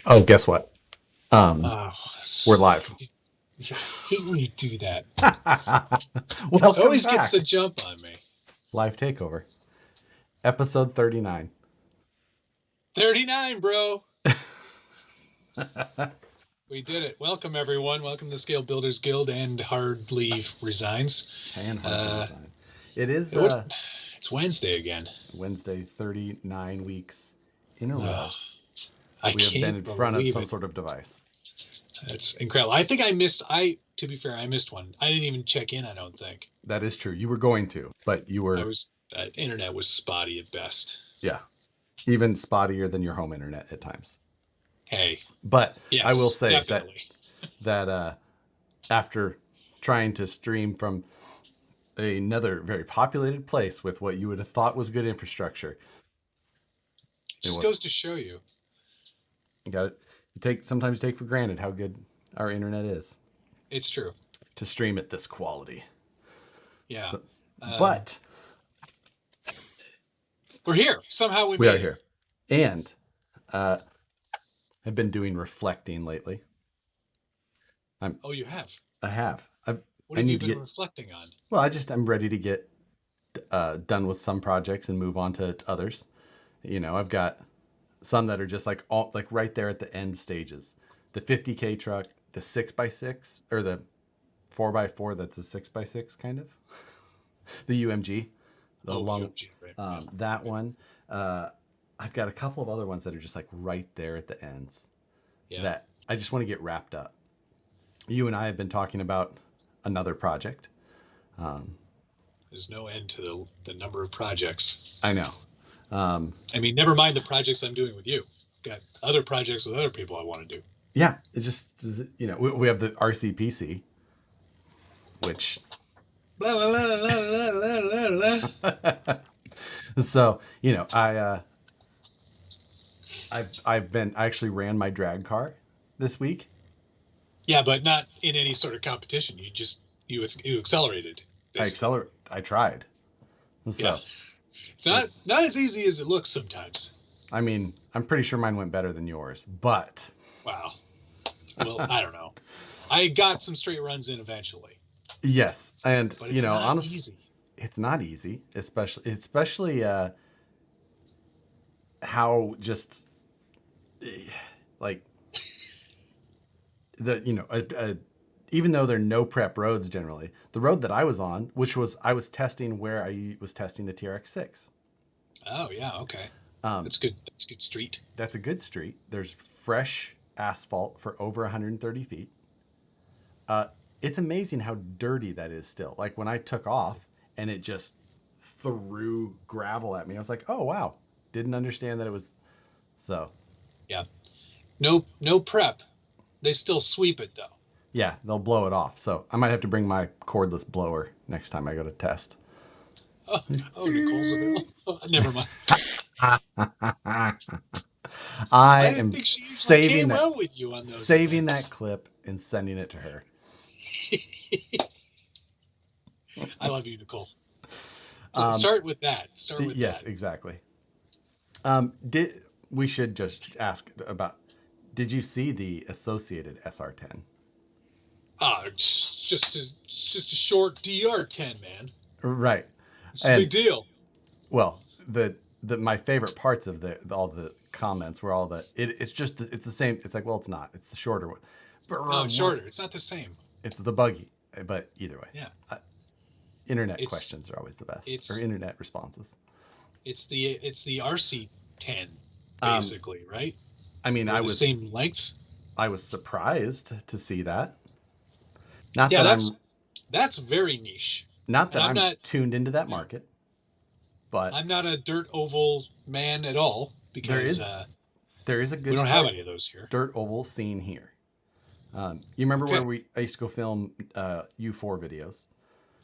Oh, guess what? Oh, We're live. I hate when you do that. It Welcome always gets back. the jump on me. Live Takeover, episode 39. 39, bro. We did it. Welcome, everyone. Welcome to Scale Builders Guild and Hard Leave Resigns. And hard to Uh, resign. It is it's Wednesday again. Wednesday, 39 weeks in a Oh, row. I We have been in can't front of believe some it. sort of device. That's incredible. I think to be fair, I missed one. I didn't even check in, I don't think. That is true. You were going to, but you were, Internet was spotty at best. yeah, even spottier than your home internet at times. Hey, But I will yes, say definitely. that after trying to stream from another very populated place with what you would have thought was good infrastructure, Just goes to show you. you got it. Sometimes you take for granted how good our internet is It's true. to stream at this quality. Yeah. So, but we're here. Somehow we we made are it. here, and I've been doing reflecting lately. Oh, you have? I have. What I have you need to been get. reflecting on? Well, I'm ready to get done with some projects and move on to others. I've got some that are just like right there at the end stages. The 50K truck, the 6x6, or the 4x4 that's a 6x6 kind of. The UMG, UMG, right? Yeah. that one. I've got a couple of other ones that are just like right there at the ends Yeah. that I just want to get wrapped up. You and I have been talking about another project. There's no end to the number of projects. I know. I mean, never mind the projects I'm doing with you. Got other projects with other people I want to do. Yeah, it's just, we have the RCPC, which Blah, blah, blah, blah, blah, blah, blah. so I actually ran my drag car this week. Yeah, but not in any sort of competition. You accelerated. Basically. I tried. So Yeah. It's not as easy as it looks sometimes. I mean, I'm pretty sure mine went better than yours, but Wow. Well, I don't know. I got some straight runs in eventually. yes, and But it's not honestly, easy. it's not easy, especially how just like even though there are no prep roads generally, the road that I was on, I was testing where I was testing the TRX6. Oh yeah, okay. That's good. That's good street. That's a good street. There's fresh asphalt for over 130 feet. It's amazing how dirty that is still. Like when I took off and it just threw gravel at me, I was like, oh wow, didn't understand that it was so. Yeah. No prep. They still sweep it though. Yeah, they'll blow it off. So I might have to bring my cordless blower next time I go to test. Oh, Nicole's available. Oh, never mind. I didn't am think she usually saving came that, out with you on those saving events. that clip and sending it to her. I love you, Nicole. Start with that. Yes, exactly. We should just ask about? Did you see the associated SR10? It's just a short DR10, man. Right. It's a big deal. Well, my favorite parts of all the comments were it's the same. It's like, well, it's not. It's the shorter one. No, it's shorter. It's not the same. It's the buggy, but either way. Yeah. Internet questions are always the best, or internet responses. It's the RC10, basically, right? I mean, They're the same length. I was surprised to see that. That's very niche. Not that I'm not tuned into that market, but I'm not a dirt oval man at all because there is a good. We don't have any of those here. Dirt oval scene here. You remember where I used to go film U4 videos?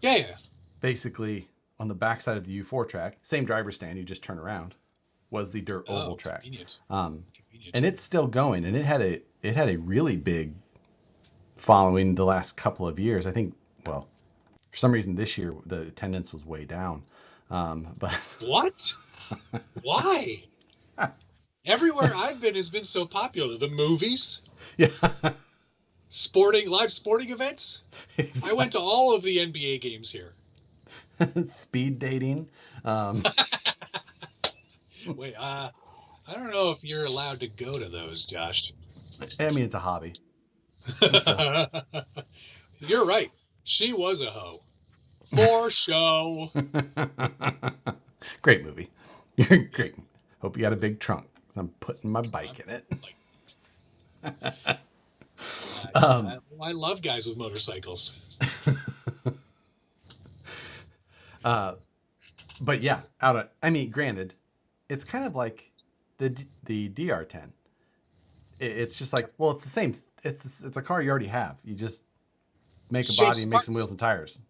Yeah. Basically, on the backside of the U4 track, same driver stand, you just turn around, was the dirt oval track. Convenient. And it's still going, and it had a really big following the last couple of years. I think, well, for some reason this year the attendance was way down. But what? Why? Everywhere I've been has been so popular. The movies, Yeah, live sporting events. I exactly. went to all of the NBA games here. Speed dating. Um, Wait, I don't know if you're allowed to go to those, Josh. I mean, it's a hobby. So You're right. She was a hoe. For show. great movie. You're great. Yes. Hope you got a big trunk. 'Cause I'm putting my I'm bike in it. like, Um, I love guys with motorcycles. but yeah, I mean, granted, it's kind of like the DR10. It's just like, well, it's the same. It's a car you already have. You just make a body Shapes and make some parts. wheels and tires.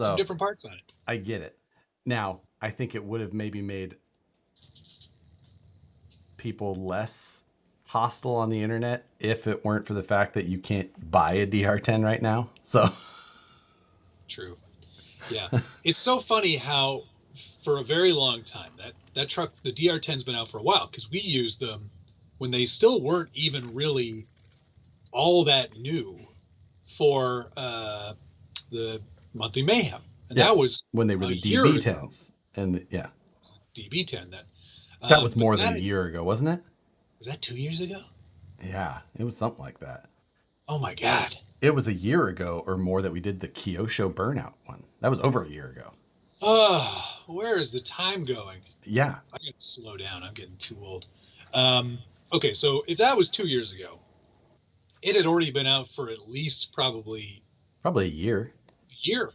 Some So different parts on it. I get it. Now, I think it would have maybe made people less hostile on the internet if it weren't for the fact that you can't buy a DR10 right now. So True. Yeah. It's so funny how for a very long time that truck, the DR10's been out for a while because we used them when they still weren't even really all that new for the Monthly Mayhem, and that yes, was when they were a the year ago. DB10s, and yeah, DB10 that, that was but more than a that year ago, wasn't it? was that 2 years ago. Yeah, it was something like that. Oh my God. It was a year ago or more that we did the Kyosho Burnout one. That was over a year ago. Oh, where is the time going? Yeah, I gotta slow down. I'm getting too old. Um, okay, so if that was 2 years ago, it had already been out for at least probably probably a year. a year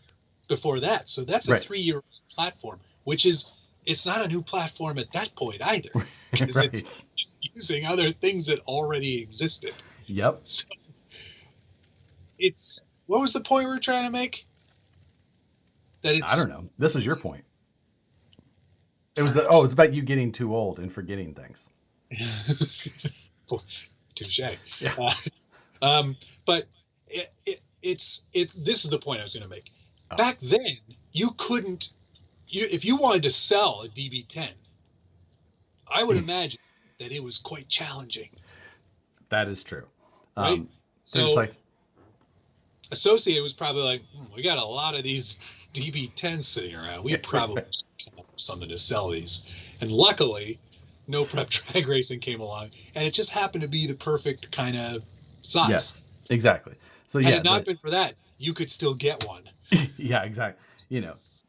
before that. So that's a Right, 3 year platform, which is it's not a new platform at that point either, because right. it's using other things that already existed. Yep. So it's what was the point we were trying to make? That I it's don't know. This was your point. It was darn oh, it. it was about you getting too old and forgetting things. Touche. Yeah. Uh, but this is the point I was going to make. Oh, Back then, you couldn't if you wanted to sell a DB10, I would imagine that it was quite challenging, that is true. right? They're just So like, Associated was probably like, we got a lot of these DB10s sitting around. We probably should come up with something to sell these. And luckily, no prep drag racing came along, and it just happened to be the perfect kind of size. yes, exactly. So Had yeah, it not been for that, you could still get one. yeah, exactly.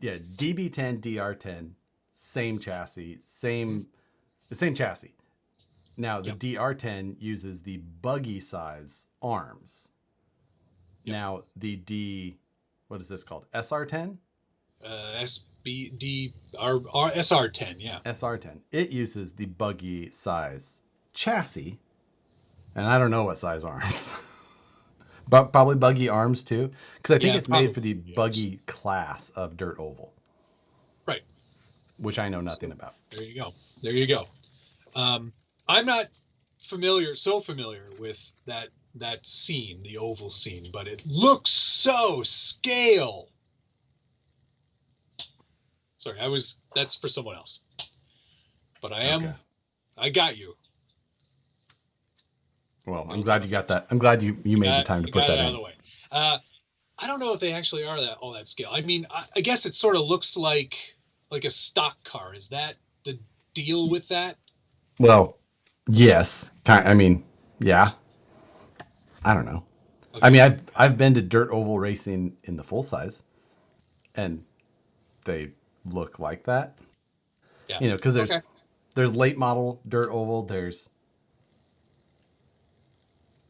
Yeah, DB10, DR10, same chassis, same chassis. Now the Yep. DR10 uses the buggy size arms. Yep. Now the what is this called? SR10? SBD R SR10, yeah. SR10. It uses the buggy size chassis, and I don't know what size arms. But probably buggy arms too, because I think Yeah, it's made for probably. the Yes. buggy class of dirt oval, Right. which I know nothing So about. there you go. There you go. I'm not so familiar with that scene, the oval scene, but it looks so scale. Sorry, that's for someone else. But Okay. I got you. Well, I'm You'll glad never you got that. I'm glad you made the time to you put got it that out of in. the way. I don't know if they actually are that all that scale. I mean, I guess it sort of looks like a stock car. Is that the deal with that? Well, yes. I mean, yeah. I don't know. I Okay. mean, I've been to dirt oval racing in the full size, and they look like that. Yeah. Because Okay. there's late model dirt oval. There's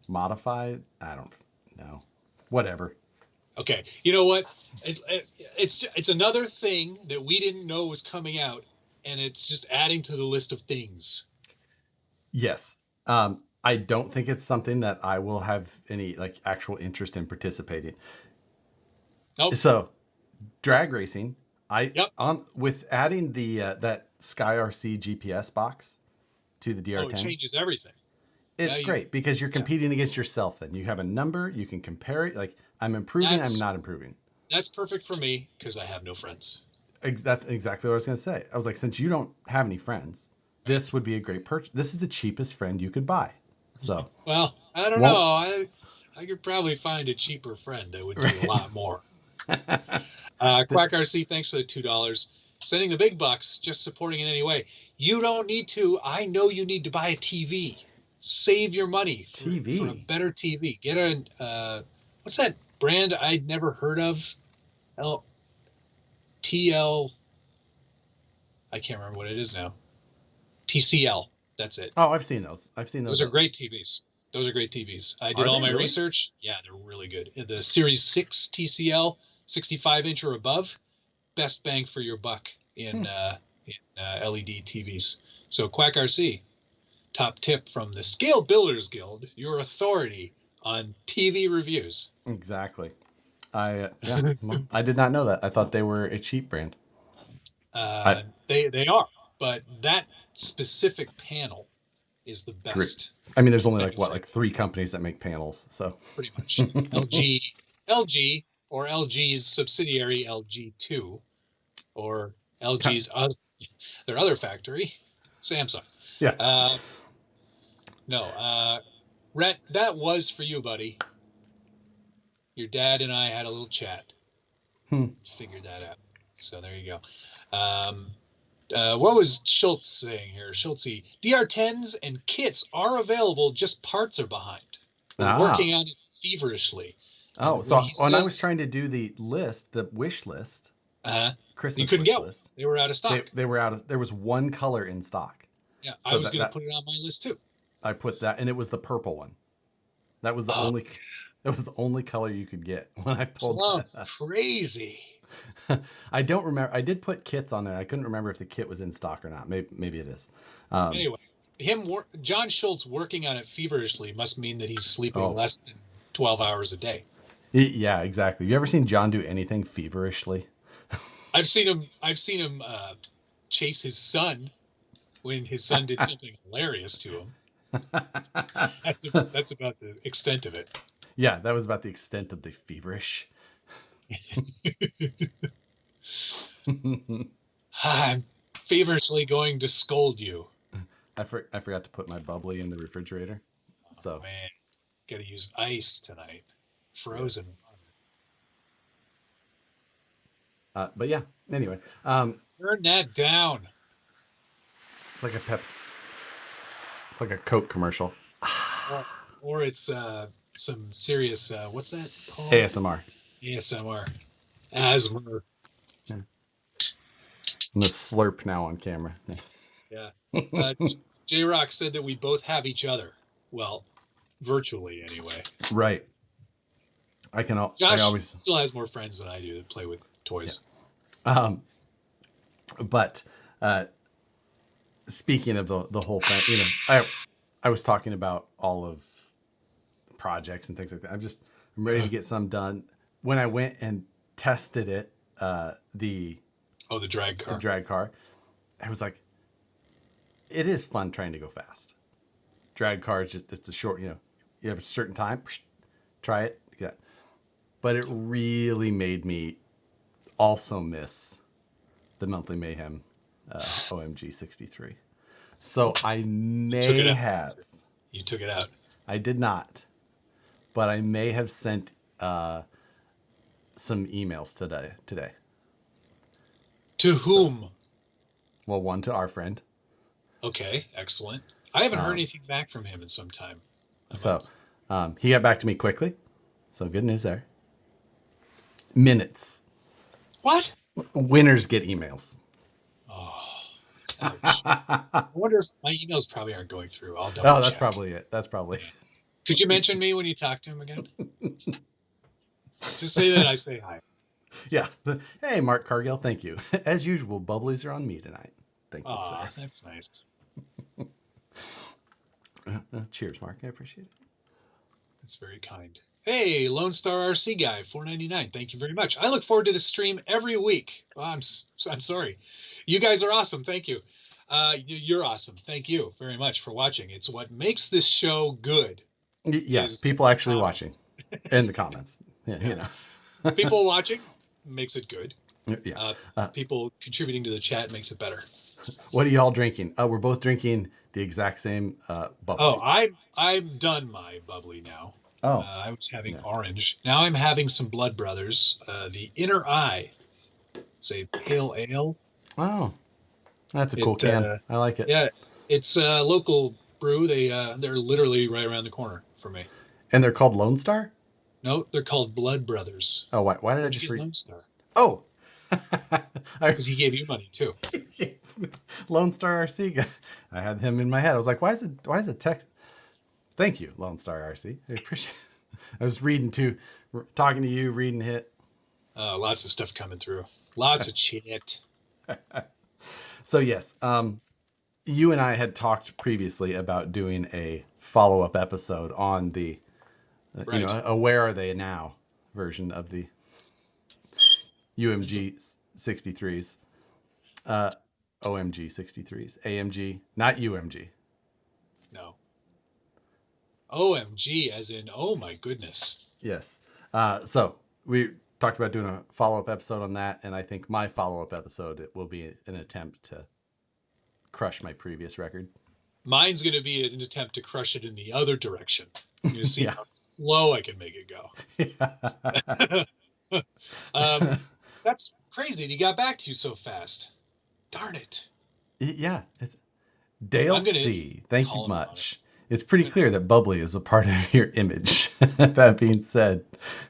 modified. I don't know. Whatever. Okay. You know what? It's another thing that we didn't know was coming out, and it's just adding to the list of things. Yes. I don't think it's something that I will have any like actual interest in participating. Nope. So, drag racing, I Yep. on with adding the that Sky RC GPS box to the Oh, it DR10. changes everything. Now It's great because you're yeah. competing against yourself. Then you have a number, you can compare it. Like I'm improving, I'm That's not improving. that's perfect for me because I have no friends. That's exactly what I was going to say. I was like, since you don't have any friends, this would be a great purchase. This is the cheapest friend you could buy. So, Well, I don't know. won't. I could probably find a cheaper friend that would do a lot more. Quack RC, thanks for the $2. Sending the big bucks, just supporting in any way. You don't need to. I know you need to buy a TV. Save your money for a TV. better TV. Get what's that brand I'd never heard of? TL. I can't remember what it is now. TCL. That's it. Oh, I've seen those. I've seen those. Those are great TVs. Those are great TVs. I did Are all they my really? research. Yeah, they're really good. The Series 6 TCL, 65 inch or above, best bang for your buck in LED TVs. So Quack RC, top tip from the Scale Builders Guild, your authority on TV reviews. Exactly. I did not know that. I thought they were a cheap brand. They are, but that specific panel is the best. I mean, there's only like 3 companies that make panels, so pretty much. LG, or LG's subsidiary LG2, or LG's their other factory, Samsung. Yeah. No, Rhett, that was for you, buddy. Your dad and I had a little chat. Figured that out. So there you go. What was Schultz saying here? Schultzy, DR10s and kits are available, just parts are behind. We're working on it feverishly. Oh, so when I was trying to do the list, the wish list, Christmas you couldn't wish get list, they were out of stock. They were out of. There was one color in stock. Yeah, so I was going to put it on my list too. I put that, and it was the purple one. That was the only. That was the only color you could get when I pulled. Crazy. I don't remember. I did put kits on there. I couldn't remember if the kit was in stock or not. Maybe it is. Anyway, John Schultz working on it feverishly must mean that he's sleeping less than 12 hours a day. Yeah, exactly. You ever seen John do anything feverishly? I've seen him chase his son when his son did something hilarious to him. That's about the extent of it. Yeah, that was about the extent of the feverish. I'm feverishly going to scold you. I forgot to put my bubbly in the refrigerator. So man, gotta use ice tonight. Frozen. Yes. But yeah. Anyway, turn that down. It's like a Pepsi. It's like a Coke commercial. Or it's some serious. What's that called? ASMR. ASMR. Asthma. Yeah. I'm gonna slurp now on camera. Yeah. J Rock said that we both have each other. Well, virtually anyway. Right. Josh always still has more friends than I do that play with toys. Yeah. But speaking of the whole thing, I was talking about all of the projects and things like that. I'm ready to get some done. When I went and tested it, the drag car, I was like, it is fun trying to go fast. Drag car is it's a short, you have a certain time, try it. Yeah. But it really made me also miss the Monthly Mayhem OMG 63. So I may have. You took it out. I did not. But I may have sent some emails today. To whom? Well, one to our friend. Okay, excellent. I haven't heard anything back from him in some time. So he got back to me quickly. So good news there. Minutes. What? Winners get emails. Oh, ouch. I wonder if my emails probably aren't going through. I'll double check. That's probably it. That's probably it. Could you mention me when you talk to him again? Just say that I say hi. Yeah. Hey, Mark Cargill, thank you. As usual, bubblies are on me tonight. Thank you, sir. That's nice. Cheers, Mark. I appreciate it. That's very kind. Hey, Lone Star RC guy, $4.99. Thank you very much. I look forward to the stream every week. Oh, I'm sorry. You guys are awesome. Thank you. You're awesome. Thank you very much for watching. It's what makes this show good. Yes, people actually watching in the comments. Yeah. People watching makes it good. Yeah. People contributing to the chat makes it better. What are y'all drinking? We're both drinking the exact same Oh, bubbly. I'm done my bubbly now. Oh, I was having yeah. orange. Now I'm having some Blood Brothers. The Inner Eye. It's a pale ale. Oh, that's a cool It can. I like it. Yeah, it's a local brew. They're literally right around the corner from me. And they're called Lone Star? No, they're called Blood Brothers. Oh, why did I Where'd you just get read? Lone Star? Oh, I, Because he gave you money too. Lone Star RC guy. I had him in my head. I was like, why is it text? Thank you, Lone Star RC. I appreciate it. I was reading to, talking to you, reading hit. Lots of stuff coming through. Lots of chit. So yes, you and I had talked previously about doing a follow-up episode on the, Right. a where are they now version of the It's a, UMG 63s, OMG 63s, AMG, not UMG. no. OMG, as in, oh my goodness. Yes. So we talked about doing a follow-up episode on that, and I think my follow-up episode it will be an attempt to crush my previous record. Mine's going to be an attempt to crush it in the other direction. I'm going to see Yeah. how slow I can make it go. That's crazy. He got back to you so fast. Darn it. Yeah. It's Dale I'm going to C. Thank you call him on it. much. It's pretty clear that bubbly is a part of your image. That being said,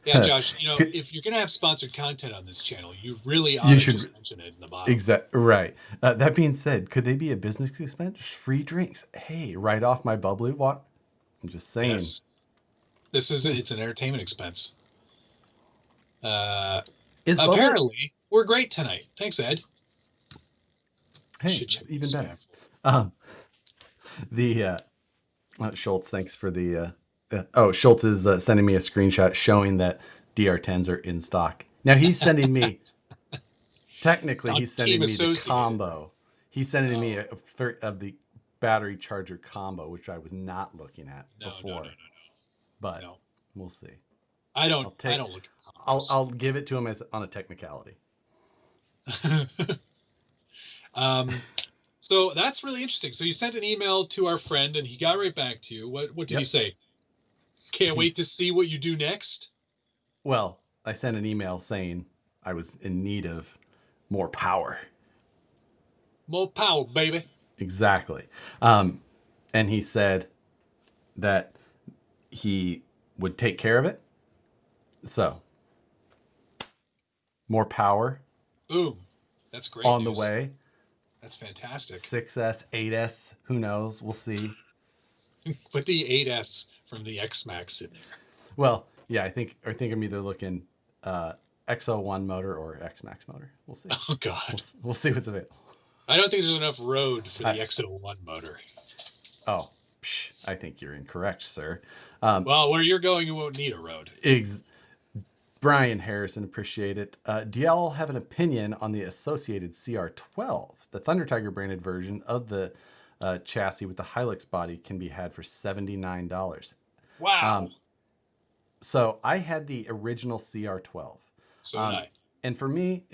Yeah, Josh, could- if you're going to have sponsored content on this channel, you really ought you to should just mention it in the bottom. right. That being said, could they be a business expense? Just free drinks. Hey, right off my bubbly walk. I'm just saying. Yes. It's an entertainment expense. Is bubbly? Apparently, we're great tonight. Thanks, Ed. Hey, Should check even this better. out. The Schultz, thanks for the. Schultz is sending me a screenshot showing that DR10s are in stock. Now he's sending me. Technically, he's sending me the Associated. combo. He's sending me a third of the battery charger combo, which I was not looking at before. No. But No. we'll see. I don't look at I'll give it to him as on a technicality. So that's really interesting. So you sent an email to our friend and he got right back to you. What did he say? Can't wait to see what you do next? Well, I sent an email saying I was in need of more power. More power, baby. Exactly. And he said that he would take care of it. So, more power. Boom. That's great. On news. the way. That's fantastic. 6S, 8S, who knows? We'll see. Put the 8S from the X Max in there. Well, yeah, I think I'm either looking X01 motor or X Max motor. We'll see. Oh God. We'll see what's available. I don't think there's enough road for the X01 motor. Oh, I think you're incorrect, sir. Well, where you're going, you won't need a road. Brian Harrison, appreciate it. Do y'all have an opinion on the associated CR12? The Thunder Tiger branded version of the chassis with the Hilux body can be had for $79. Wow. So I had the original CR12. So did I. And for me,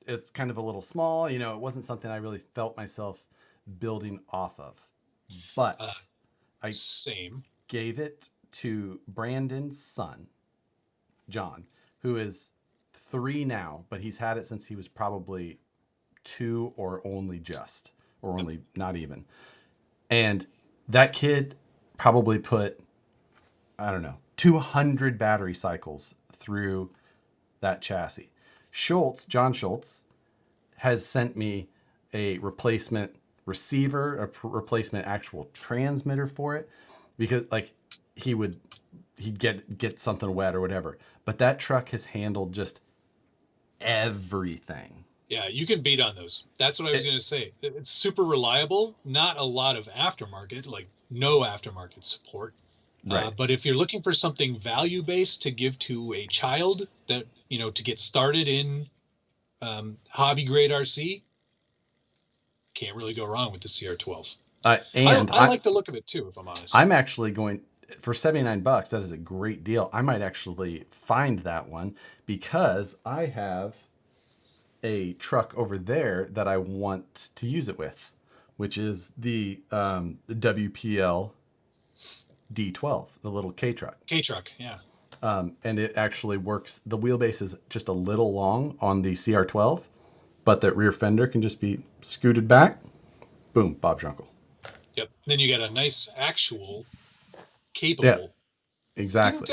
it's kind of a little small. It wasn't something I really felt myself building off of. But I gave it to Brandon's son, John, who is 3 now, but he's had it since he was probably 2 or only not even. And that kid probably put, I don't know, 200 battery cycles through that chassis. John Schultz, has sent me a replacement receiver, a replacement actual transmitter for it, because he'd get something wet or whatever. But that truck has handled just everything. Yeah, you can beat on those. That's what I was going to say. It's super reliable. Not a lot of aftermarket, like no aftermarket support. Right. But if you're looking for something value-based to give to a child that, to get started in hobby grade RC, can't really go wrong with the CR12. I like the look of it too, if I'm honest. I'm actually going for $79. That is a great deal. I might actually find that one because I have a truck over there that I want to use it with, which is the WPL D12, the little K truck. K truck, yeah. And it actually works. The wheelbase is just a little long on the CR12, but that rear fender can just be scooted back. Boom, Bob's your uncle. Yep. Then you get a nice actual Yeah, capable. exactly.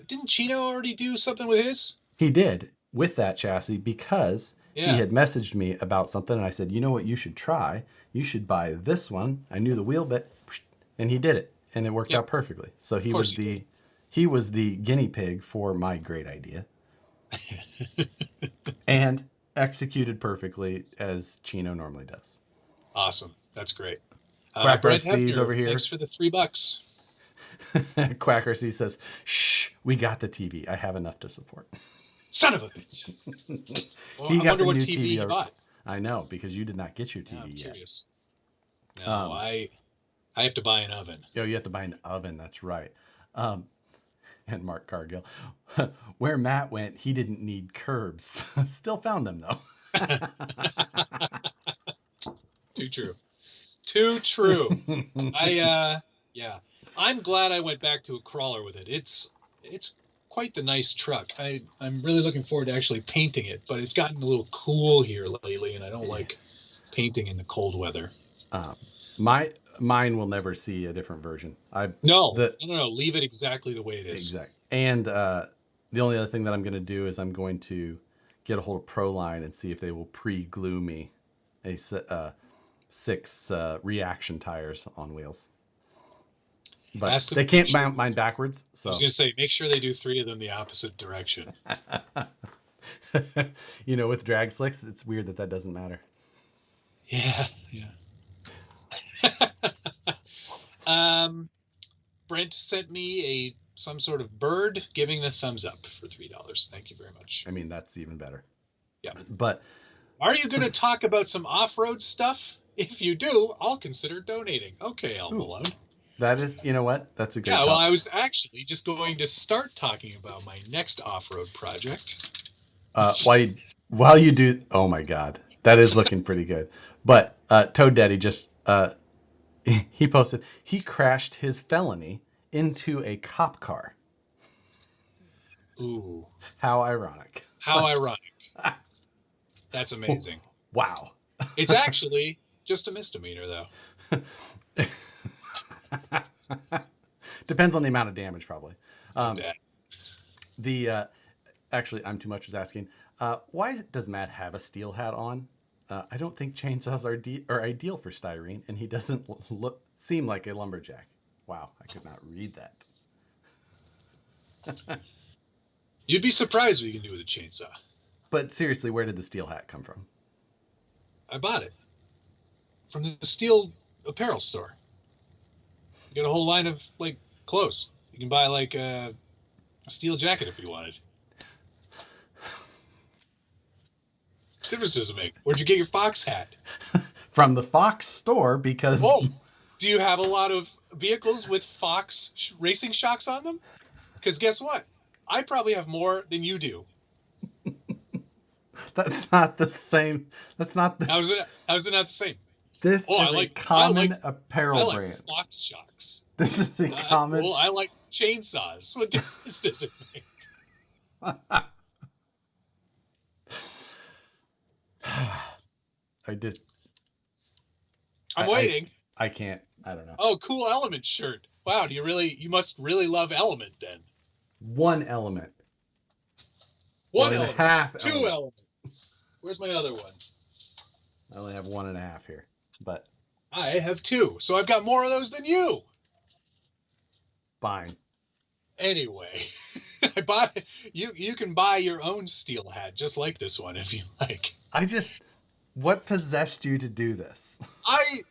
Didn't Chino already do something with his? He did with that chassis because he Yeah. had messaged me about something, and I said, you know what you should try? You should buy this one. I knew the wheel bit, and he did it, and it worked Yep. out perfectly. So Of course he was the guinea pig for my great idea, and executed perfectly as Chino normally does. Awesome. That's great. Quack Brent RC's Hefner, over here. thanks for the $3. Quack RC says, "Shh, we got the TV. I have enough to support." Son of a bitch. Well, He I got wonder the what new TV TV. you bought. I know, because you did not get your Now I'm TV yet. curious. No, I have to buy an oven. Oh, you have to buy an oven. That's right. And Mark Cargill, where Matt went, he didn't need curbs. Still found them though. Too true. Too true. Yeah. I'm glad I went back to a crawler with it. It's quite the nice truck. I'm really looking forward to actually painting it, but it's gotten a little cool here lately, and I don't like painting in the cold weather. Mine will never see a different version. No. Leave it exactly the way it is. Exactly. And the only other thing that I'm going to do is I'm going to get a hold of Proline and see if they will pre-glue me a 6 reaction tires on wheels. But they can't mount mine backwards. So I was going to say, make sure they do 3 of them the opposite direction. With drag slicks, it's weird that doesn't matter. Yeah. Brent sent me some sort of bird giving the thumbs up for $3. Thank you very much. I mean, that's even better. Yeah. But are you going to talk about some off-road stuff? If you do, I'll consider donating. Okay, Al Malone. That is, you know what? That's a good. Yeah, well, I was actually just going to start talking about my next off-road project. While you do, oh my God, that is looking pretty good. But Toad Daddy just he posted he crashed his felony into a cop car. Ooh, how ironic! How ironic! That's amazing. Wow. It's actually just a misdemeanor, though. Depends on the amount of damage, probably. Yeah. Actually, I'm too much was asking. Why does Matt have a steel hat on? I don't think chainsaws are ideal for styrene, and he doesn't seem like a lumberjack. Wow, I could not read that. You'd be surprised what you can do with a chainsaw. But seriously, where did the steel hat come from? I bought it from the steel apparel store. You got a whole line of clothes. You can buy a steel jacket if you wanted. What difference does it make? Where'd you get your Fox hat? From the Fox store, because... Whoa! Do you have a lot of vehicles with Fox racing shocks on them? Because guess what? I probably have more than you do. That's not the same. That's not the... How is it not the same? This is a common apparel brand. Fox shocks. This is a common... Cool. I like chainsaws. What difference does it make? I'm waiting. I can't. I don't know. Oh, cool Element shirt. Wow, you must really love Element then. One element. One and element. A half. Two elements. Where's my other one? I only have 1.5 here, but I have 2, so I've got more of those than you. Fine. Anyway, I bought it. You can buy your own steel hat just like this one if you like. What possessed you to do this? I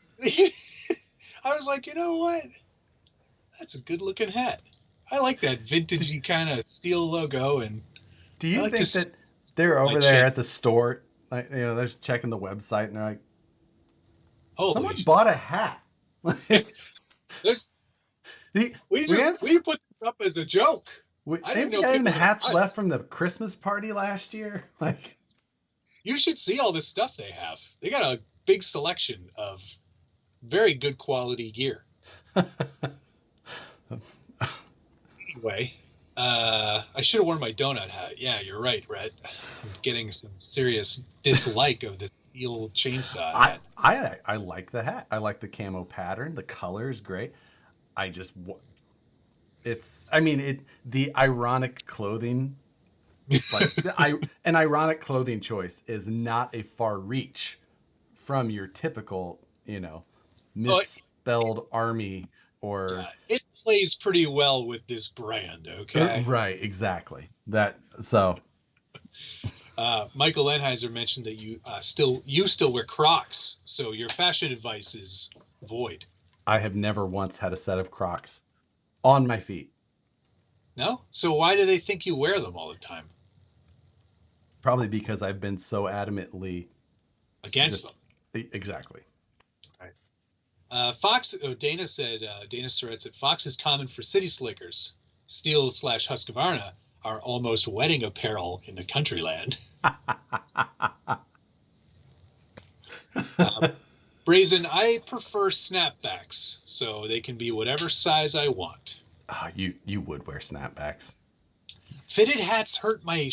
was like, you know what? That's a good looking hat. I like that vintagey kind of steel logo. And do you think that they're over there at the store, they're just checking the website and they're like, someone bought a hat. We put this up as a joke. I didn't know any hats left from the Christmas party last year. You should see all this stuff they have. They got a big selection of very good quality gear. Anyway, I should have worn my donut hat. Yeah, you're right, Rhett. I'm getting some serious dislike of this steel chainsaw hat. I like the hat. I like the camo pattern. The color is great. I just it's I mean it the ironic clothing like an ironic clothing choice is not a far reach from your typical, Oh, misspelled army or yeah, it plays pretty well with this brand. Okay. right, exactly. That so Michael Enheiser mentioned that you still wear Crocs, so your fashion advice is void. I have never once had a set of Crocs on my feet. No, so why do they think you wear them all the time? Probably because I've been so adamantly Against just them. exactly. Right. Fox. Oh, Dana Surratt said Fox is common for city slickers. Steel slash Husqvarna are almost wedding apparel in the countryland. Uh, Brazen, I prefer snapbacks, so they can be whatever size I want. You would wear snapbacks. Fitted hats hurt my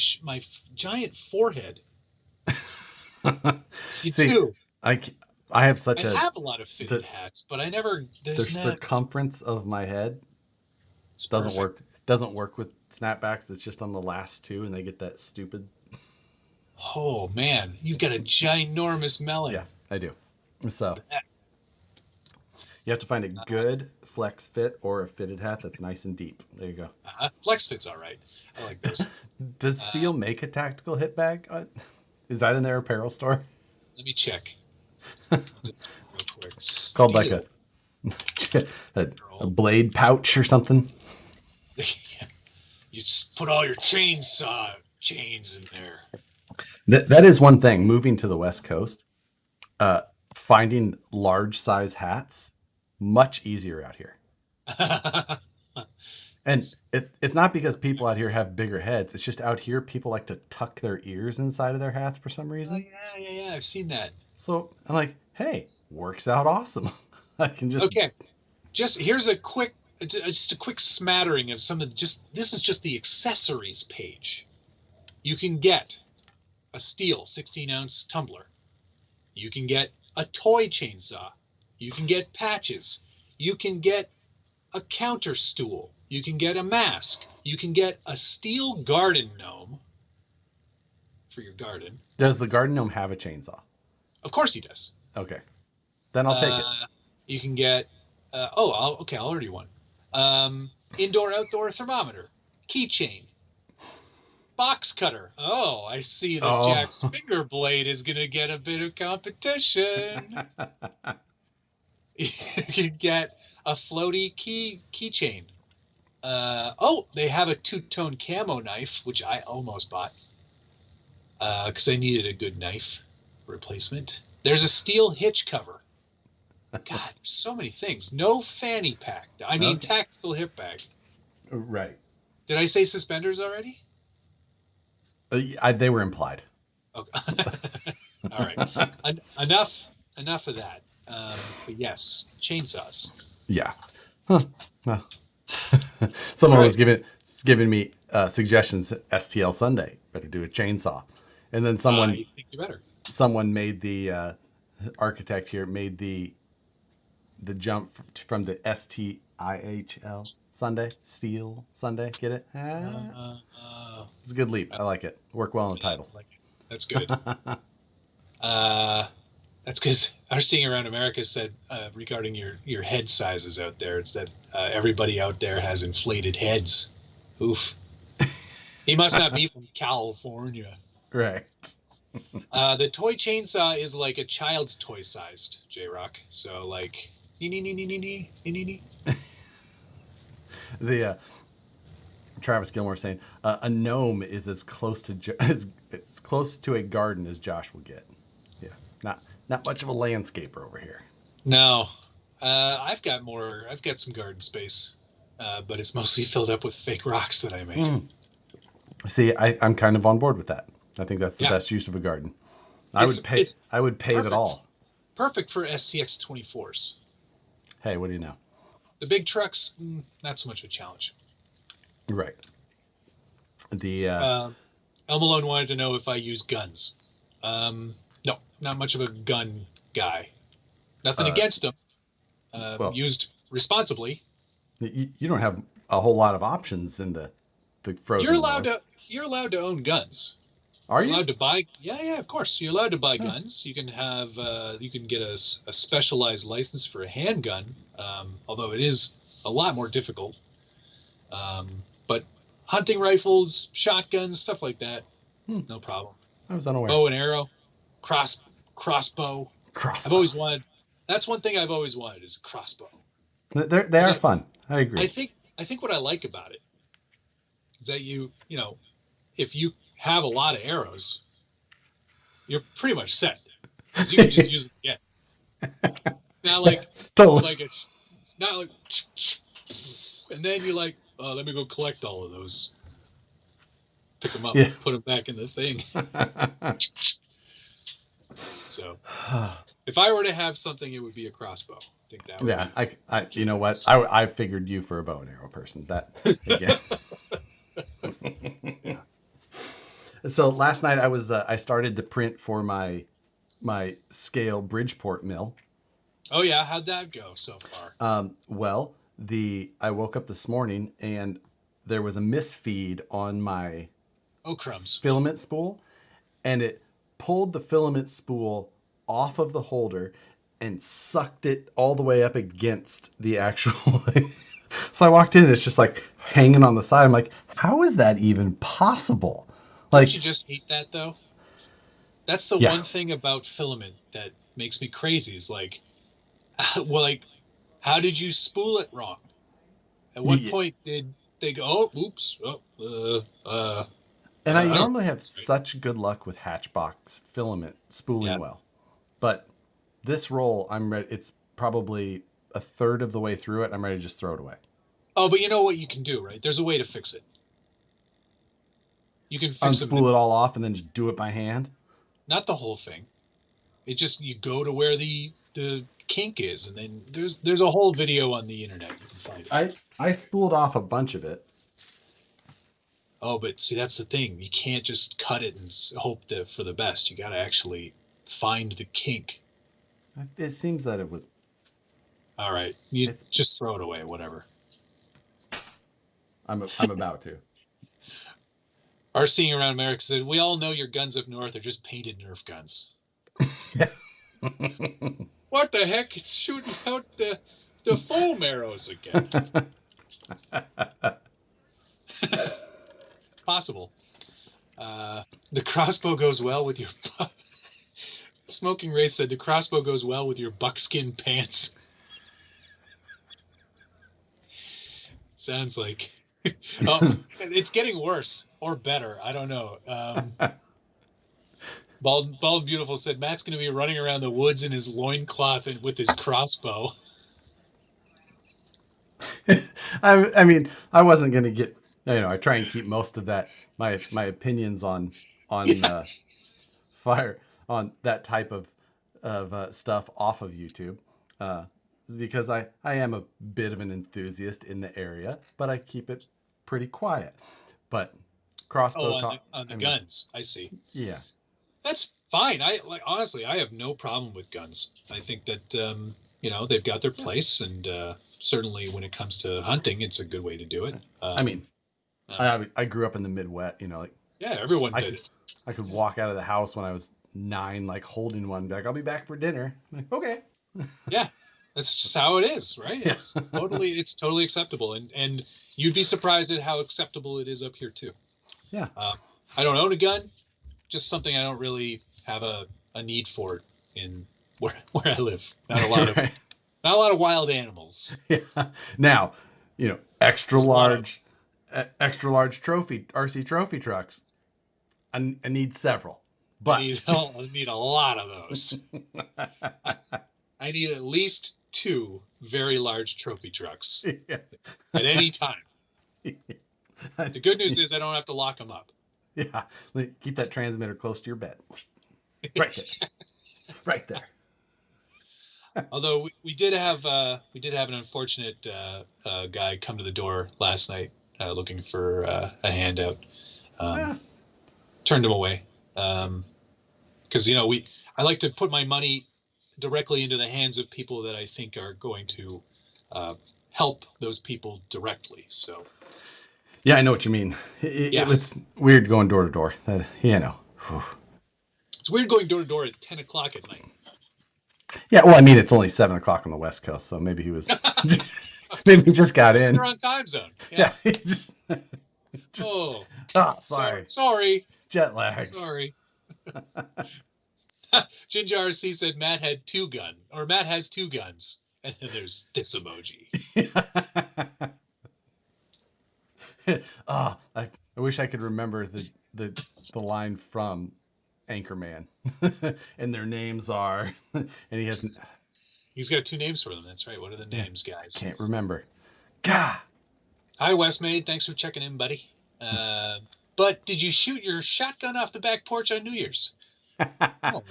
giant forehead. You See, do. I I have such I a have a lot of fitted hats, but I never. the There's not. circumference of my head It's doesn't perfect. work with snapbacks. It's just on the last two, and they get that stupid. Oh man, you've got a ginormous Yeah, melon. I do. So you have to find a good flex fit or a fitted hat that's nice and deep. There you go. Flex fit's all right. I like those. Does Uh, Steel make a tactical hit bag? Is that in their apparel store? Let me check. Just real quick. Called like Steel. a blade pouch or something. You just put all your chainsaw chains in there. That is one thing. Moving to the West Coast, finding large size hats much easier out here. And it's not because people out here have bigger heads. It's just out here people like to tuck their ears inside of their hats for some Oh reason. yeah. I've seen that. So I'm like, hey, works out awesome. I can just Okay, just here's just a quick smattering of some of just. This is just the accessories page. You can get a steel 16-ounce tumbler. You can get a toy chainsaw. You can get patches. You can get a counter stool. You can get a mask. You can get a steel garden gnome for your garden. does the garden gnome have a chainsaw? Of course he does. Okay, then I'll take it. You can get. I'll order you one. Indoor outdoor thermometer, keychain, box cutter. Oh, I see that Oh, Jack's finger blade is gonna get a bit of competition. You can get a floaty keychain. They have a two-tone camo knife, which I almost bought because I needed a good knife replacement. There's a steel hitch cover. God, so many things. No fanny pack. I mean, okay, tactical hip bag. right. Did I say suspenders already? They were implied. Okay. All right. Enough of that. But yes, chainsaws. Yeah. Huh. Well, someone All was right. giving me suggestions. STL Sunday, better do a chainsaw, and then I think you better. someone made the architect here made the jump from the STIHL Sunday Steel Sunday. Get it? It's a good leap. I like it. Work well in the title. Like it. That's good. That's because our Seeing Around America said regarding your head sizes out there, it's that everybody out there has inflated heads. Oof. He must not be from California. Right. The toy chainsaw is like a child's toy sized, J-Rock. So like, nee, nee, nee, nee, nee, nee, nee, nee, nee. The Travis Gilmore saying a gnome is as close to as close to a garden as Josh will get. Yeah, not much of a landscaper over here. No, I've got some garden space, but it's mostly filled up with fake rocks that I made. See, I'm kind of on board with that. I think that's the Yeah, best use of a garden. It's I would pave it perfect all. perfect for SCX 24s. Hey, what do you know? The big trucks, not so much of a challenge. Right. The Uh, El Malone wanted to know if I use guns. No, not much of a gun guy. Nothing uh against them. well, Used responsibly. you don't have a whole lot of options in the You're frozen allowed north. to. You're allowed to own guns. Are You're you? allowed to buy. Yeah, yeah, of course. You're allowed to buy Huh. guns. You can have. You can get a specialized license for a handgun, although it is a lot more difficult. But hunting rifles, shotguns, stuff like that, Hmm. no problem. I was unaware. Bow and arrow, cross crossbow. I've always Crossbows. wanted. That's one thing I've always wanted is a crossbow. They Because are fun. I agree. I think what I like about it is that you know if you have a lot of arrows, you're pretty much set because you can just use it again. Not Yeah, like totally. like a not like and then you're like, oh, let me go collect all of those, pick them up, Yeah. put them back in the thing. So if I were to have something, it would be a crossbow. I think that would Yeah, be you know what? genius. I figured you for a bow and arrow person. That again. Yeah. So last night I started to print for my scale Bridgeport mill. Oh yeah, how'd that go so far? Well, the I woke up this morning and there was a misfeed on my Oh crumbs. filament spool, and it pulled the filament spool off of the holder and sucked it all the way up against the actual. So I walked in and it's just like hanging on the side. I'm like, how is that even possible? Don't Like, you just hate that though? That's the yeah, one thing about filament that makes me crazy. Is like, well, like, how did you spool it wrong? At what yeah. point did they go? Oh, oops. Oh, And I I don't normally think have that's right. such good luck with Hatchbox filament spooling Yeah. well, but this roll, I'm ready. It's probably a third of the way through it. I'm ready to just throw it away. Oh, but you know what you can do, right? There's a way to fix it. You can fix a Unspool it miss. all off and then just do it by hand. Not the whole thing. It just you go to where the kink is, and then there's a whole video on the internet. You can find it. I spooled off a bunch of it. Oh, but see, that's the thing. You can't just cut it and hope for the best. You got to actually find the kink. It seems that it was. All right, you It's. just throw it away, whatever. I'm about to. Our seeing around America said, we all know your guns up north are just painted Nerf guns. Yeah. What the heck? It's shooting out the foam arrows again. Possible. The crossbow goes well with your. Smoking Ray said the crossbow goes well with your buckskin pants. Sounds like. Oh, it's getting worse or better. I don't know. Bald Beautiful said Matt's going to be running around the woods in his loincloth and with his crossbow. I mean, I wasn't gonna get. I try and keep most of that my opinions on Yeah. fire on that type of stuff off of YouTube, uh, because I am a bit of an enthusiast in the area, but I keep it pretty quiet. But Oh, crossbow talk. on the I mean, guns. I see. yeah, That's fine. I like honestly, I have no problem with guns. I think that they've got their yeah. place, and certainly when it comes to hunting, it's a good way to do it. I mean, Uh, I grew up in the Midwest. Like yeah, everyone I did could it. I could walk out of the house when I was 9, like holding one, be like, I'll be back for dinner. I'm like, okay. Yeah, that's just how it is, right? Yeah. It's totally acceptable, and you'd be surprised at how acceptable it is up here too. Yeah. Uh, I don't own a gun, just something I don't really have a need for in where I live. Right. Not a lot of wild animals. Yeah. Now, extra There's a lot of large, extra large trophy RC trophy trucks. I need several, but I need a lot of those. I need at least two very large trophy trucks yeah. at any time. The good news is I don't have to lock them up. Yeah, keep that transmitter close to your bed. Right there. Right there. Although we did have an unfortunate guy come to the door last night looking for a handout. Um, Ah, Turned him away because I like to put my money directly into the hands of people that I think are going to uh, help those people directly. So yeah, I know what you mean. yeah, It's weird going door to door. Whew. it's weird going door to door at 10 o'clock at night. Yeah, well, I mean, it's only 7 o'clock on the West Coast, so maybe he was, maybe he just got It's the in. wrong time zone. Yeah, Yeah. he just. Oh, Sorry, sorry, jet lagged. sorry. Ginger RC said Matt has two guns, and then there's this emoji. I wish I could remember the line from Anchorman, and their names are, and he hasn't. He's got two names for them. That's right. What are the names, guys? Can't remember. Gah. Hi, Westmaid. Thanks for checking in, buddy. But did you shoot your shotgun off the back porch on New Year's? Oh,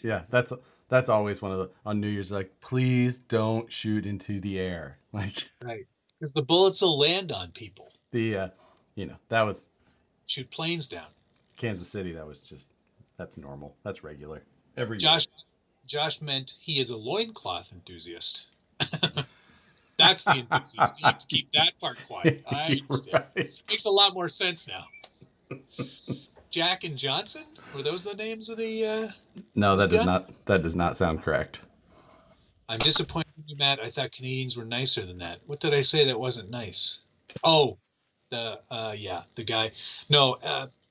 Yeah, that's always one of the on New Year's, like, please don't shoot into the air. Like right. Because the bullets will land on people. that was Shoot planes down. Kansas City. That's normal. That's regular every year. Josh meant he is a loincloth enthusiast. That's the enthusiast. You have to keep that part quiet. I understand. Right. Makes a lot more sense now. Jack and Johnson? Were those the names of the No, that does guns? not that does not sound correct. I'm disappointed in you, Matt. I thought Canadians were nicer than that. What did I say that wasn't nice? Oh, the guy. No,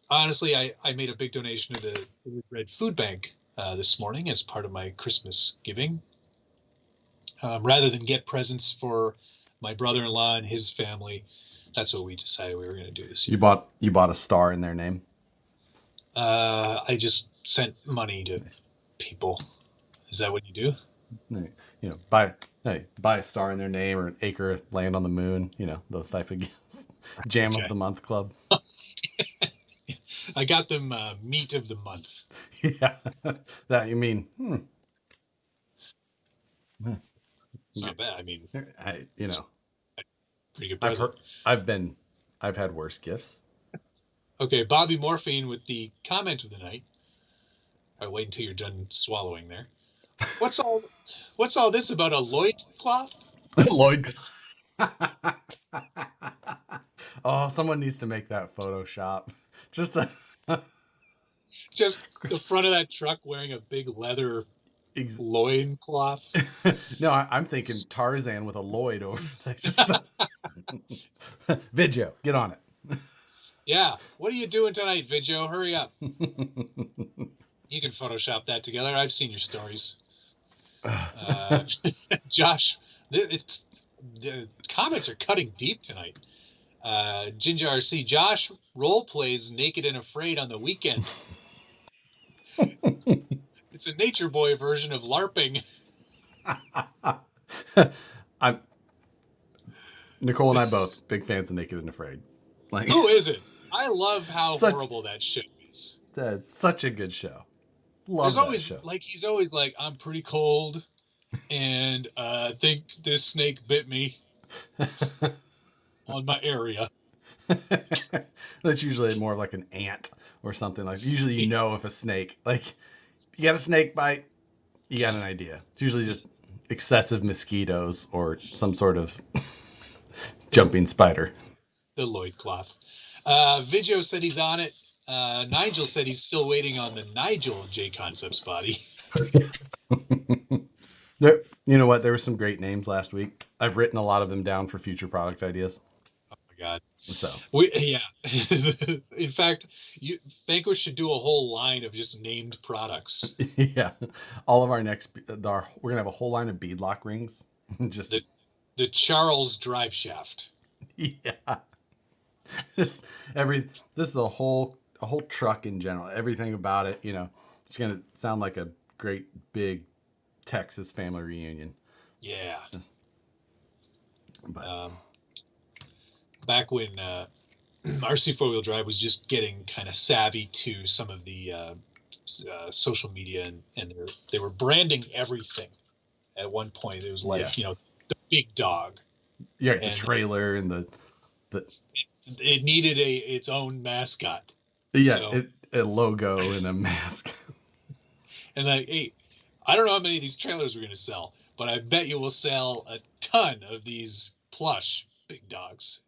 honestly, I made a big donation to the Red Food Bank this morning as part of my Christmas giving. Rather than get presents for my brother-in-law and his family, that's what we decided we were going to do this year. You bought a star in their name. I just sent money to people. Is that what you do? Buy a star in their name or an acre of land on the moon. Those type of gifts. Jam Okay. of the month club. I got them meat of the month. Yeah, that you mean. It's not bad. I mean, pretty good present. I've had worse gifts. Okay, Bobby Morphine with the comment of the night. I'll wait until you're done swallowing there. What's all this about a loincloth? Lloyd. Oh, someone needs to make that Photoshop. Just Just the front of that truck wearing a big leather loincloth. No, I'm thinking Tarzan with a Lloyd over. Just Video, get on it. Yeah. What are you doing tonight, Vidjo? Hurry up. You can Photoshop that together. I've seen your stories. Josh, the comments are cutting deep tonight. Ginger RC, Josh role plays Naked and Afraid on the weekend. It's a Nature Boy version of LARPing. Nicole and I both big fans of Naked and Afraid. Like, who isn't? I love how horrible that show is. That's such a good show. Love There's that always show. he's always like, I'm pretty cold, and I think this snake bit me on my area. That's usually more like an ant or something. Like, usually if a snake, like, you got a snake bite, you got an idea. It's usually just excessive mosquitoes or some sort of jumping spider. The loincloth. Vidjo said he's on it. Nigel said he's still waiting on the Nigel J Concepts body. You know what? There were some great names last week. I've written a lot of them down for future product ideas. Oh my god! So in fact, Vanquish should do a whole line of just named products. Yeah, all of we're gonna have a whole line of beadlock rings. Just the Charles drive shaft. Yeah, just a whole truck in general. Everything about it, it's gonna sound like a great big Texas family reunion. Yeah. But back when RC 4-wheel drive was just getting kind of savvy to some of the social media, and they were branding everything. At one point, it was like, Yes. the big dog, Yeah, the and trailer and the it needed its own mascot. yeah, So, a logo and a mask. and like, hey, I don't know how many of these trailers we're going to sell, but I bet you will sell a ton of these plush big dogs,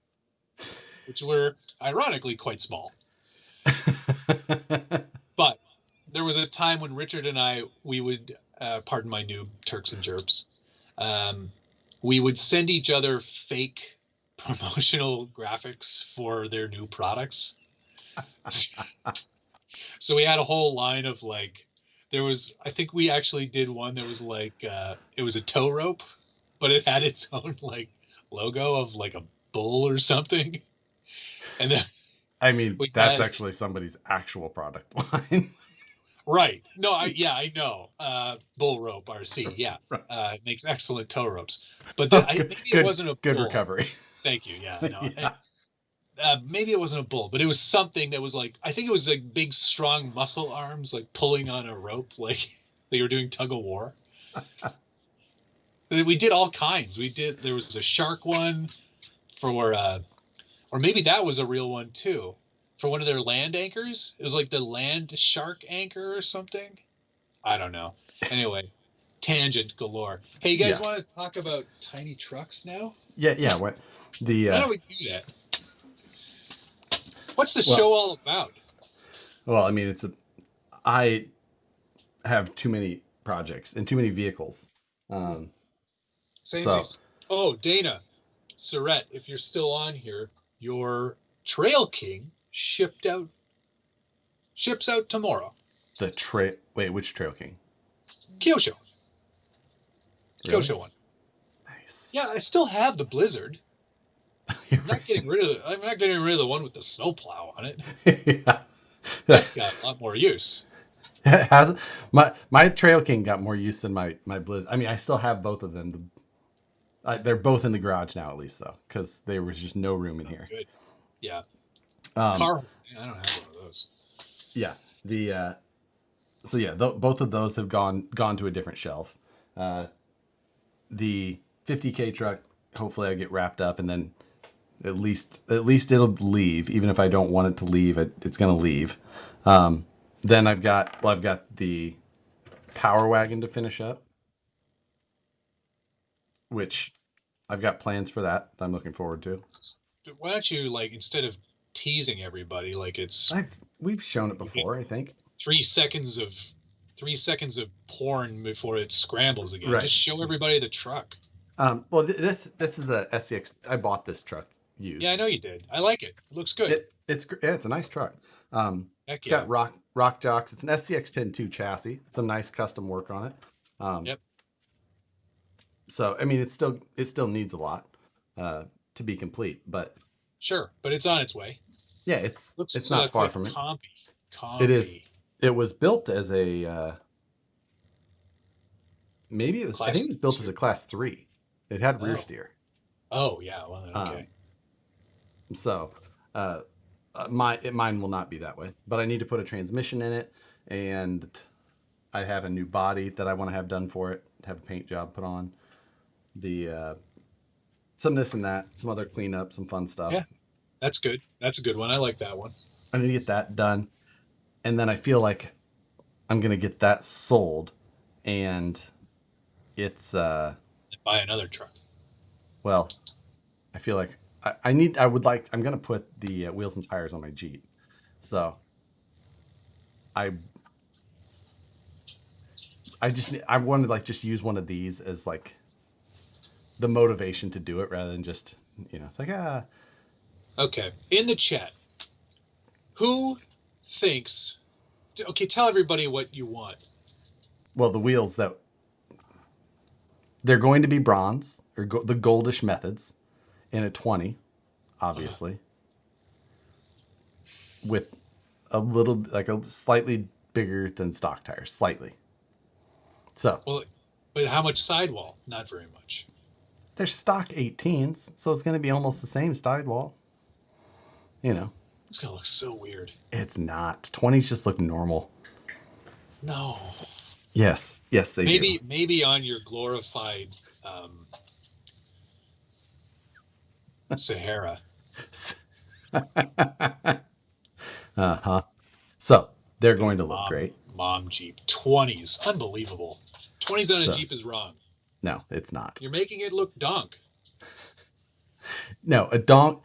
which were ironically quite small. But there was a time when Richard and I, we would, pardon my new Turks and Jerps, um, we would send each other fake promotional graphics for their new products. So we had a whole line of like, I think we actually did one that was like, it was a tow rope, but it had its own like logo of like a bull or something. And then I mean, we that's had, actually somebody's actual product line. right. No, I know. Bull rope RC. Yeah. Right. It makes excellent tow ropes, but Oh, good, maybe it good, wasn't a good bull. recovery. Thank you. Yeah, no. Yeah. Maybe it wasn't a bull, but it was something that was like, I think it was like big, strong muscle arms, like pulling on a rope, like they were doing tug of war. We did all kinds. There was a shark one for, or maybe that was a real one too, for one of their land anchors. It was like the land shark anchor or something. I don't know. Anyway, tangent galore. Hey, you guys Yeah. want to talk about tiny trucks now? Yeah. What the Why don't we do that? What's the well, show all about? well, I mean, I have too many projects and too many vehicles. Um, so Samesies. Oh, Dana, Surrett, if you're still on here, your Trail King ships out tomorrow. wait, which Trail King? Kyosho. Really? Kyosho one. Nice. Yeah, I still have the Blizzard. I'm not getting rid of the one with the snowplow on it. Yeah. That's got a lot more use. It has my Trail King got more use than my Blizz. I mean, I still have both of them. They're both in the garage now, at least though, because there was just no room in here. Good. Yeah. Um, Car. I don't have one of those. yeah. So yeah, both of those have gone to a different shelf. The 50K truck, hopefully I get wrapped up, and then at least it'll leave. Even if I don't want it to leave, it's gonna leave. Then I've got the Power Wagon to finish up, which I've got plans for that I'm looking forward to. Why don't you, like, instead of teasing everybody like it's We've shown it before, I think. 3 seconds of porn before it scrambles again. Right. Just show everybody the truck. Well, this is a SCX. I bought this truck used. Yeah, I know you did. I like it. It looks good. It's a nice truck. Heck It's yeah. got rock jocks. It's an SCX 10.2 chassis. Some nice custom work on it. Yep. So I mean, it still needs a lot to be complete, but Sure, but it's on its way. yeah, it's Looks not far quite from it. compy. It is. It was built as a maybe it was. I think it was built as a class 3. It had rear steer. Oh yeah. Well, okay. So mine will not be that way, but I need to put a transmission in it, and I have a new body that I want to have done for it. Have a paint job put on. The some this and that, some other cleanup, some fun stuff. Yeah, that's good. That's a good one. I like that one. I need to get that done, and then I feel like I'm gonna get that sold, and it's Buy another truck. well, I feel like I'm gonna put the wheels and tires on my Jeep, so I want to like just use one of these as like the motivation to do it rather than just it's like Okay. In the chat, who thinks? Okay, tell everybody what you want. well, the wheels that they're going to be bronze or the goldish methods in a 20, obviously, with a little like a slightly bigger than stock tires, slightly. So Well, but how much sidewall? Not very much. they're stock 18s, so it's going to be almost the same sidewall. It's gonna look so weird. It's not. 20s just look normal. No. Yes, yes, they do. Maybe on your glorified um, Sahara. Uh-huh. So they're Got going a to look great. mom Jeep. 20s. Unbelievable. 20s on a So Jeep is wrong. no, it's not. You're making it look donk. No, a donk.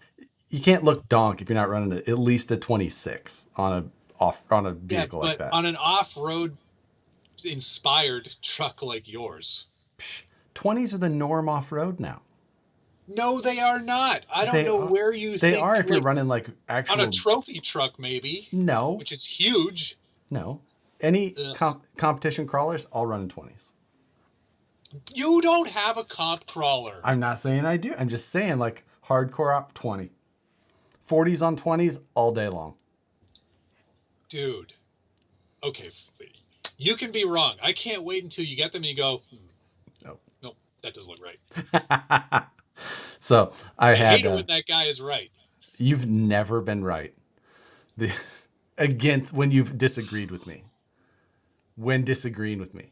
You can't look donk if you're not running at least a 26 on a Yeah, vehicle like but that. on an off-road inspired truck like yours. Psh, 20s are the norm off road now. No, they are not. I don't They know are. where you They are think, if you're like, running like on a actual. trophy truck, maybe, No, which is huge. no. Any Ugh. competition crawlers, all run in 20s. You don't have a comp crawler. I'm not saying I do. I'm just saying like hardcore op 20. 40s on 20s all day long. Dude. Okay. You can be wrong. I can't wait until you get them and you go, Nope. nope, that doesn't look right. So I hate had. it when that guy is right. You've never been right. The, against when you've disagreed with me. When disagreeing with me.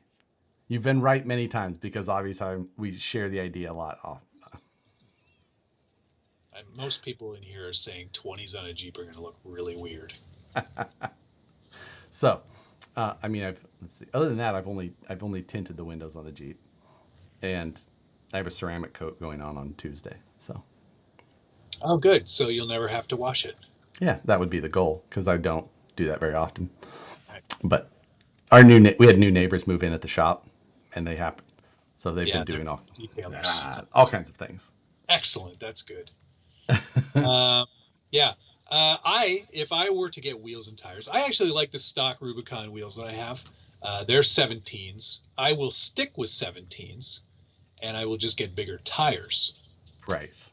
You've been right many times because obviously we share the idea a lot. Most people in here are saying 20s on a Jeep are going to look really weird. So, I mean, let's see. Other than that, I've only tinted the windows on the Jeep, and I have a ceramic coat going on Tuesday. So, Oh, good. So you'll never have to wash it. yeah, that would be the goal because I don't do that very often. Right. But we had new neighbors move in at the shop, and they happened. So they've been doing all kinds of things. Excellent. That's good. Yeah. If I were to get wheels and tires, I actually like the stock Rubicon wheels that I have. They're 17s. I will stick with 17s, and I will just get bigger tires. Right.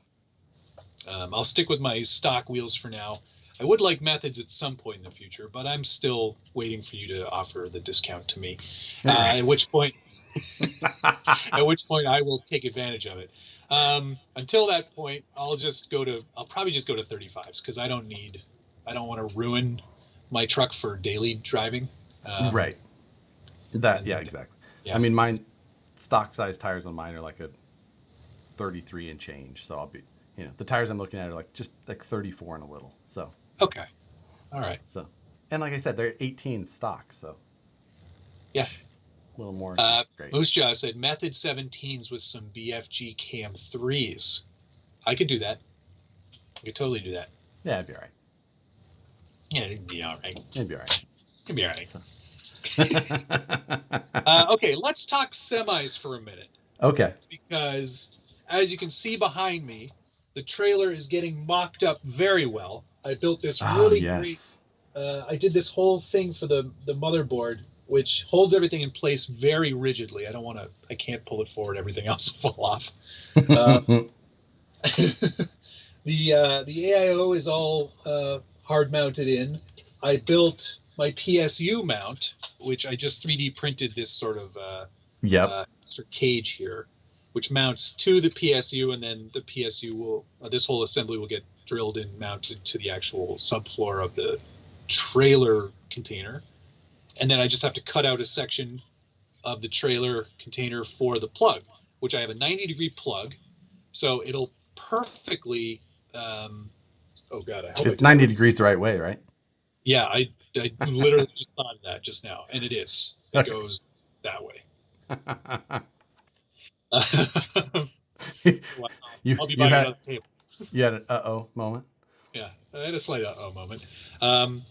I'll stick with my stock wheels for now. I would like methods at some point in the future, but I'm still waiting for you to offer the discount to me. At which point I will take advantage of it. Until that point, I'll probably just go to 35s because I don't want to ruin my truck for daily driving. Right. Exactly. Yeah. I mean, mine stock size tires on mine are like a 33 and change. So I'll be, the tires I'm looking at are like just like 34 and a little. So. Okay. All right. So, and like I said, they're 18 stock. So. Yeah. A little more. Great. Moose Jaw said method 17s with some BFG cam 3s. I could do that. I could totally do that. Yeah, it'd be all right. Yeah, it'd be all right. It'd be all right. It'd be all right. Okay, let's talk semis for a minute. Okay. Because as you can see behind me, the trailer is getting mocked up very well. I built this really great. I did this whole thing for the motherboard, which holds everything in place very rigidly. I can't pull it forward. Everything else will fall off. The AIO is all hard mounted in. I built my PSU mount, which I just 3D printed this sort of cage here, which mounts to the PSU, and then the PSU this whole assembly will get drilled and mounted to the actual subfloor of the trailer container. And then I just have to cut out a section of the trailer container for the plug, which I have a 90-degree plug. So it'll perfectly, oh God, I hope it's 90 degrees the right way, right? Yeah, I literally just thought of that just now, and it is. It goes that way. I'll be buying another table. You had an uh-oh moment? Yeah, I had a slight uh-oh moment. And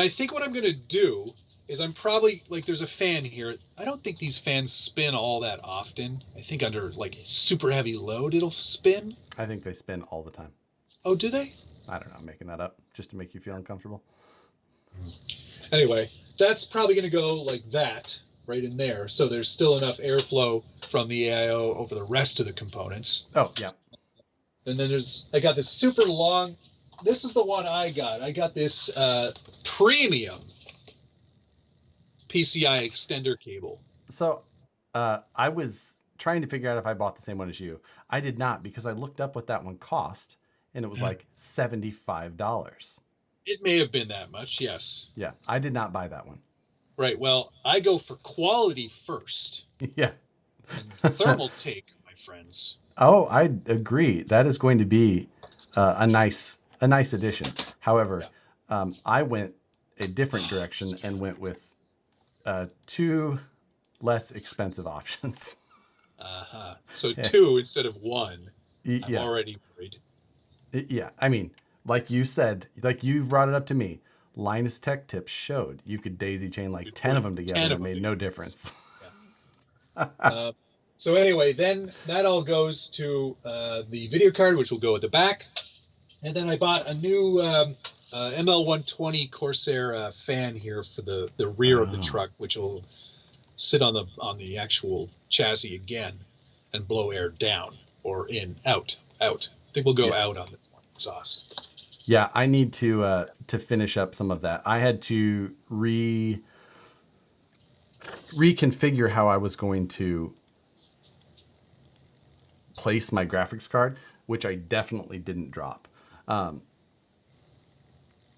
I think what I'm going to do is I'm probably, there's a fan here. I don't think these fans spin all that often. I think under, super heavy load it'll spin. I think they spin all the time. Oh, do they? I don't know. I'm making that up just to make you feel uncomfortable. Anyway, that's probably going to go like that right in there. So there's still enough airflow from the AIO over the rest of the components. Oh, yeah. And then I got this super long, this is the one I got. I got this premium PCI extender cable. So I was trying to figure out if I bought the same one as you. I did not because I looked up what that one cost and it was like $75. It may have been that much, yes. Yeah, I did not buy that one. Right. Well, I go for quality first Yeah. and thermal take, my friends. Oh, I agree. That is going to be a nice addition. However, Yeah. I went a different Oh, direction excuse and me. went with two less expensive options. Uh-huh. So two instead of one. I'm Yes. already worried. Yeah. I mean, like you said, like you brought it up to me, Linus Tech Tips showed you could daisy chain like You 10 put of them together 10 and of it them made no together. difference. Yeah. So anyway, then that all goes to the video card, which will go at the back. And then I bought a new ML120 Corsair fan here for the rear of the Oh, truck, which will sit on the actual chassis again and blow air down or in, out, out. I think we'll go yeah. out on this one, exhaust. Yeah, I need to finish up some of that. I had to reconfigure how I was going to place my graphics card, which I definitely didn't drop. Um,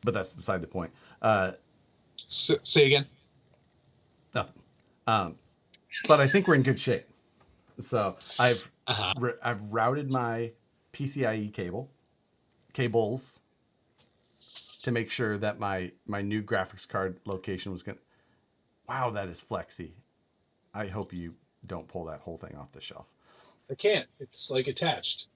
but that's beside the point. So, say again. Nothing. Um, but I think we're in good shape. So Uh-huh. I've routed my PCIe cables to make sure that my new graphics card location was going. Wow, that is flexy. I hope you don't pull that whole thing off the shelf. I can't. It's like attached.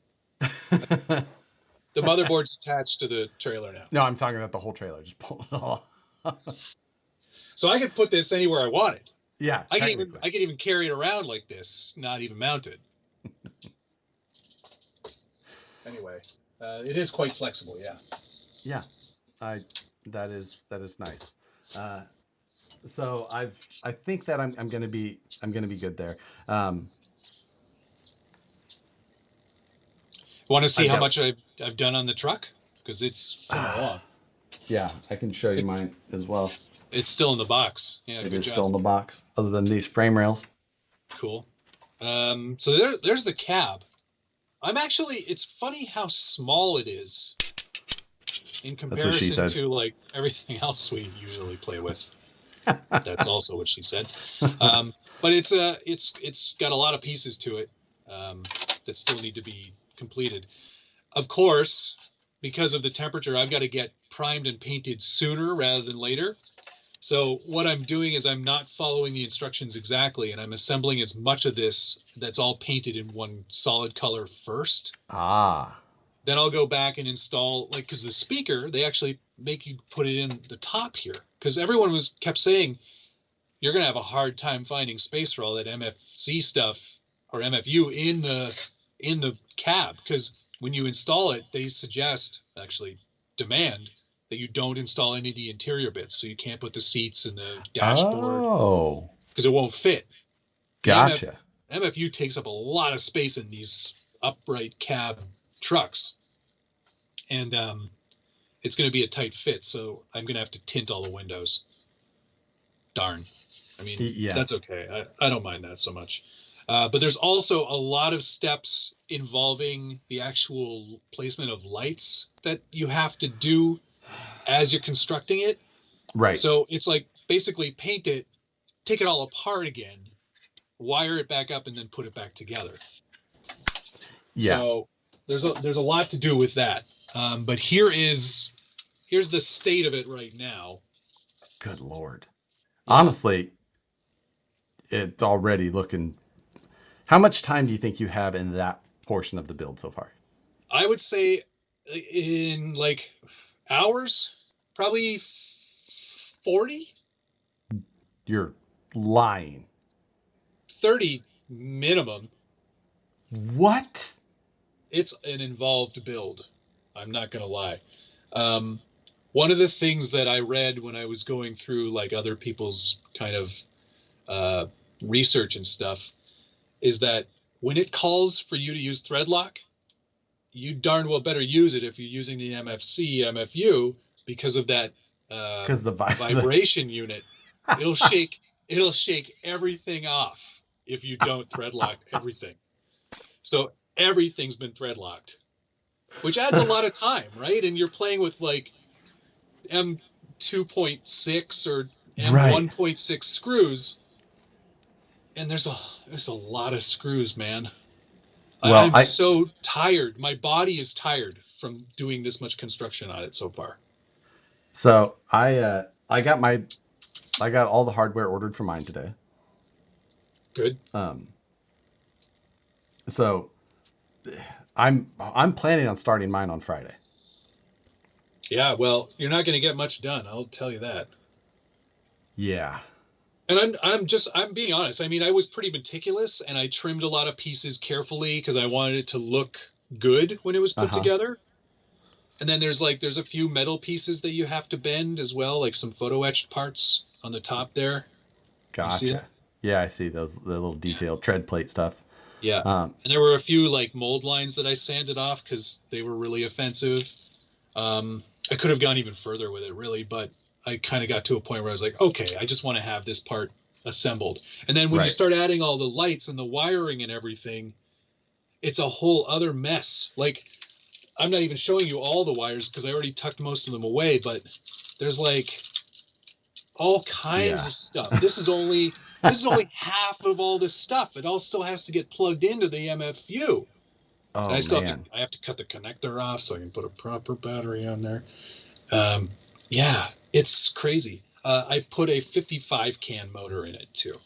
The motherboard's attached to the trailer now. No, I'm talking about the whole trailer. Just pull it all. So I could put this anywhere I wanted. Yeah, technically. I could even carry it around like this, not even mounted. Anyway, it is quite flexible. Yeah. Yeah, I that is nice. Uh, so I think that I'm gonna be good there. Want to see I've how got much I've done on the truck? Because it's coming along. yeah, I can show you It, mine as well. it's still in the box. Yeah, It good is still job. in the box, other than these frame rails. Cool. So there's the cab. It's funny how small it is in That's what she comparison said. to like everything else we usually play with. That's also what she said. Um, but it's got a lot of pieces to it um, that still need to be completed. Of course, because of the temperature, I've got to get primed and painted sooner rather than later. So what I'm doing is I'm not following the instructions exactly, and I'm assembling as much of this that's all painted in one solid color first. Ah, Then I'll go back and install, like, because the speaker, they actually make you put it in the top here. Because everyone was kept saying you're gonna have a hard time finding space for all that MFC stuff or MFU in the cab. Because when you install it, they suggest, actually demand, that you don't install any of the interior bits. So you can't put the seats and the dashboard oh, because it won't fit. The gotcha. MFU takes up a lot of space in these upright cab trucks, and it's going to be a tight fit. So I'm going to have to tint all the windows. Darn. I mean, Yeah, that's okay. I don't mind that so much. But there's also a lot of steps involving the actual placement of lights that you have to do as you're constructing it. right. So it's like basically paint it, take it all apart again, wire it back up, and then put it back together. Yeah, So there's a lot to do with that. But here's the state of it right now. good lord. Yeah, Honestly, it's already looking. How much time do you think you have in that portion of the build so far? I would say in like hours, probably 40, You're lying. 30 minimum. What? It's an involved build. I'm not gonna lie. Um, One of the things that I read when I was going through like other people's kind of uh, research and stuff is that when it calls for you to use thread lock, you darn well better use it if you're using the MFC MFU because of that uh, Because the vibration unit. It'll shake it'll shake everything off if you don't thread lock everything. So everything's been thread locked, which adds a lot of time, right? And you're playing with like M2.6 or and Right. 1.6 screws, and there's a lot of screws, man. Well, I'm so tired. My body is tired from doing this much construction on it so far. so I got all the hardware ordered for mine today. Good. Um, so I'm planning on starting mine on Friday. Yeah, well, you're not going to get much done, I'll tell you that. Yeah. And I'm being honest. I mean, I was pretty meticulous and I trimmed a lot of pieces carefully because I wanted it to look good when it was put Uh-huh. together. And then there's a few metal pieces that you have to bend as well, like some photo etched parts on the top there. You see that? Gotcha. Yeah, I see the little Yeah. detailed tread plate stuff. Yeah. Um, And there were a few like mold lines that I sanded off because they were really offensive. I could have gone even further with it, really, but I kind of got to a point where I was like, okay, I just want to have this part assembled. And then when you right. start adding all the lights and the wiring and everything, it's a whole other mess. Like, I'm not even showing you all the wires because I already tucked most of them away, but there's like all kinds Yeah. of stuff. This is only half of all this stuff. It all still has to get plugged into the MFU. And Oh man. I have to cut the connector off so I can put a proper battery on there. Um, yeah, it's crazy. I put a 55 can motor in it too.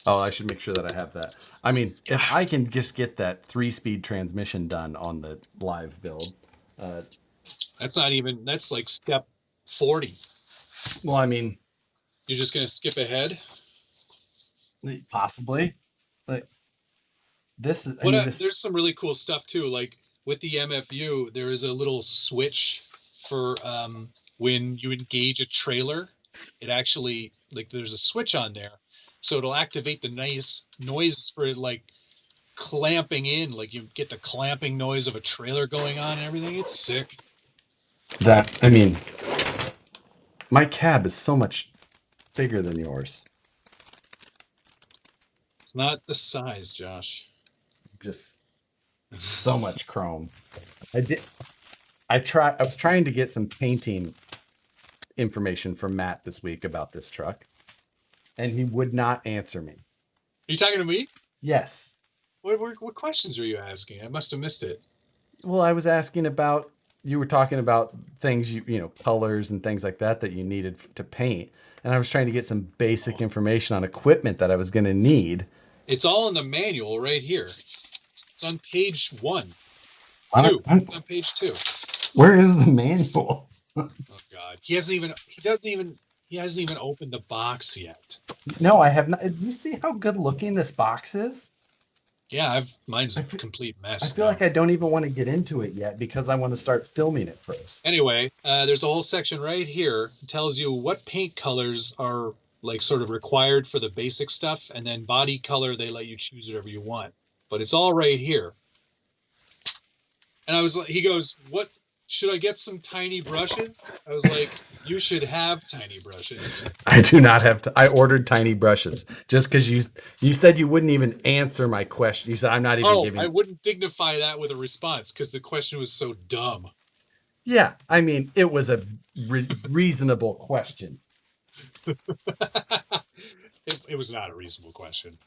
Oh, I should make sure that I have that. I mean, if I can just get that 3-speed transmission done on the live build, uh, That's like step 40. well, I mean, You're just going to skip ahead. possibly. Like this is, I mean, this. There's some really cool stuff too. Like with the MFU, there is a little switch for when you engage a trailer. It actually like there's a switch on there, so it'll activate the nice noise for it, like clamping in. Like you get the clamping noise of a trailer going on and everything. It's sick. That I mean, my cab is so much bigger than yours. It's not the size, Josh. Just so much chrome. I did. I was trying to get some painting information from Matt this week about this truck, and he would not answer me. Are you talking to me? Yes. What questions are you asking? I must have missed it. Well, I was asking about, you were talking about things, colors and things like that you needed to paint. And I was trying to get some basic information on equipment that I was going to need. It's all in the manual right here. It's on page 1. It's on page 2. Where is the manual? Oh God, he hasn't even opened the box yet. No, I have not. You see how good looking this box is? Yeah, mine's a complete mess. I feel like I don't even want to get into it yet because I want to start filming it first. Anyway, there's a whole section right here that tells you what paint colors are like sort of required for the basic stuff, and then body color they let you choose whatever you want. But it's all right here. And he goes, "What should I get? Some tiny brushes?" I was like, "You should have tiny brushes." I do not have to. I ordered tiny brushes just because you said you wouldn't even answer my question. You said I'm not even giving. I wouldn't dignify that with a response because the question was so dumb. Yeah, I mean, it was a reasonable question. It was not a reasonable question.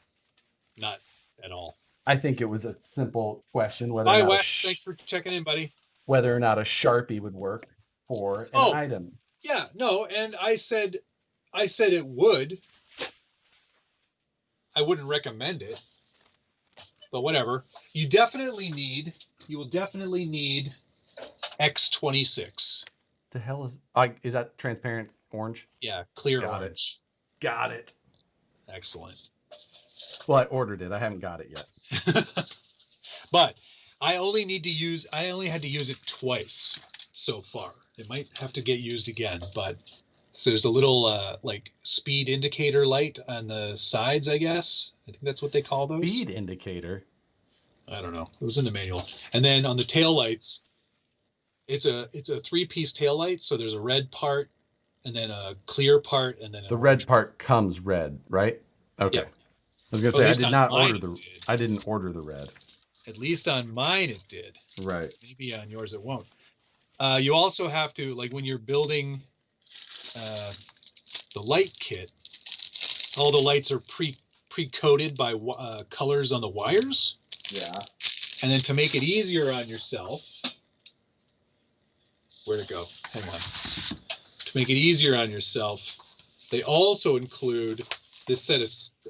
Not at all. I think it was a simple question Bye, Wes. Thanks for checking in, buddy. Whether or not a Sharpie would work for an item. Yeah, no, and I said it would. I wouldn't recommend it. But whatever. You will definitely need X26. The hell is that transparent orange? Yeah, clear orange. Got it. Excellent. Well, I ordered it. I haven't got it yet. But I only had to use it twice so far. It might have to get used again, but so there's a little like speed indicator light on the sides, I guess. I think that's what they call those. Speed indicator? I don't know. It was in the manual. And then on the tail lights, it's a 3-piece tail light, so there's a red part and then a clear part and then the red part comes red, right? Okay. Yep. I was gonna say I didn't order the red. At least on mine it did. Right. Maybe on yours it won't. You also have to, like when you're building the light kit, all the lights are pre-coded by colors on the wires. Yeah. And then to make it easier on yourself, where'd it go? Hang on. To make it easier on yourself, they also include this set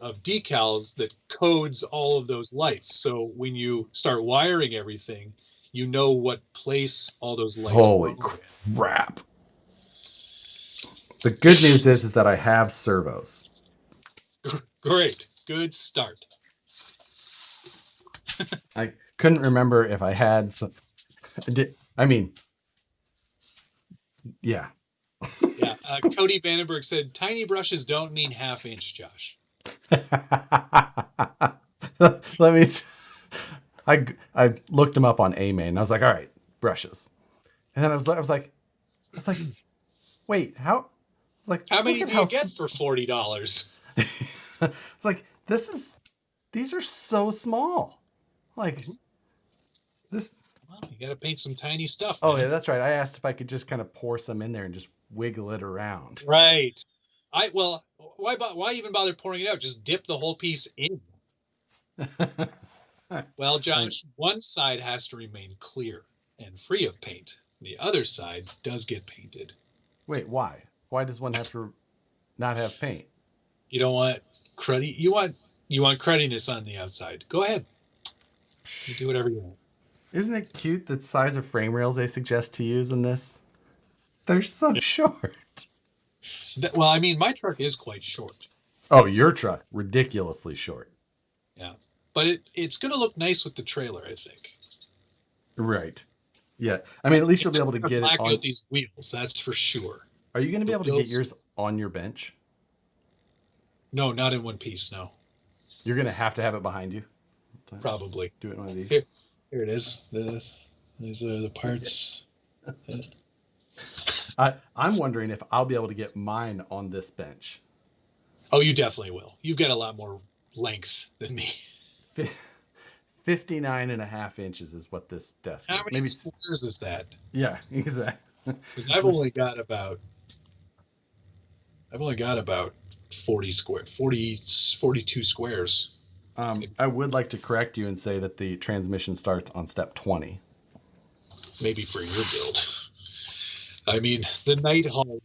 of decals that codes all of those lights. So when you start wiring everything, you know what place all those lights Holy crap. The good news is that I have servos. Great. Good start. I couldn't remember if I had some. I mean, yeah. Yeah. Cody Vandenberg said, tiny brushes don't mean half-inch, Josh. Let me. I looked them up on A-Main. And I was like, all right, brushes. And then I was like, wait, how? I was like, how many do you get for $40? It's like, these are so small. Like this. Well, you got to paint some tiny stuff. Oh, yeah, that's right. I asked if I could just kind of pour some in there and just wiggle it around. Right. Why even bother pouring it out? Just dip the whole piece in. Well, Josh, one side has to remain clear and free of paint. The other side does get painted. Wait, why? Why does one have to not have paint? You don't want cruddy. You want cruddiness on the outside. Go ahead. You do whatever you want. Isn't it cute the size of frame rails they suggest to use in this? They're so short. Well, I mean, my truck is quite short. Oh, your truck, ridiculously short. Yeah, but it's going to look nice with the trailer, I think. Right. Yeah. I mean, at least you'll be able to get it on out these wheels. That's for sure. Are you going to be able to get yours on your bench? No, not in one piece. No. You're going to have it behind you. Probably. Do it in one of these. Here it is. These are the parts. I'm wondering if I'll be able to get mine on this bench. Oh, you definitely will. You've got a lot more length than me. 59 and a half inches is what this desk is. How many squares is that? Yeah, exactly. Because I've only got about 42 squares. I would like to correct you and say that the transmission starts on step 20. Maybe for your build. I mean, the Night Hauler.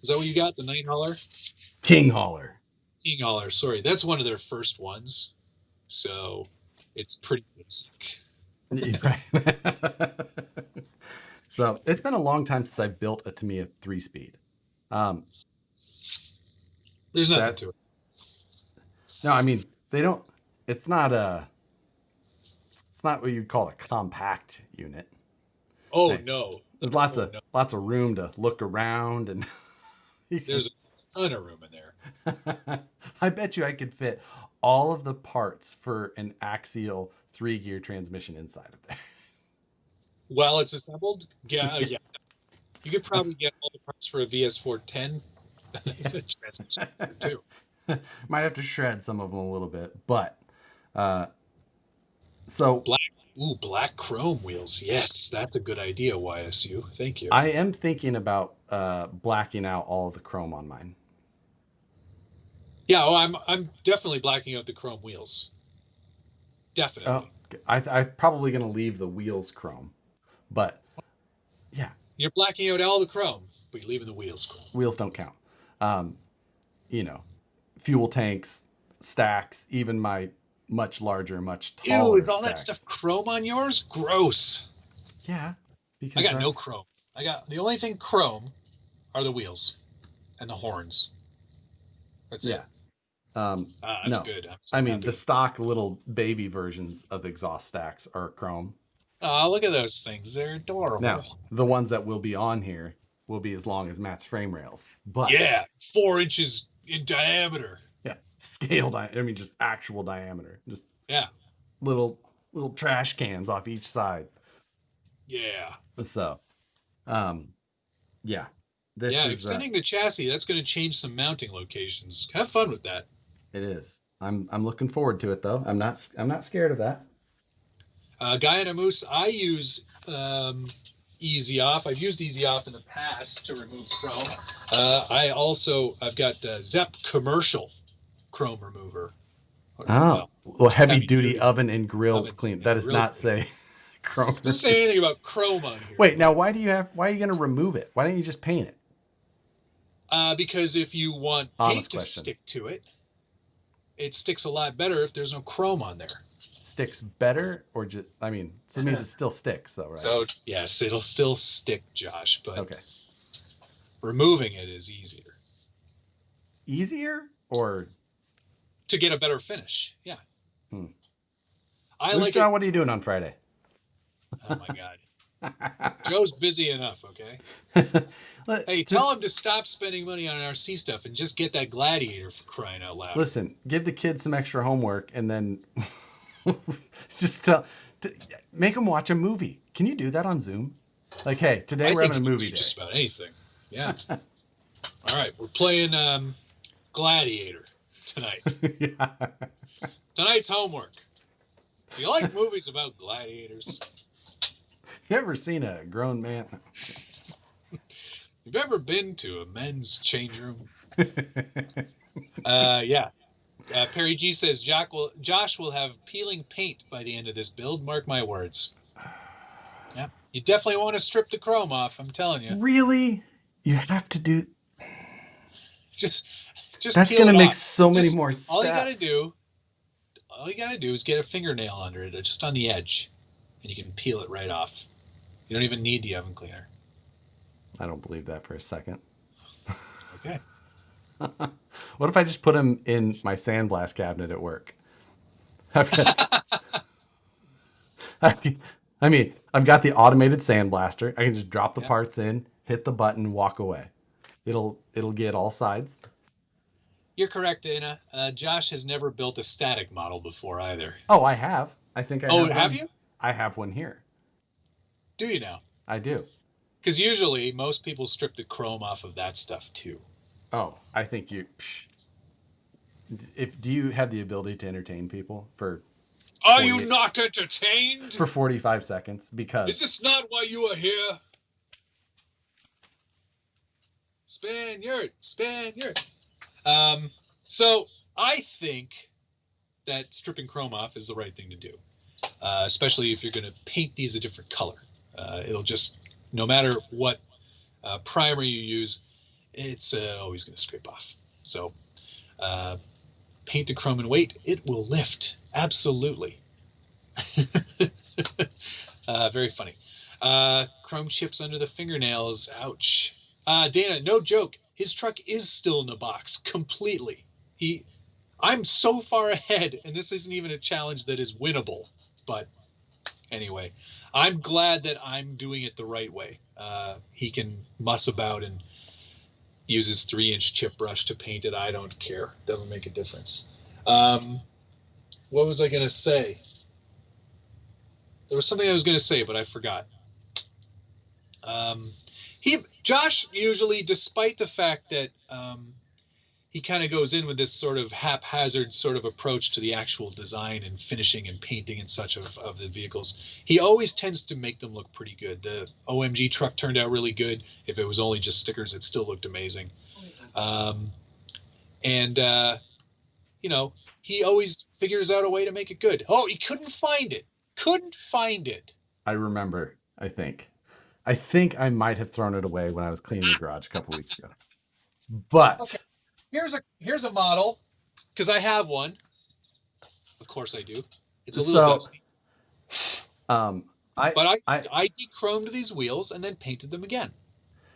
Is that what you got? The Night Hauler? King Hauler. King Hauler, sorry. That's one of their first ones. So it's pretty basic. Right. So it's been a long time since I built a Tamiya 3-speed. There's nothing to it. No, I mean, they don't. It's not what you'd call a compact unit. Oh, no. There's lots of room to look around, and there's a ton of room in there. I bet you I could fit all of the parts for an axial 3-gear transmission inside of there. While it's assembled? Yeah. You could probably get all the parts for a VS410 transmission too. Might have to shred some of them a little bit, but so black chrome wheels. Yes, that's a good idea, YSU. Thank you. I am thinking about blacking out all of the chrome on mine. Yeah, I'm definitely blacking out the chrome wheels. Definitely. I'm probably going to leave the wheels chrome, but yeah. You're blacking out all the chrome, but you're leaving the wheels chrome. Wheels don't count. Fuel tanks, stacks, even my much larger, much taller. Ew, is all stacks. that stuff chrome on yours? Gross. Yeah. Because I got no chrome. The only thing chrome are the wheels and the horns. That's it. That's good. I mean, the stock little baby versions of exhaust stacks are chrome. Oh, look at those things. They're adorable. Now, the ones that will be on here will be as long as Matt's frame rails. But yeah, 4 inches in diameter. Yeah, scale I mean, just actual diameter. Just little trash cans off each side. Yeah. So, yeah. Extending the chassis, that's going to change some mounting locations. Have fun with that. It is. I'm looking forward to it though. I'm not scared of that. Guy and a Moose, I use Easy Off. I've used Easy Off in the past to remove chrome. I've got Zepp Commercial Chrome Remover. Oh, well, heavy duty duty oven and grill oven clean. and That does grill not cleaner. say chrome. Doesn't say anything about chrome on here. Wait, now why are you going to remove it? Why don't you just paint it? Because if you want Honest paint to question. stick to it, it sticks a lot better if there's no chrome on there. Sticks better, or just, I mean, so it means it still sticks, though, right? So, yes, it'll still stick, Josh, but okay. Removing it is easier. Easier, or to get a better finish? Yeah. Loose Jaw, what are you doing on Friday? Oh my God. Joe's busy enough, okay? Hey, tell him to stop spending money on RC stuff and just get that Gladiator, for crying out loud. Listen, give the kids some extra homework and then just make them watch a movie. Can you do that on Zoom? Like, hey, today we're having a movie day. Just about anything. Yeah. All right, we're playing Gladiator tonight. Yeah. Tonight's homework. Do you like movies about gladiators? You ever seen a grown man? You've ever been to a men's change room? Yeah. Perry G says Josh will have peeling paint by the end of this build. Mark my words. Yeah. You definitely want to strip the chrome off, I'm telling you. Really? You have to do... Just that's going to make so many more steps. All you got to do is get a fingernail under it, just on the edge, and you can peel it right off. You don't even need the oven cleaner. I don't believe that for a second. Okay. What if I just put them in my sandblast cabinet at work? I've got the automated sandblaster. I can just drop the parts in, hit the button, walk away. It'll get all sides. You're correct, Dana. Josh has never built a static model before either. Oh, I have. I think I have. Oh, have you? I have one here. Do you now? I do. Because usually most people strip the chrome off of that stuff too. Oh, I think you. Do you have the ability to entertain people for? Are you not entertained? For 45 seconds, because. Is this not why you are here? Spaniard. So I think that stripping chrome off is the right thing to do, especially if you're going to paint these a different color. It'll just, no matter what primer you use, it's always going to scrape off. So paint to chrome and wait, it will lift. Absolutely. Very funny. Chrome chips under the fingernails. Ouch. Dana, no joke. His truck is still in the box completely. I'm so far ahead, and this isn't even a challenge that is winnable. But anyway, I'm glad that I'm doing it the right way. He can muss about and use his 3-inch chip brush to paint it. I don't care. Doesn't make a difference. What was I going to say? There was something I was going to say, but I forgot. Josh usually, despite the fact that he kind of goes in with this sort of haphazard sort of approach to the actual design and finishing and painting and such of the vehicles, he always tends to make them look pretty good. The OMG truck turned out really good. If it was only just stickers, it still looked amazing. He always figures out a way to make it good. Oh, he couldn't find it. I remember, I think I might have thrown it away when I was cleaning the garage a couple weeks ago. But okay. Here's a model, because I have one. Of course I do. It's a little dusty. I de-chromed these wheels and then painted them again,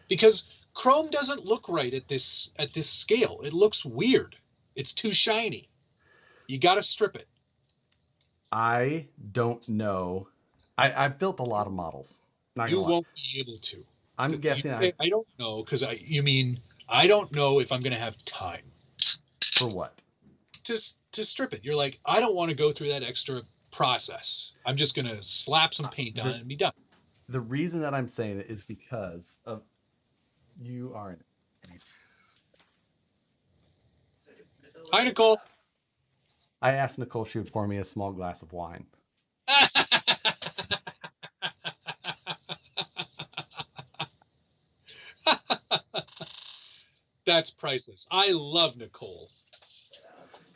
because chrome doesn't look right at this scale. It looks weird. It's too shiny. You got to strip it. I don't know. I've built a lot of models. You won't be able to. I'm guessing. I don't know, because I don't know if I'm going to have time. For what? To strip it. You're like, I don't want to go through that extra process. I'm just going to slap some paint on it and be done. The reason that I'm saying it is because of you aren't. Hi, Nicole. I asked Nicole if she would pour me a small glass of wine. That's priceless. I love Nicole.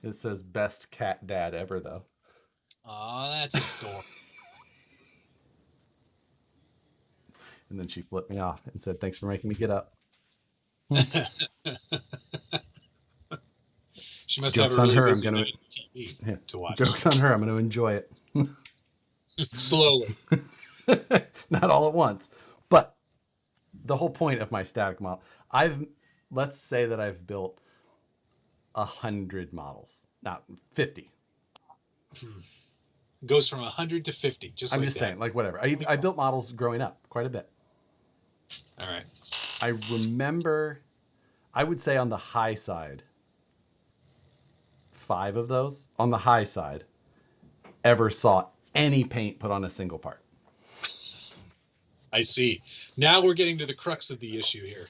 It says best cat dad ever, though. Aw, that's adorable. And then she flipped me off and said, "Thanks for making me get up." She must have a Joke's on really her. I'm busy gonna. night of TV Yeah. to watch. Joke's on her. I'm gonna enjoy it. Slowly. Not all at once, but the whole point of my static model, let's say that I've built 100 models, not 50. Goes from 100 to 50, just I'm like just that. saying, like whatever. I built models growing up quite a bit. All right. I remember, I would say on the high side, 5 of those on the high side ever saw any paint put on a single part. I see. Now we're getting to the crux of the issue here.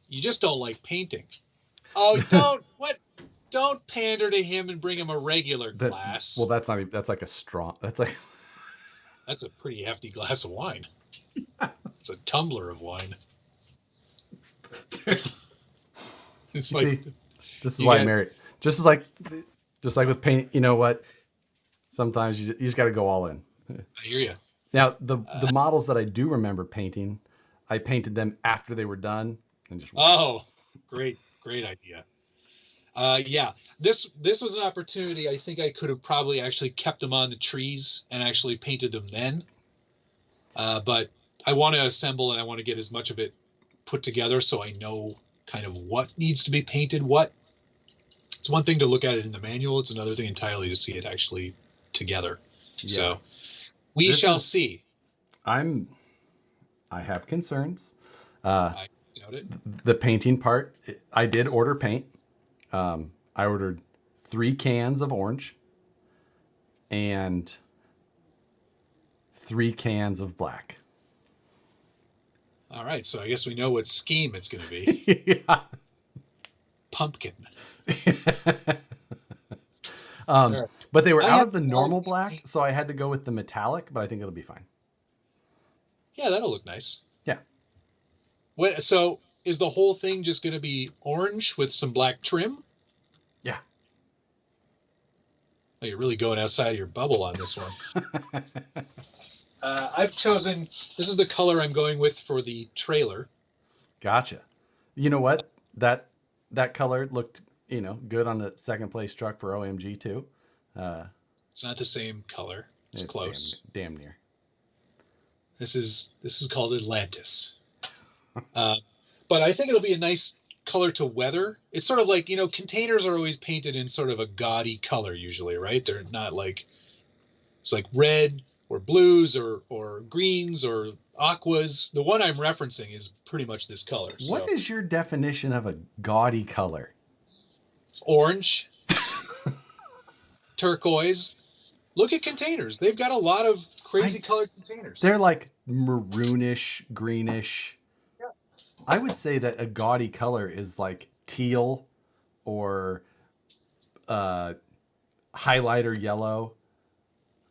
You just don't like painting. Oh, don't pander to him and bring him a regular glass. Well, that's not even, that's like a strong, that's like, that's a pretty hefty glass of wine. It's a tumbler of wine. It's like, see, this is why I married. Just like with paint, you know what? Sometimes you just got to go all in. I hear you. Now, the models that I do remember painting, I painted them after they were done and just. Oh, great idea. Yeah, this was an opportunity. I think I could have probably actually kept them on the trees and actually painted them then. But I want to assemble and I want to get as much of it put together so I know kind of what needs to be painted. It's one thing to look at it in the manual. It's another thing entirely to see it actually together. Yeah. So we shall see. I have concerns. I doubt it. The painting part, I did order paint. I ordered 3 cans of orange and 3 cans of black. All right, so I guess we know what scheme it's going to be. Yeah. Pumpkin. But they were out of the normal black, so I had to go with the metallic, but I think it'll be fine. Yeah, that'll look nice. Yeah. So is the whole thing just going to be orange with some black trim? Yeah. Oh, you're really going outside of your bubble on this one. I've chosen, this is the color I'm going with for the trailer. Gotcha. You know what? That color looked, good on the second place truck for OMG too. It's not the same color. It's close. Damn near. This is called Atlantis. But I think it'll be a nice color to weather. It's sort of like, containers are always painted in sort of a gaudy color usually, right? They're not like, it's like red or blues or greens or aquas. The one I'm referencing is pretty much this color. What is your definition of a gaudy color? Orange, turquoise. Look at containers. They've got a lot of crazy colored containers. They're like maroonish, greenish. Yeah. I would say that a gaudy color is like teal or highlighter yellow.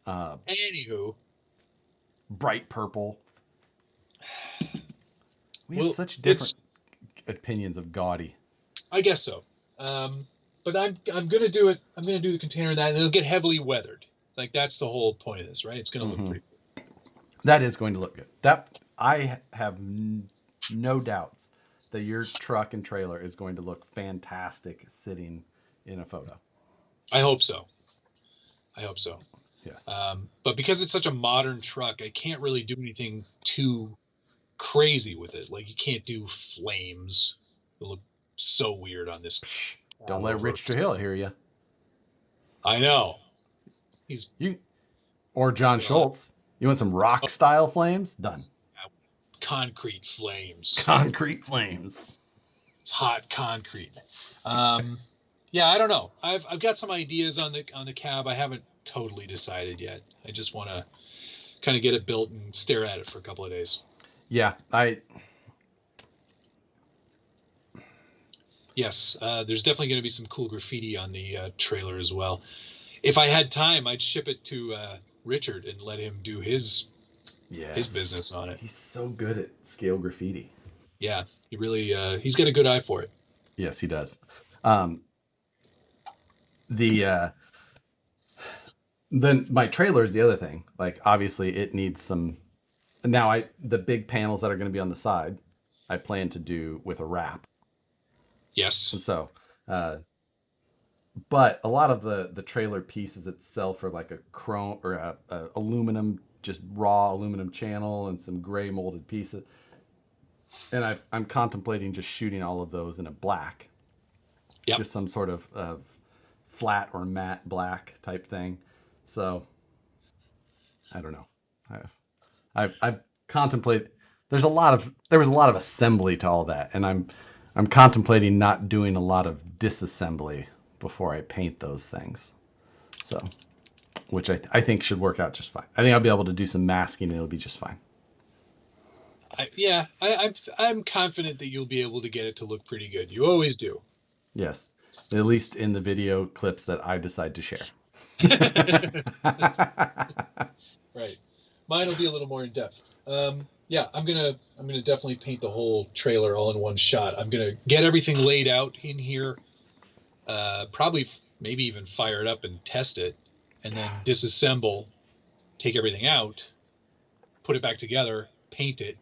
Anywho, bright purple. We have such different opinions of gaudy. I guess so. But I'm gonna do it. I'm gonna do the container in that, and it'll get heavily weathered. Like that's the whole point of this, right? It's gonna look pretty good. That is going to look good. That I have no doubts that your truck and trailer is going to look fantastic sitting in a photo. I hope so. Yes. But because it's such a modern truck, I can't really do anything too crazy with it. Like you can't do flames. It'll look so weird on this. Psh, don't let Rich Trujillo hear you. I know. Or John Schultz. You want some rock style flames? Done. Concrete flames. Concrete flames. It's hot concrete. Yeah, I don't know. I've got some ideas on the cab. I haven't totally decided yet. I just want to kind of get it built and stare at it for a couple of days. Yeah, Yes, there's definitely going to be some cool graffiti on the trailer as well. If I had time, I'd ship it to Richard and let him do his business on it. He's so good at scale graffiti. Yeah, he really he's got a good eye for it. Yes, he does. Um, the Then my trailer is the other thing. Like obviously it needs some. Now the big panels that are going to be on the side, I plan to do with a wrap. Yes. So, uh, but a lot of the trailer pieces itself are like a chrome or a aluminum, just raw aluminum channel and some gray molded pieces. And I'm contemplating just shooting all of those in a black, Yep. just some sort of flat or matte black type thing. So I don't know. I've contemplated. There was a lot of assembly to all that, and I'm contemplating not doing a lot of disassembly before I paint those things. So, which I think should work out just fine. I think I'll be able to do some masking and it'll be just fine. I'm confident that you'll be able to get it to look pretty good. You always do. Yes, at least in the video clips that I decide to share. Right. Mine will be a little more in depth. Yeah, I'm gonna definitely paint the whole trailer all in one shot. I'm gonna get everything laid out in here. Probably maybe even fire it up and test it, and then disassemble, take everything out, put it back together, paint it,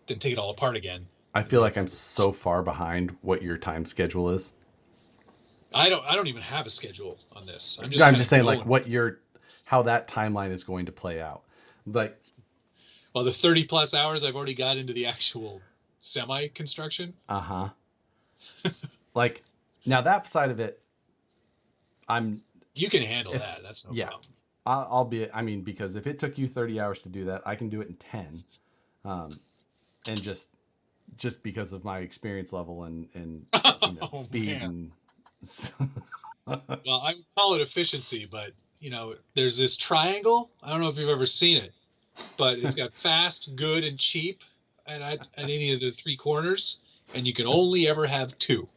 then take it all apart again. I And feel like I'm reassemble. so far behind what your time schedule is. I don't even have a schedule on this. I'm just I'm kind just of saying, like, going. how that timeline is going to play out. Like, Well, the 30 plus hours I've already got into the actual semi construction. uh huh. Like, now that side of it, I'm You can handle if that. That's no yeah, problem. I'll be. I mean, because if it took you 30 hours to do that, I can do it in 10, um, and just because of my experience level and Oh speed man. and Well, I would call it efficiency, but there's this triangle. I don't know if you've ever seen it, but it's got fast, good, and cheap at any of the three corners, and you can only ever have two.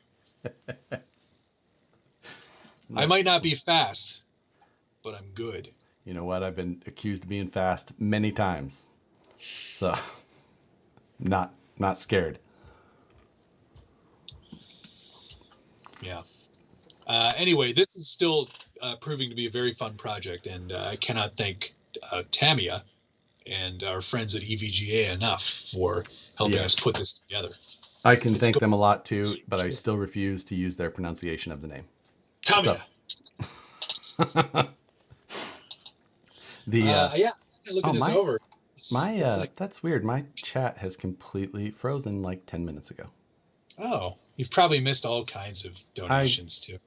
I might that's not be fast, but I'm good. you know what, I've been accused of being fast many times, so not scared. Yeah. Anyway, this is still proving to be a very fun project, and I cannot thank Tamiya and our friends at EVGA enough for helping us Yes, put this together. I can It's thank going them a lot too, but I still refuse to use their pronunciation of the name. So Tamiya. the Yeah, just looking oh this my over. It's like, that's weird. My chat has completely frozen like 10 minutes ago. oh, you've probably missed all kinds of I donations too.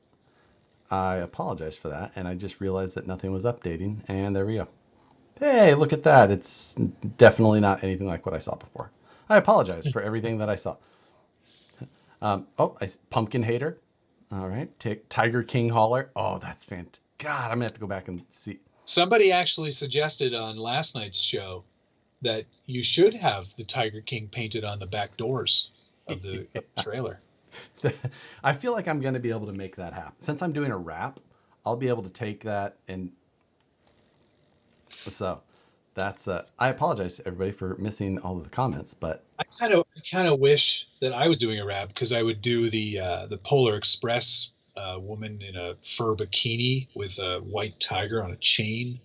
I apologize for that, and I just realized that nothing was updating, and there we go. Hey, look at that. It's definitely not anything like what I saw before. I apologize for everything that I saw. Pumpkin Hater. All right. Tiger King Hauler. Oh, that's fantastic. God, I'm going to have to go back and see. Somebody actually suggested on last night's show that you should have the Tiger King painted on the back doors of the trailer. I feel like I'm going to be able to make that happen. Since I'm doing a wrap, I'll be able to take that. And so that's, I apologize to everybody for missing all of the comments, but I kind of wish that I was doing a wrap because I would do the Polar Express woman in a fur bikini with a white tiger on a chain,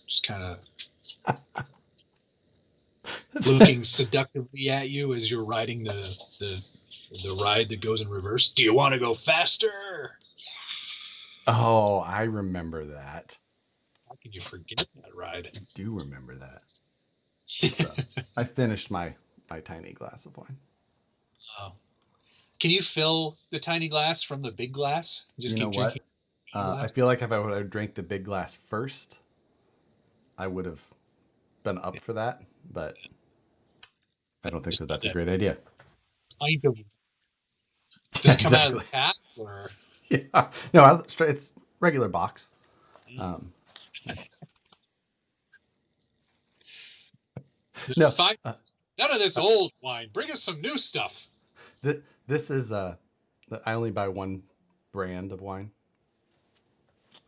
just kind of looking seductively at you as you're riding the ride that goes in reverse. Do you want to go faster? oh, I remember that. How can you forget that ride? I do remember that. So I finished my tiny glass of wine. Oh. Can you fill the tiny glass from the big glass? Just You know keep drinking what? the tiny I glass? feel like if I would have drank the big glass first, I would have been up Yeah. for that. But I don't think that Just need that's a that great idea. pint of. Does Yeah, it come out of exactly. the tap or? Yeah. No, it's regular box. Mm. Um, The no, finest. None of this old wine. Bring us some new stuff. this is I only buy one brand of wine.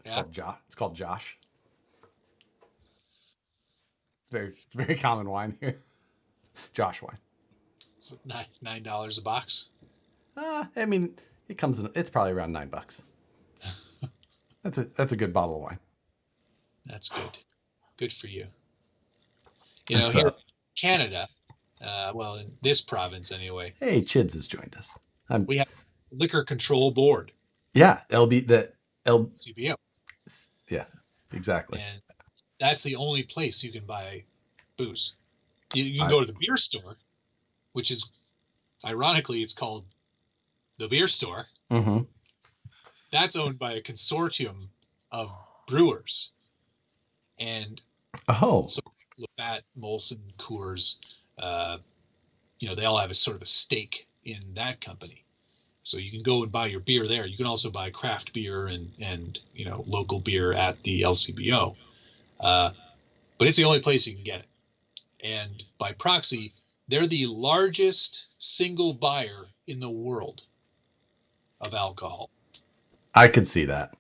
It's Yeah. called Josh. It's called Josh. It's very common wine here. Josh wine. It's $9 a box. I mean, it's probably around $9. That's a good bottle of wine. That's good. Good for you. Here in So, Canada, well, in this province anyway, hey, Chids has joined us. we have liquor control board, Yeah, L, CBO, yeah, exactly. and that's the only place you can buy booze. You can I, go to the beer store, which is ironically it's called the beer store. mm-hmm. That's owned by a consortium of brewers, and Oh, so Labatt, Molson, Coors, uh, they all have a sort of a stake in that company. So you can go and buy your beer there. You can also buy craft beer and local beer at the LCBO. Uh, but it's the only place you can get it. And by proxy, they're the largest single buyer in the world of alcohol. I could see that.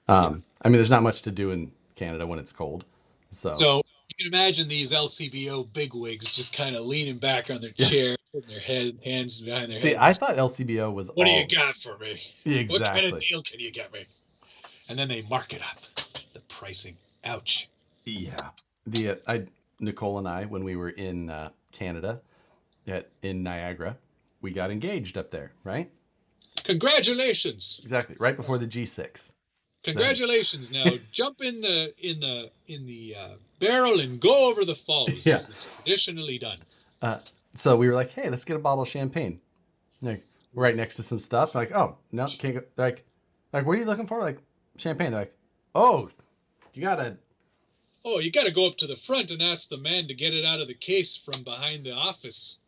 Yeah. I mean, there's not much to do in Canada when it's cold. So, So you can imagine these LCBO bigwigs just kind of leaning back on their yeah. chair, putting their hands behind their See, head. I thought LCBO was What do you all got for me? What kind of exactly. deal can you get me? And then they mark it up. The pricing. Ouch. Yeah. Nicole and I, when we were in Canada, in Niagara, we got engaged up there, right? Congratulations. Exactly, right before the G6. Congratulations. Now jump in the barrel and go over the falls, Yeah. as it's traditionally done. So we were like, hey, let's get a bottle of champagne. Like, right next to some stuff. Like, oh, no, can't go. Like, what are you looking for? Like, champagne. They're like, oh, you gotta. Oh, you got to go up to the front and ask the man to get it out of the case from behind the office.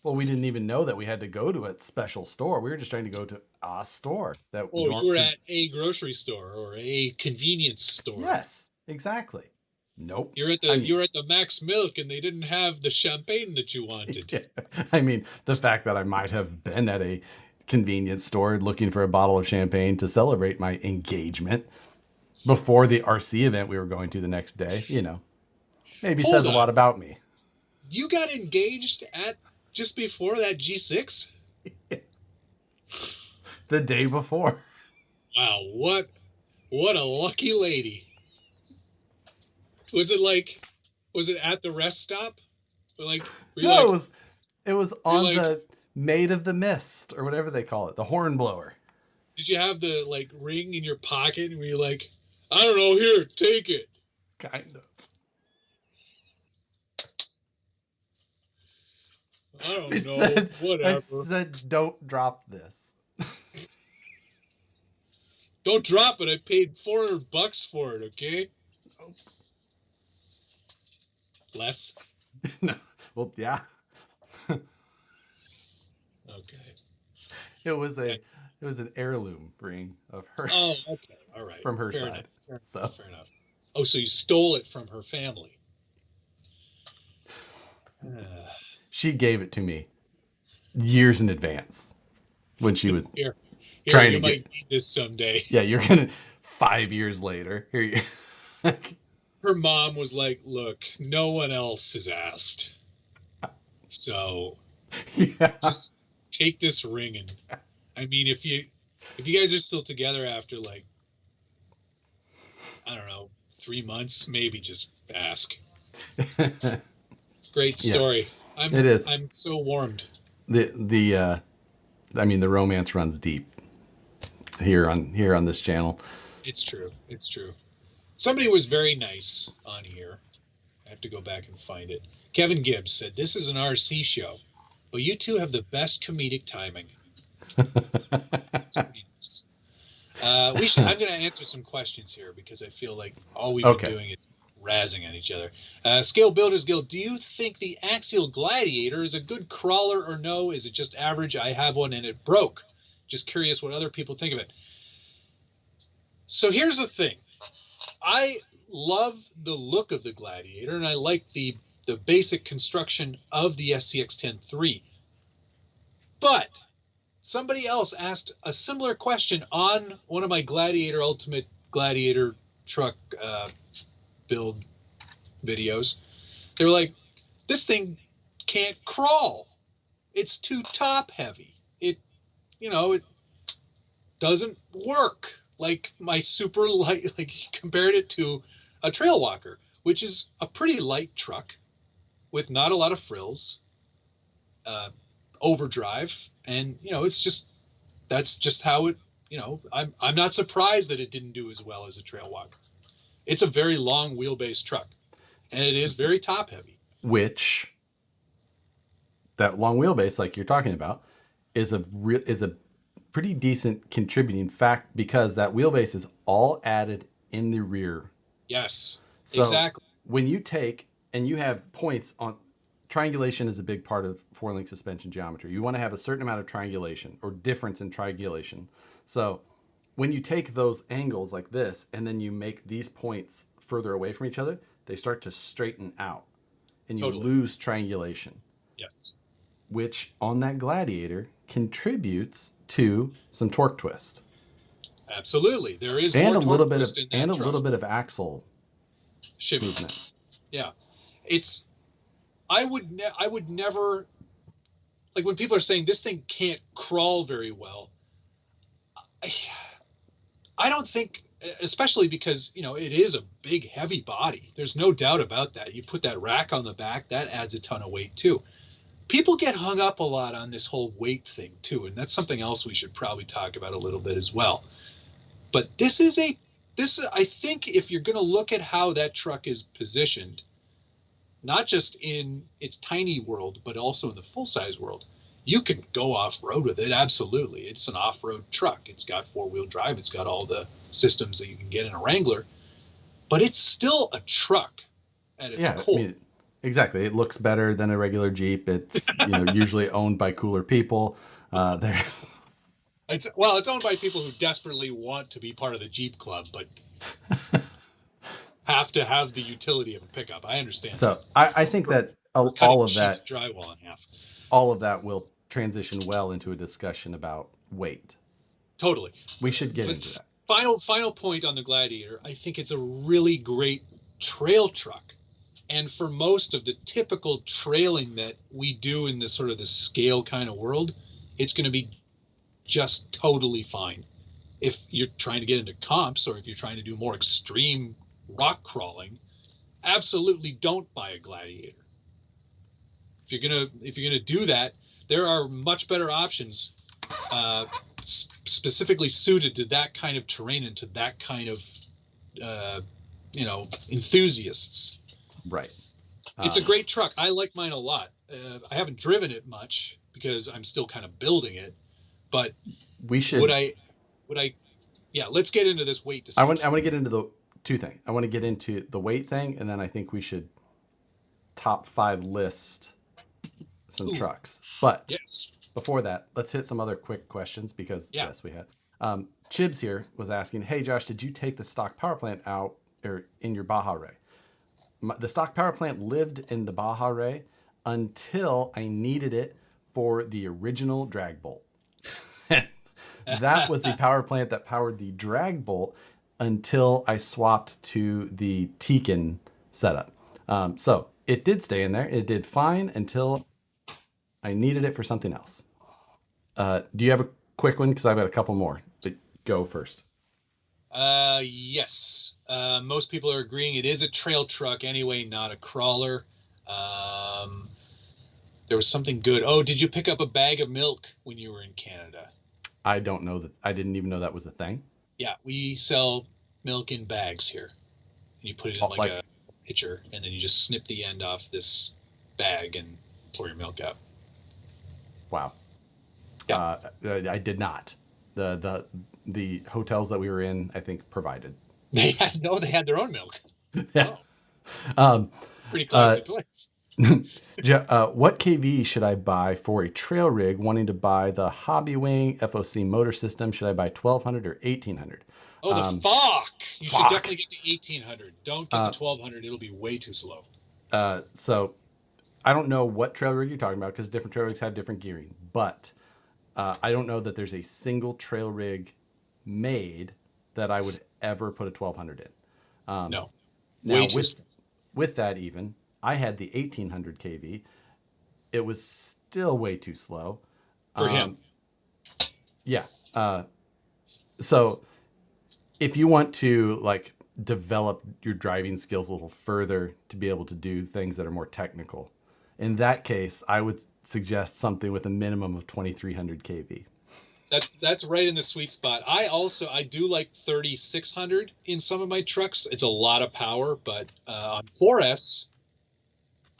Well, we didn't even know that we had to go to a special store. We were just trying to go to a store that. Oh, you were at a grocery store or a convenience store. Yes, exactly. Nope. You're at the Max Milk and they didn't have the champagne that you wanted. Yeah. I mean, the fact that I might have been at a convenience store looking for a bottle of champagne to celebrate my engagement before the RC event we were going to the next day, maybe says a lot about me. You got engaged at just before that G6? The day before. Wow, what a lucky lady. Was it at the rest stop? Like, no, it was on the Maid of the Mist or whatever they call it, the horn blower. Did you have the ring in your pocket and were you like, I don't know, here, take it? Kind of. I don't know. Whatever. I said, don't drop this. Don't drop it. I paid $400 for it, okay? Nope. Less? No. Well, yeah. Okay. It was an heirloom ring of her. Oh, okay. All right. From her Fair side. Enough. Fair enough. Oh, so you stole it from her family. She gave it to me years in advance when she was here, trying you to might need this someday. Yeah, you're gonna 5 years later. Here you. Her mom was like, "Look, no one else has asked, so just take this ring." And I mean, if you guys are still together after I don't know, 3 months, maybe just ask. Great story. Yeah, it is. I'm so warmed. The romance runs deep here on this channel. It's true. Somebody was very nice on here. I have to go back and find it. Kevin Gibbs said, "This is an RC show, but you two have the best comedic timing." That's pretty nice. I'm going to answer some questions here because I feel like all we've been doing is razzing at each other. Scale Builders Guild, do you think the Axial Gladiator is a good crawler or no? Is it just average? I have one and it broke. Just curious what other people think of it. So here's the thing. I love the look of the Gladiator and I like the basic construction of the SCX-10 But somebody else asked a similar question on one of my Gladiator Ultimate Gladiator truck build videos. They were like, this thing can't crawl. It's too top heavy. it doesn't work like my super light, like compared it to a trail walker, which is a pretty light truck with not a lot of frills, uh, overdrive, and it's just that's just how it. I'm not surprised that it didn't do as well as a trail walker. It's a very long wheelbase truck, and it is very top heavy. Which that long wheelbase, like you're talking about, is a pretty decent contributing fact because that wheelbase is all added in the rear. Yes, So exactly. when you take and you have points on triangulation is a big part of four link suspension geometry. You want to have a certain amount of triangulation or difference in triangulation. So when you take those angles like this and then you make these points further away from each other, they start to straighten out and you Totally. lose triangulation, Yes. which on that Gladiator contributes to some torque twist Absolutely. There is and more a little torque bit of twist in that truck. axle Shimmy. movement. Yeah. It's I would never, like, when people are saying this thing can't crawl very well. I, I don't think, especially because it is a big heavy body. There's no doubt about that. You put that rack on the back, that adds a ton of weight too. People get hung up a lot on this whole weight thing too, and that's something else we should probably talk about a little bit as well. But this I think if you're going to look at how that truck is positioned, not just in its tiny world, but also in the full size world, you can go off road with it. Absolutely. It's an off road truck. It's got 4-wheel drive. It's got all the systems that you can get in a Wrangler, but it's still a truck at its Yeah, I core. mean, exactly. It looks better than a regular Jeep. It's usually owned by cooler people. There's It's owned by people who desperately want to be part of the Jeep club, but have to have the utility of a pickup. I understand that. so I think that We're cutting sheets of drywall in half. all of that will transition well into a discussion about weight. Totally. We should get But into that. final point on the Gladiator, I think it's a really great trail truck. And for most of the typical trailing that we do in this sort of the scale kind of world, it's going to be just totally fine. If you're trying to get into comps or if you're trying to do more extreme rock crawling, absolutely don't buy a Gladiator. If you're gonna do that, there are much better options, uh, specifically suited to that kind of terrain and to that kind of uh, enthusiasts. Right. It's a great truck. I like mine a lot. I haven't driven it much because I'm still kind of building it. But We would should. I? Would I? Yeah. Let's get into this weight I discussion. want to get into the two things. I want to get into the weight thing, and then I think we should top five list some Ooh, trucks. But yes. before that, let's hit some other quick questions because Yeah. yes, we had. Chibs here was asking, "Hey Josh, did you take the stock power plant out or in your Baja Ray?" The stock power plant lived in the Baja Ray until I needed it for the original drag bolt. That was the power plant that powered the drag bolt until I swapped to the Tekin setup. So it did stay in there. It did fine until I needed it for something else. Do you have a quick one? Because I've got a couple more. But go first. Yes. Most people are agreeing it is a trail truck anyway, not a crawler. Um, there was something good. Oh, did you pick up a bag of milk when you were in Canada? I don't know that. I didn't even know that was a thing. Yeah, we sell milk in bags here. And you put it in like Like, a pitcher, and then you just snip the end off this bag and pour your milk out. wow. Yeah. I did not. The hotels that we were in, I think, provided. They had their own milk. Yeah. Oh, Um, pretty classy place. what KV should I buy for a trail rig? Wanting to buy the Hobby Wing FOC motor system. Should I buy 1200 or 1800? Oh, the fuck! You should Fuck. definitely get the 1800. Don't get the 1200. It'll be way too slow. So I don't know what trail rig you're talking about because different trail rigs have different gearing, but I don't know that there's a single trail rig made that I would ever put a 1200 in. No. Now Way too slow. with that even, I had the 1800 kV. It was still way too slow. For him. Yeah. So if you want to like develop your driving skills a little further to be able to do things that are more technical, in that case, I would suggest something with a minimum of 2300 kV. That's right in the sweet spot. I do like 3600 in some of my trucks. It's a lot of power, but on 4S,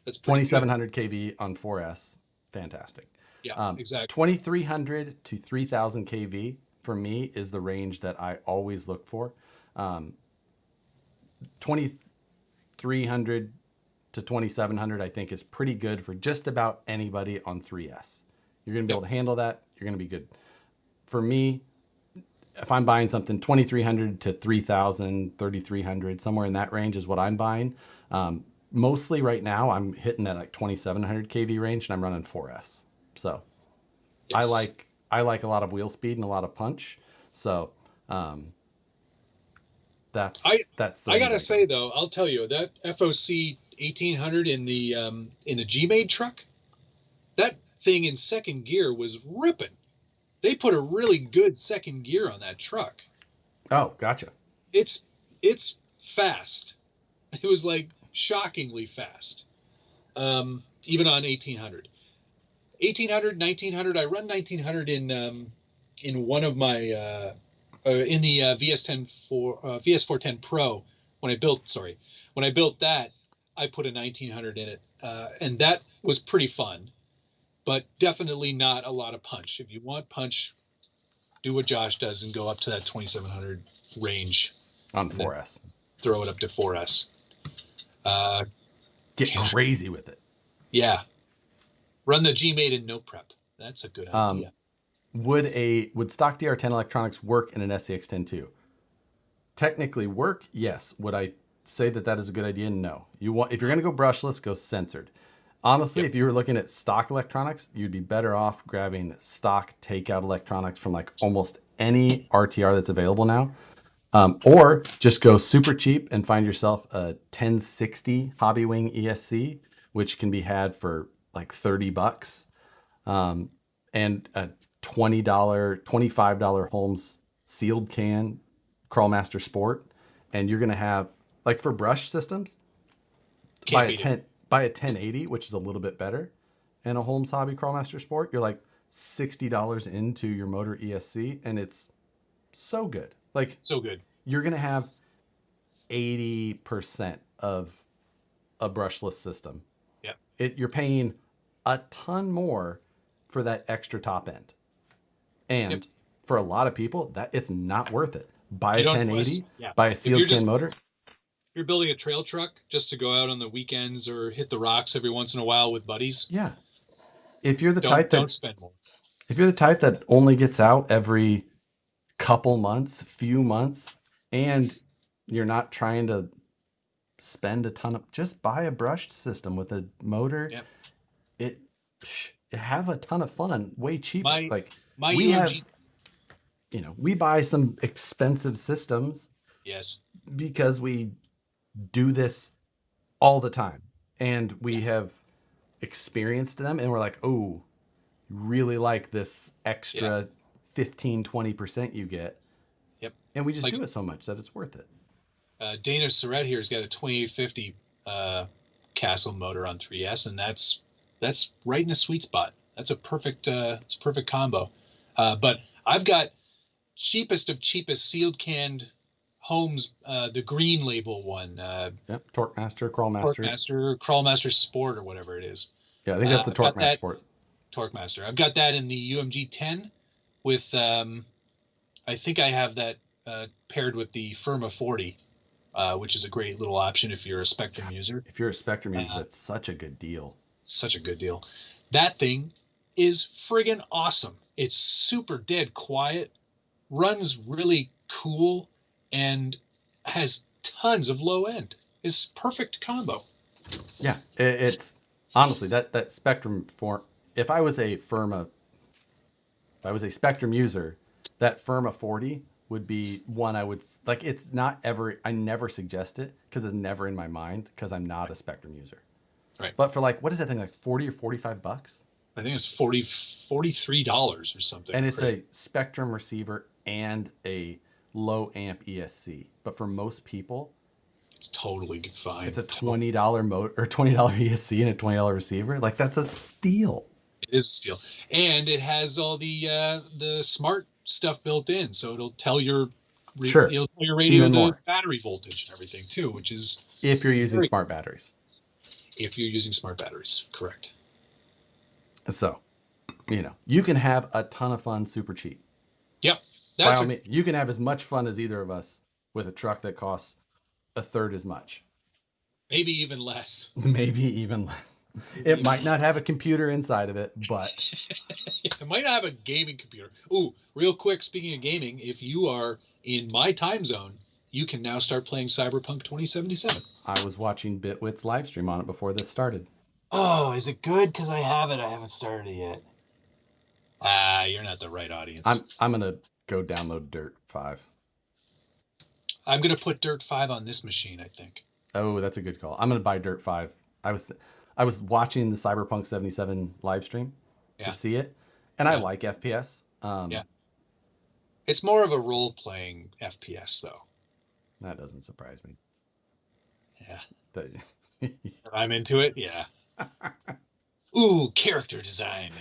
that's pretty good. 2700 kV on 4S, fantastic. Yeah, exactly. 2300 to 3000 kV for me is the range that I always look for. 2300 to 2700 I think is pretty good for just about anybody on 3S. You're going to be able Yep. to handle that. You're going to be good. For me, if I'm buying something 2300 to 3000, 3300, somewhere in that range is what I'm buying. Mostly right now I'm hitting that like 2700 kV range and I'm running 4S. So I Yes. like I like a lot of wheel speed and a lot of punch. So um, I that's the I range gotta I go. say though, I'll tell you that FOC 1800 in the G Made truck, that thing in second gear was ripping. They put a really good second gear on that truck. Oh, gotcha. It's it's fast. It was like shockingly fast. Even on 1800. 1800, 1900. I run 1900 in one of my in the VS410 Pro. When I built that, I put a 1900 in it, and that was pretty fun, but definitely not a lot of punch. If you want punch, do what Josh does and go up to that 2700 range, On and then 4S. throw it up to 4S. Uh, Get crazy with it. yeah, run the G Made in no prep. That's a good Um, idea. would stock DR10 electronics work in an SCX10 too? Technically work, yes. Would I say that that is a good idea? No. You want if you're going to go brushless, go censored. Honestly, Yep. if you were looking at stock electronics, you'd be better off grabbing stock takeout electronics from like almost any RTR that's available now. Or just go super cheap and find yourself a 1060 Hobby Wing ESC, which can be had for like 30 bucks, and a $20, $25 Holmes sealed can Crawlmaster Sport. And you're going to have, like for brush systems, Can't beat it. buy a 1080, which is a little bit better, and a Holmes Hobby Crawlmaster Sport. You're like $60 into your motor ESC, and it's so good. Like So good. you're gonna have 80% of a brushless system. Yep. You're paying a ton more for that extra top end, Yep. and for a lot of people, that it's not worth it. Buy a You don't 1080, yeah. buy a If you're sealed can just motor. you're building a trail truck just to go out on the weekends or hit the rocks every once in a while with buddies, Yeah, if you're the don't type don't that spend more. if you're the type that only gets out every couple months, few months, and you're not trying to spend a ton of, just buy a brushed system with a motor. Yep. It have a ton of fun, way cheaper. My Like my we have, UMG we buy some expensive systems yes. because we do this all the time and Yeah. we have experienced them and we're like, oh, really like this Yeah. extra 15-20% you get, Yep. and we just Like do it so much that it's worth it. Dana Surratt here's got a 2850 Castle motor on 3S, and that's right in the sweet spot. That's a perfect it's a perfect combo. But I've got cheapest of cheapest sealed canned Holmes, the green label one, Yep, Torque Master, Crawl Master. Torquemaster, Crawlmaster Sport, or whatever it is. Yeah, I think that's the I've Torque got Master that Sport. Torquemaster. I've got that in the UMG 10 with, I think I have that paired with the Firma 40, which is a great little option if you're a Spectrum user. If you're a Spectrum user, Uh, that's such a good deal. Such a good deal. That thing is friggin' awesome. It's super dead quiet, runs really cool, and has tons of low end. It's perfect combo. Yeah, it's honestly that Spectrum for if I was a Firma, if I was a Spectrum user, that Firma 40 would be one I would like. It's not ever, I never suggest it because it's never in my mind because I'm not a Spectrum user. Right. But for like, what is that thing, like 40 or 45 bucks? I think it's $43 or something. And it's Crazy. a Spectrum receiver and a low amp ESC. But for most people, It's totally fine. it's a $20 motor or $20 ESC and a $20 receiver. Like that's a steal. It is a steal, and it has all the smart stuff built in, so Sure. it'll tell your radio Even the more battery voltage and everything too, which is if you're using very smart batteries. if you're using smart batteries. Correct. So, you can have a ton of fun super cheap. Yep. By That's all a means, you can have as much fun as either of us with a truck that costs a third as much, maybe even less. maybe even less. It might not have a computer inside of it, but It might not have a gaming computer. Ooh, real quick, speaking of gaming, if you are in my time zone, you can now start playing Cyberpunk 2077. I was watching Bitwit's live stream on it before this started. Oh, is it good? Because I haven't started it yet. Ah, you're not the right audience. I'm gonna go download Dirt 5. I'm gonna put Dirt 5 on this machine, I think. Oh, that's a good call. I'm gonna buy Dirt 5. I was watching the Cyberpunk 77 live stream Yeah. to see it, and I Yeah. like FPS. Yeah. It's more of a role-playing FPS, though. That doesn't surprise me. Yeah. That- I'm into it. Yeah. Ooh, character design.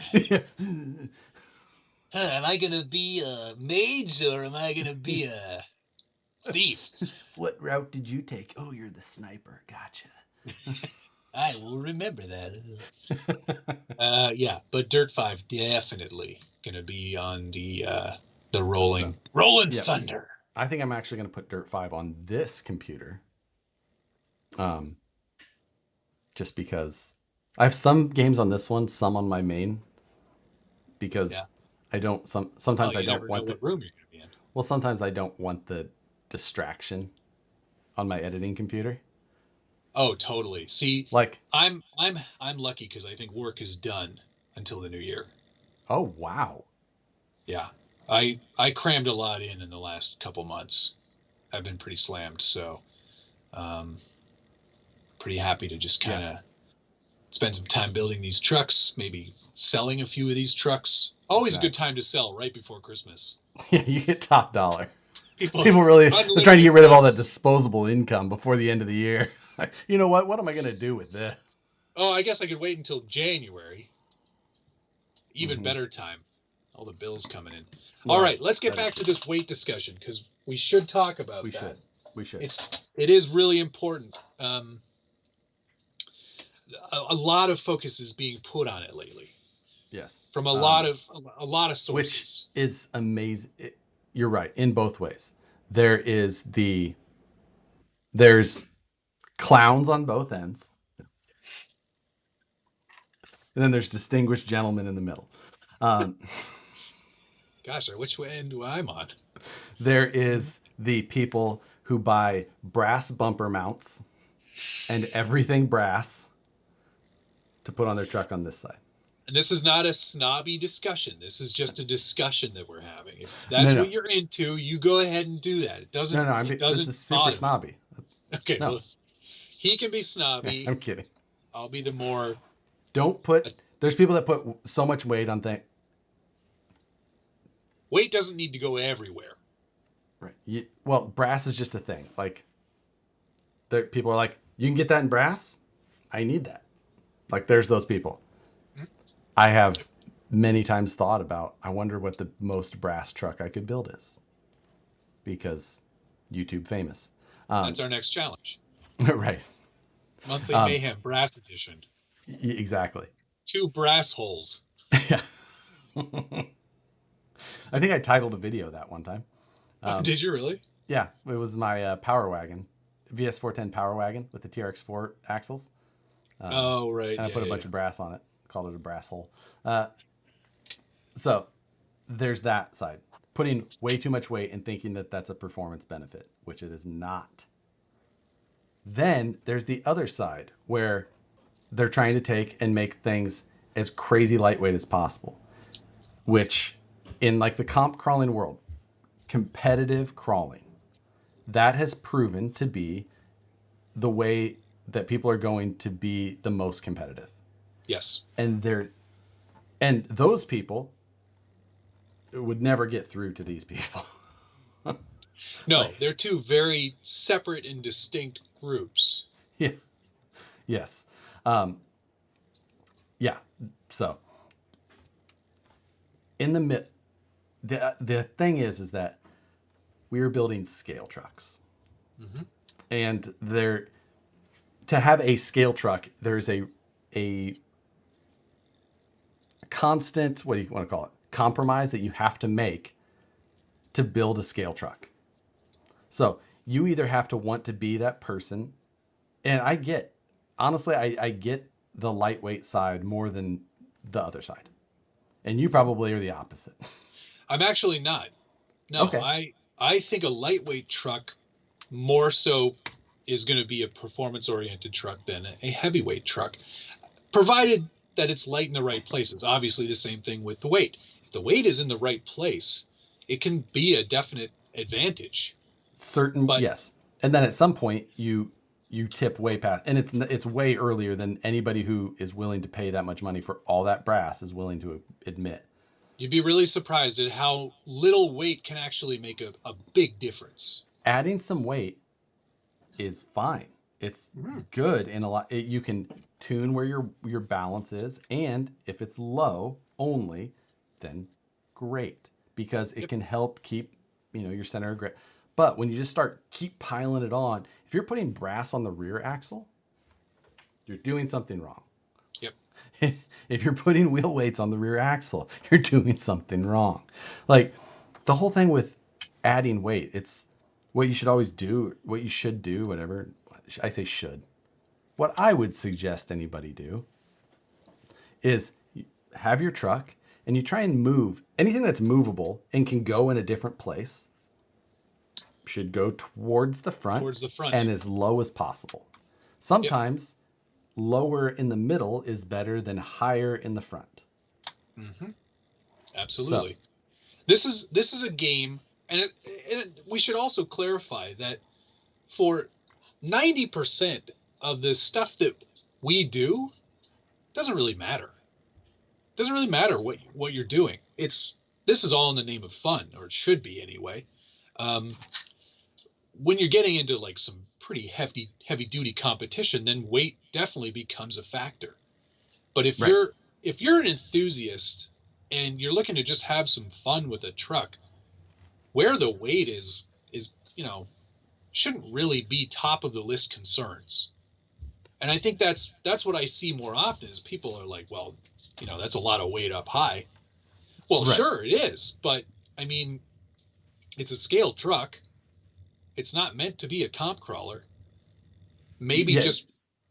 Am I gonna be a mage or am I gonna be a thief? What route did you take? Oh, you're the sniper. Gotcha. I will remember that. Yeah, but Dirt 5 definitely gonna be on the rolling Yep. thunder. I think I'm actually going to put Dirt 5 on this computer. Just because I have some games on this one, some on my main. Because I don't sometimes I don't want what room you're gonna be in. well, sometimes I don't want the distraction on my editing computer. Oh, totally. See, Like, I'm lucky because I think work is done until the new year. oh wow. Yeah, I crammed a lot in the last couple months. I've been pretty slammed, so pretty happy to just kind of spend some time building these trucks, maybe selling a few of these trucks. Always a good time to sell right before Christmas. Yeah, you get top dollar. People really they're trying to get rid of all that funds. disposable income before the end of the year. You know what? What am I going to do with this? Oh, I guess I could wait until January. Even better time. All the bills coming in. Well, all right, let's get back to this weight discussion because we should talk about that. We should. It is really important. A lot of focus is being put on it lately. Yes. From a lot of sources. Which is amazing. You're right in both ways. There's clowns on both ends. And then there's distinguished gentlemen in the middle. Gosh, which end do I'm on? There is the people who buy brass bumper mounts and everything brass to put on their truck on this side. And this is not a snobby discussion. This is just a discussion that we're having. If that's what you're into, you go ahead and do that. It doesn't. This is super snobby. Okay, no. Well, he can be snobby. I'm kidding. I'll be the more. There's people that put so much weight on things. Weight doesn't need to go everywhere. Right. Well, brass is just a thing. Like, people are like, you can get that in brass? I need that. Like, there's those people. Mm-hmm. I have many times thought about, I wonder what the most brass truck I could build is. Because YouTube famous. That's our next challenge. Right. Monthly Mayhem Brass Edition. Exactly. 2 brass holes. Yeah. I think I titled a video that one time. Did you really? Yeah. It was my Power Wagon. VS410 Power Wagon with the TRX4 axles. Right. And I put a bunch of brass on it. Called it a brass hole. So there's that side. Putting way too much weight and thinking that that's a performance benefit, which it is not. Then there's the other side where they're trying to take and make things as crazy lightweight as possible, which in like the comp crawling world, competitive crawling, that has proven to be the way that people are going to be the most competitive. Yes. And And those people would never get through to these people. No, Like, they're two very separate and distinct groups. yeah, yes, um, yeah. So in the mid, the thing is that we were building scale trucks, Hmm. and there to have a scale truck, there's a constant, what do you want to call it, compromise that you have to make to build a scale truck. So you either have to want to be that person, and I get, honestly, I get the lightweight side more than the other side, and you probably are the opposite. I'm actually not. No, Okay. I think a lightweight truck more so is going to be a performance oriented truck than a heavyweight truck, provided that it's light in the right places. Obviously, the same thing with the weight. If the weight is in the right place, it can be a definite advantage. Certain, But yes, and then at some point you tip way past, and it's way earlier than anybody who is willing to pay that much money for all that brass is willing to admit. you'd be really surprised at how little weight can actually make a big difference. Adding some weight is fine. It's Mhm. good in a lot. You can tune where your balance is, and if it's low only, then great, because it Yep. can help keep your center of gravity. But when you just start keep piling it on, if you're putting brass on the rear axle, you're doing something wrong. Yep. If you're putting wheel weights on the rear axle, you're doing something wrong. Like the whole thing with adding weight, it's what you should always do, what you should do, whatever. I say should. What I would suggest anybody do is you have your truck and you try and move anything that's movable and can go in a different place should go towards the front Towards the front. and as low as possible. Yep. Sometimes lower in the middle is better than higher in the front. Hmm. So, Absolutely. This is a game, we should also clarify that for 90% of the stuff that we do doesn't really matter. Doesn't really matter what you're doing. This is all in the name of fun, or it should be anyway. Um, when you're getting into like some pretty heavy duty competition, then weight definitely becomes a factor. But right, if you're an enthusiast and you're looking to just have some fun with a truck, where the weight is shouldn't really be top of the list concerns. And I think that's what I see more often is people are like, well, that's a lot of weight up high. Well, right. sure it is, but I mean, it's a scale truck. It's not meant to be a comp crawler. Maybe Yeah, just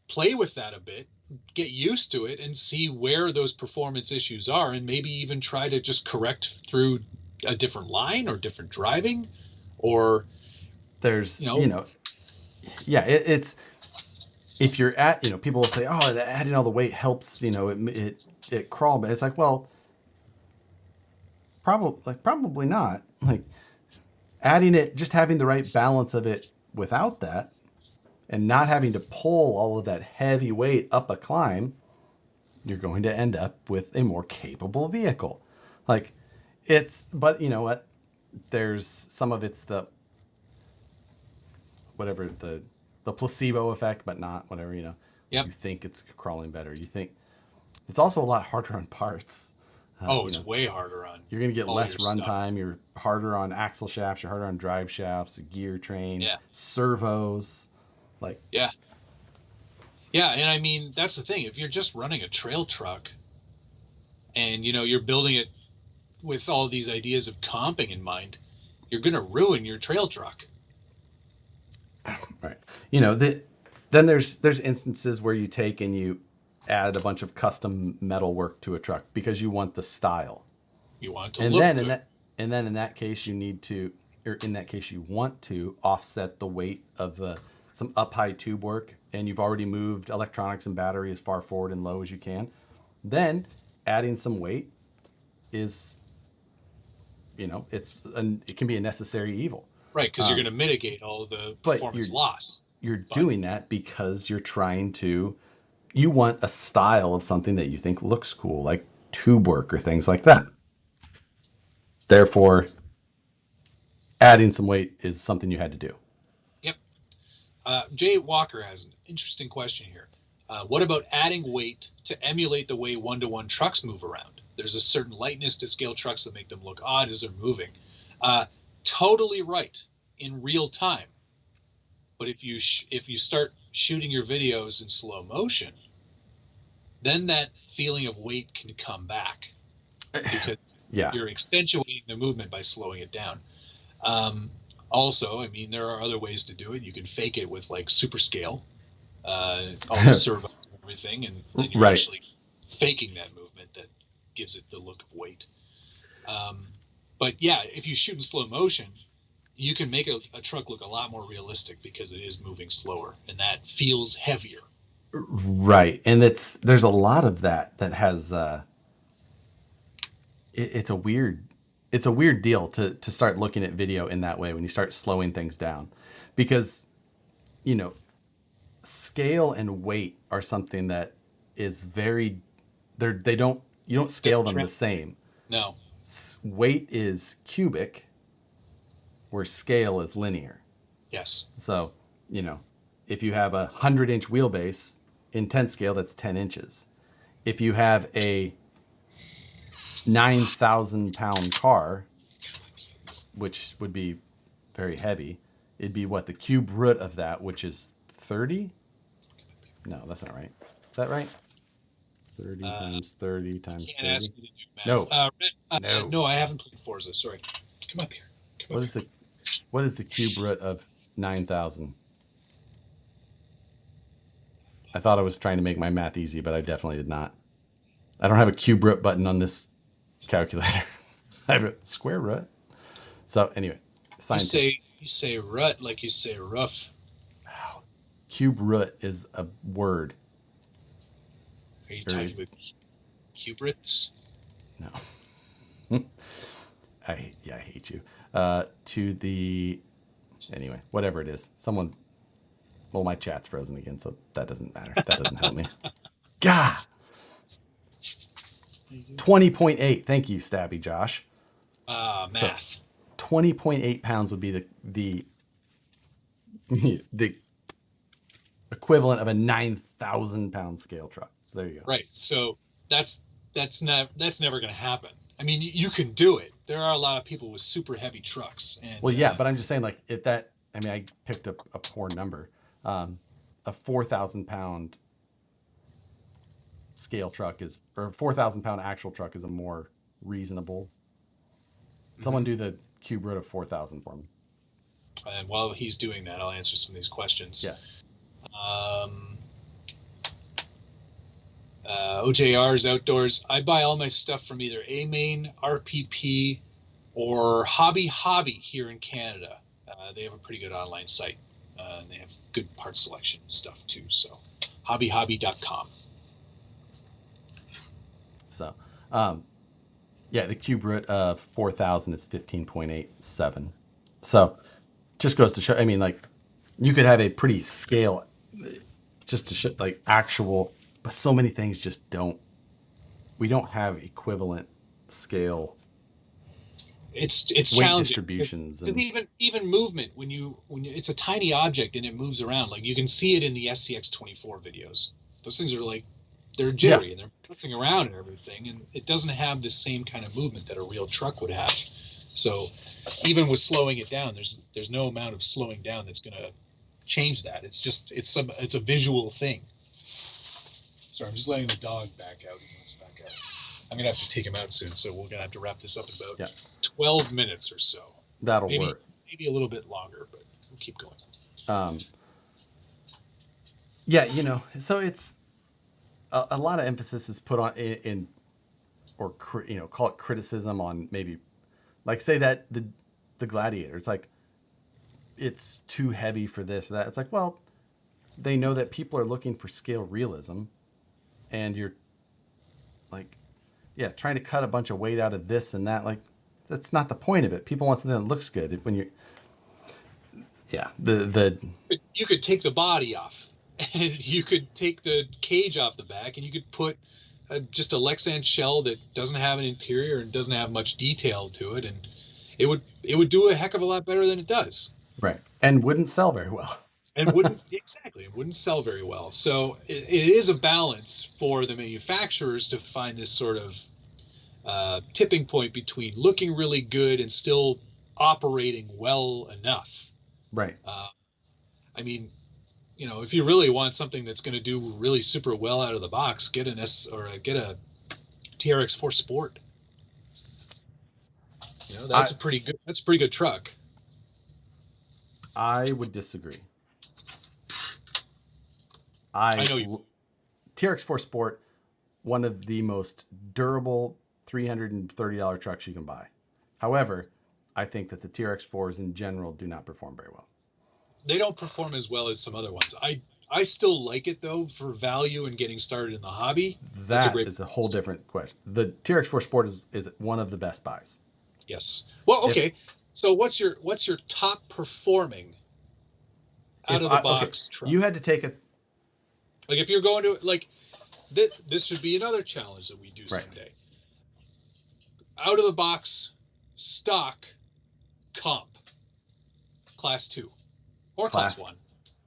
play with that a bit, get used to it, and see where those performance issues are, and maybe even try to just correct through a different line or different driving, or there's, you know, yeah, it's if you're at, people will say, oh, adding all the weight helps, it crawl, but it's like, well, probably not. Like adding it, just having the right balance of it without that, and not having to pull all of that heavy weight up a climb, you're going to end up with a more capable vehicle. Like but you know what? There's some of it's the whatever the placebo effect, but not whatever, yep. you think it's crawling better. You think it's also a lot harder on parts. Oh, it's way harder on You're going to get all less your stuff. runtime. You're harder on axle shafts. You're harder on drive shafts, gear train, Yeah. servos. Like, Yeah. Yeah, and I mean, that's the thing. If you're just running a trail truck and you're building it with all these ideas of comping in mind, you're going to ruin your trail truck. right. Then there's instances where you take and you add a bunch of custom metal work to a truck because you want the style. You want it to And look then good. in that case you need to, or in that case you want to offset the weight of some up high tube work, and you've already moved electronics and battery as far forward and low as you can. Then adding some weight is, it can be a necessary evil. Right, because you're going to mitigate all the But performance loss. you're But doing that because you want a style of something that you think looks cool. Like tube work or things like that. Therefore, adding some weight is something you had to do. Yep. Jay Walker has an interesting question here. What about adding weight to emulate the way one-to-one trucks move around? There's a certain lightness to scale trucks that make them look odd as they're moving. Totally right in real time. But if you start shooting your videos in slow motion, then that feeling of weight can come back because Yeah. you're accentuating the movement by slowing it down. Also, I mean, there are other ways to do it. You can fake it with like super scale, all the servos and everything, and then you're Right. actually faking that movement that gives it the look of weight. But yeah, if you shoot in slow motion, you can make a truck look a lot more realistic because it is moving slower, and that feels heavier. Right. And there's a lot of that has it's a weird deal to start looking at video in that way when you start slowing things down, because scale and weight are something that is very they don't you don't scale them the same. No. Weight is cubic where scale is linear. Yes. So, if you have a 100-inch wheelbase in 10 scale, that's 10 inches. If you have a 9,000-pound car, which would be very heavy, it'd be what, the cube root of that, which is 30? No, that's not right. Is that right? 30 times 30 times 30. Ask me to do math. No. No, I haven't played Forza. Sorry. Come up here. What is the cube root of 9,000? I thought I was trying to make my math easy, but I definitely did not. I don't have a cube root button on this calculator. I have a square root. So anyway, you say rut like you say rough. Cube root is a word. Are you talking about cubrits? No. I hate you. Anyway, whatever it is. My chat's frozen again, so that doesn't matter. That doesn't help me. Gah! 20.8. Thank you, Stabby Josh. Math. So 20.8 pounds would be the equivalent of a 9,000-pound scale truck. So there you go. Right. So that's never going to happen. I mean, you can do it. There are a lot of people with super heavy trucks. And, well, yeah, but I'm just saying, like, I picked up a poor number. A 4,000-pound scale truck or a 4,000-pound actual truck is a more reasonable. Mm-hmm. Someone do the cube root of 4,000 for me. And while he's doing that, I'll answer some of these questions. Yes. OJR's Outdoors. I buy all my stuff from either A-Main, RPP, or Hobby here in Canada. They have a pretty good online site. And they have good part selection and stuff too. So hobbyhobby.com. So, the cube root of 4,000 is 15.87. So just goes to show, I mean, like, you could have a pretty scale just to show, like, actual, but so many things just we don't have equivalent scale. It's weight challenging distributions because even movement when you it's a tiny object and it moves around, like you can see it in the SCX24 videos. Those things are like, they're jittery and they're putzing around and everything, and it doesn't have the same kind of movement that a real truck would have. So even with slowing it down, there's no amount of slowing down that's going to change that. It's a visual thing. Sorry, I'm just letting the dog back out. He wants back out. I'm going to have to take him out soon, so we're going to have to wrap this up in about 12 minutes or so. That'll work. Maybe a little bit longer, but we'll keep going. So it's a lot of emphasis is put on call it criticism on, maybe, like, say that the Gladiator, it's like, it's too heavy for this or that. It's like, well, they know that people are looking for scale realism, and you're like, trying to cut a bunch of weight out of this and that. Like, that's not the point of it. People want something that looks good. When you're, you could take the body off, and you could take the cage off the back, and you could put just a Lexan shell that doesn't have an interior and doesn't have much detail to it, and it would do a heck of a lot better than it does. Right. And wouldn't sell very well. And wouldn't exactly, it wouldn't sell very well. So it is a balance for the manufacturers to find this sort of tipping point between looking really good and still operating well enough. Right. I mean, if you really want something that's going to do really super well out of the box, get an get a TRX4 Sport. That's a pretty good truck. I would disagree. I know TRX4 Sport, one of the most durable $330 trucks you can buy. However, I think that the TRX4s in general do not perform very well. They don't perform as well as some other ones. I still like it though for value and getting started in the hobby. That is a whole different question. The TRX4 Sport is one of the best buys. Yes. Well, okay. So what's your top performing out of the box truck? You had to take a like if you're going to like this should be another challenge that we do someday. Out of the box stock comp class 2 or class 1.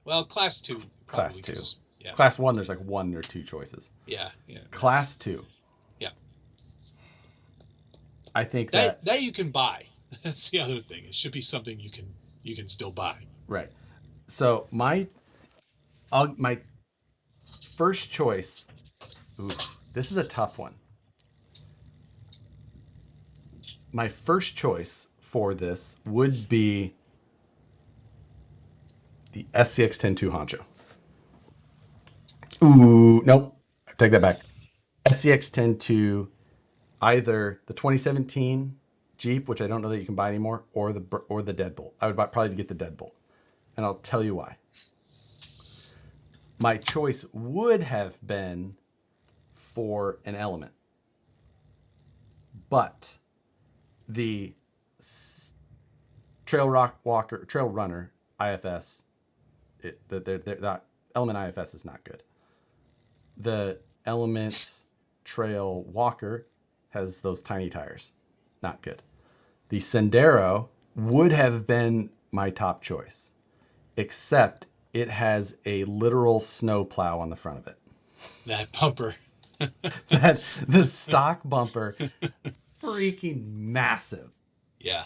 Well, class 2. Class 2. Yeah. Class 1 there's like one or two choices. Yeah. Class 2. Yeah. I think that you can buy. That's the other thing. It should be something you can still buy. Right. So my first choice. Ooh, this is a tough one. My first choice for this would be the SCX 10-2 Honcho. Ooh, nope. I take that back. SCX 10-2, either the 2017 Jeep, which I don't know that you can buy anymore, or the Deadbolt. I would probably get the Deadbolt, and I'll tell you why. My choice would have been for an Element, but the Trail Runner IFS, that Element IFS is not good. The Element Trail Walker has those tiny tires, not good. The Sendero would have been my top choice, except it has a literal snow plow on the front of it. That bumper. The stock bumper, freaking massive. Yeah.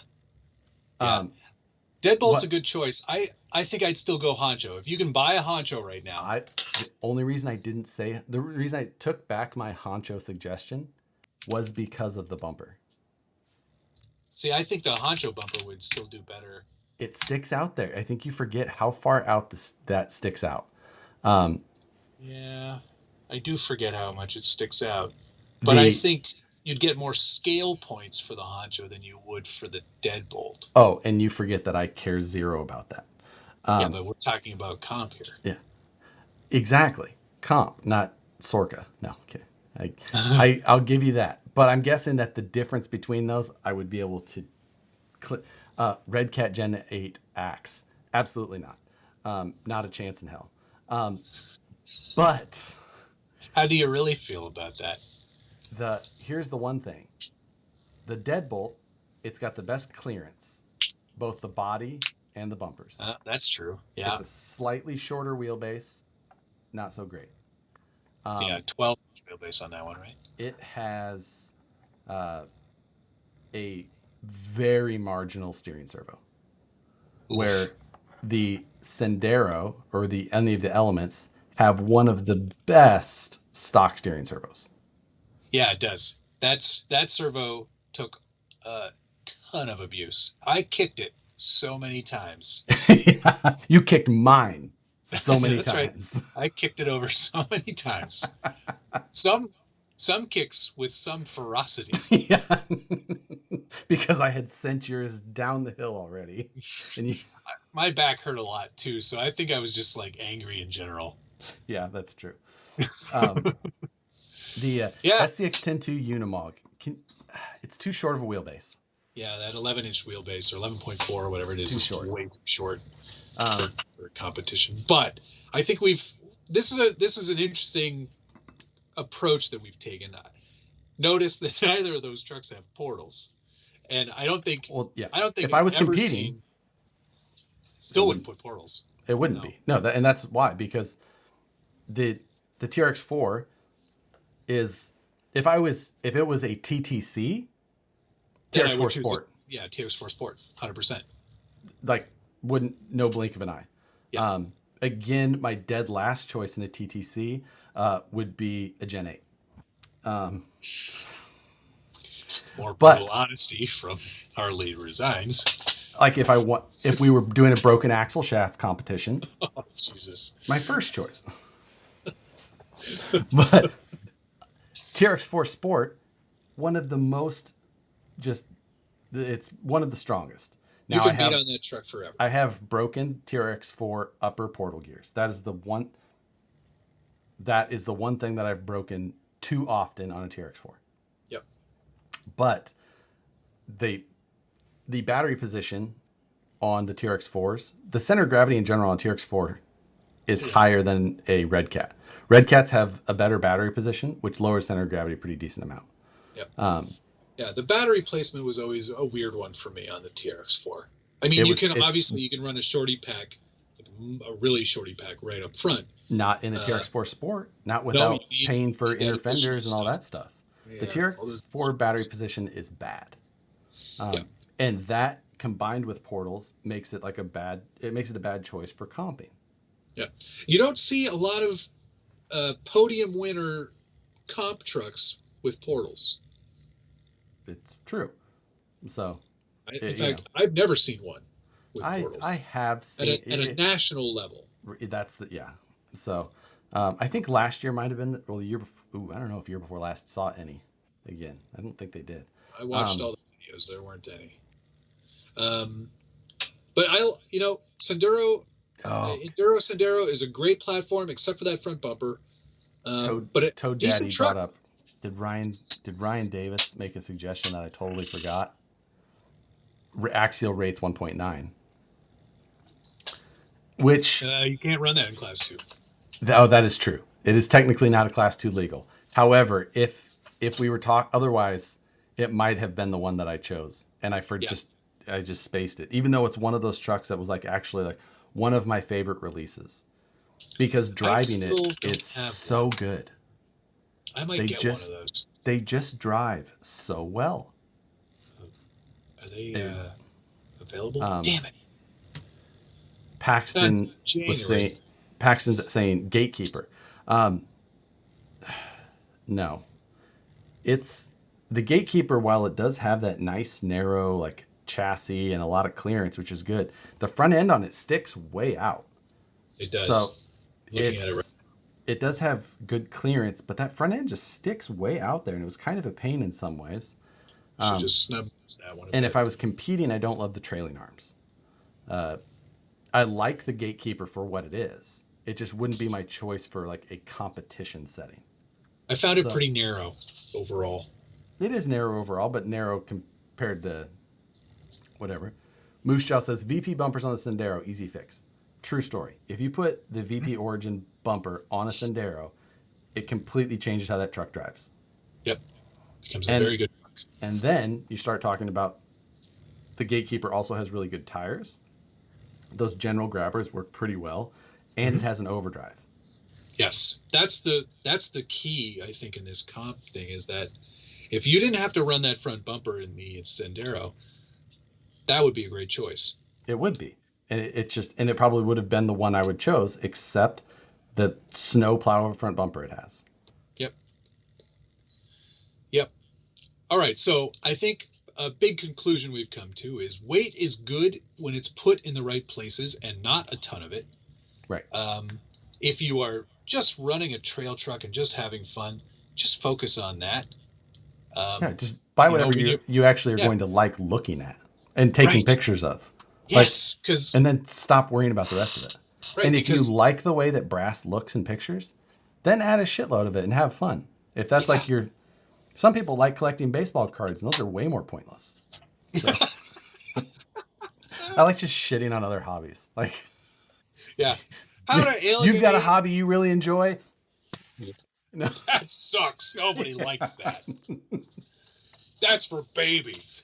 Deadbolt's a good choice. I think I'd still go Honcho. If you can buy a Honcho right now. The reason I took back my Honcho suggestion was because of the bumper. See, I think the Honcho bumper would still do better. It sticks out there. I think you forget how far out that sticks out. Yeah, I do forget how much it sticks out. But I think you'd get more scale points for the Honcho than you would for the Deadbolt. Oh, and you forget that I care zero about that. Yeah, but we're talking about comp here. Yeah, exactly. Comp, not Sorka. No, okay. I'll give you that. But I'm guessing that the difference between those, I would be able to Red Cat Gen 8 Axe. Absolutely not. Not a chance in hell. But how do you really feel about that? Here's the one thing. The Deadbolt, it's got the best clearance, both the body and the bumpers. That's true. Yeah. It's a slightly shorter wheelbase, not so great. 12-inch wheelbase on that one, right? It has a very marginal steering servo. Oof. Where the Sendero or any of the Elements have one of the best stock steering servos. Yeah, it does. That servo took a ton of abuse. I kicked it so many times. You kicked mine so many That's times. Right. I kicked it over so many times. Some kicks with some ferocity. Yeah. Because I had sent yours down the hill already. And my back hurt a lot too, so I think I was just like angry in general. Yeah, that's true. The SCX 10-2 Unimog, it's too short of a wheelbase. Yeah, that 11-inch wheelbase or 11.4 or whatever it is is way too short for competition. But I think this is an interesting approach that we've taken. Notice that neither of those trucks have portals, and I don't think Well, yeah. If I I've was ever competing, seen. Still wouldn't put portals. it wouldn't No. be. No, and that's why, because the TRX4 is, if it was a TTC, Then I would TRX4 choose Sport, TX4 Sport, 100%. like, wouldn't, no blink of an eye. Yeah. Again, my dead last choice in a TTC would be a Gen 8. More But- brutal honesty from our lead resigns. Like, if we were doing a broken axle shaft competition, Oh, Jesus. my first choice. But TRX4 Sport, one of the most, it's one of the strongest. You Now can beat on that truck forever. I have broken TRX4 upper portal gears. That is the one thing that I've broken too often on a TRX4. Yep. But the battery position on the TRX4s, the center of gravity in general on TRX4 is higher than a Red Cat. Red Cats have a better battery position, which lowers center of gravity a pretty decent amount. Yep. Yeah, the battery placement was always a weird one for me on the TRX4. I mean, you can run a shorty pack, like a really shorty pack right up front. Not in a TRX4 Sport, not without paying for inner fenders and all that stuff. Yeah, the TRX4 battery position is bad. And that combined with portals makes it a bad choice for comping. Yeah. You don't see a lot of podium winner comp trucks with portals. It's true. So, in fact, I've never seen one with portals. I have seen at a national level. So, I think last year might have been the year before. I don't know if year before last saw any. Again, I don't think they did. I watched all the videos. There weren't any. But Sendero, Enduro Sendero is a great platform except for that front bumper. Toad Daddy brought up. Did Ryan Davis make a suggestion that I totally forgot? Axial Wraith 1.9, which you can't run that in Class 2. That is true. It is technically not a Class 2 legal. However, if we were otherwise, it might have been the one that I chose, and I just spaced it. Even though it's one of those trucks that was actually one of my favorite releases, because driving it is so good. I might get one of those. They just drive so well. Are they available? Damn it. Paxton's saying Gatekeeper. No. It's the Gatekeeper, while it does have that nice narrow chassis and a lot of clearance, which is good, the front end on it sticks way out. It does. So it does have good clearance, but that front end just sticks way out there, and it was kind of a pain in some ways. Should just snub that one. And if I was competing, I don't love the trailing arms. I like the Gatekeeper for what it is. It just wouldn't be my choice for a competition setting. I found it pretty narrow overall. It is narrow overall, but narrow compared to whatever. Moose Jaw says VP bumpers on the Sendero, easy fix. True story. If you put the VP Origin bumper on a Sendero, it completely changes how that truck drives. Yep. Becomes a very good truck. And then you start talking about the Gatekeeper also has really good tires. Those general grabbers work pretty well, and it has an overdrive. Yes. That's the key, I think, in this comp thing, is that if you didn't have to run that front bumper in the Sendero, that would be a great choice. It would be. And it probably would have been the one I would chose, except the snow plow over front bumper it has. Yep. All right. So I think a big conclusion we've come to is weight is good when it's put in the right places and not a ton of it. Right. If you are just running a trail truck and just having fun, just focus on that. Just buy whatever you actually are going to like looking at and taking pictures of. Yes, and then stop worrying about the rest of it. Right, and if you like the way that brass looks in pictures, then add a shitload of it and have fun. If that's some people like collecting baseball cards, and those are way more pointless. So, I like just shitting on other hobbies. Yeah. How to alienate? You've got a hobby you really enjoy. No. That sucks. Nobody likes that. That's for babies.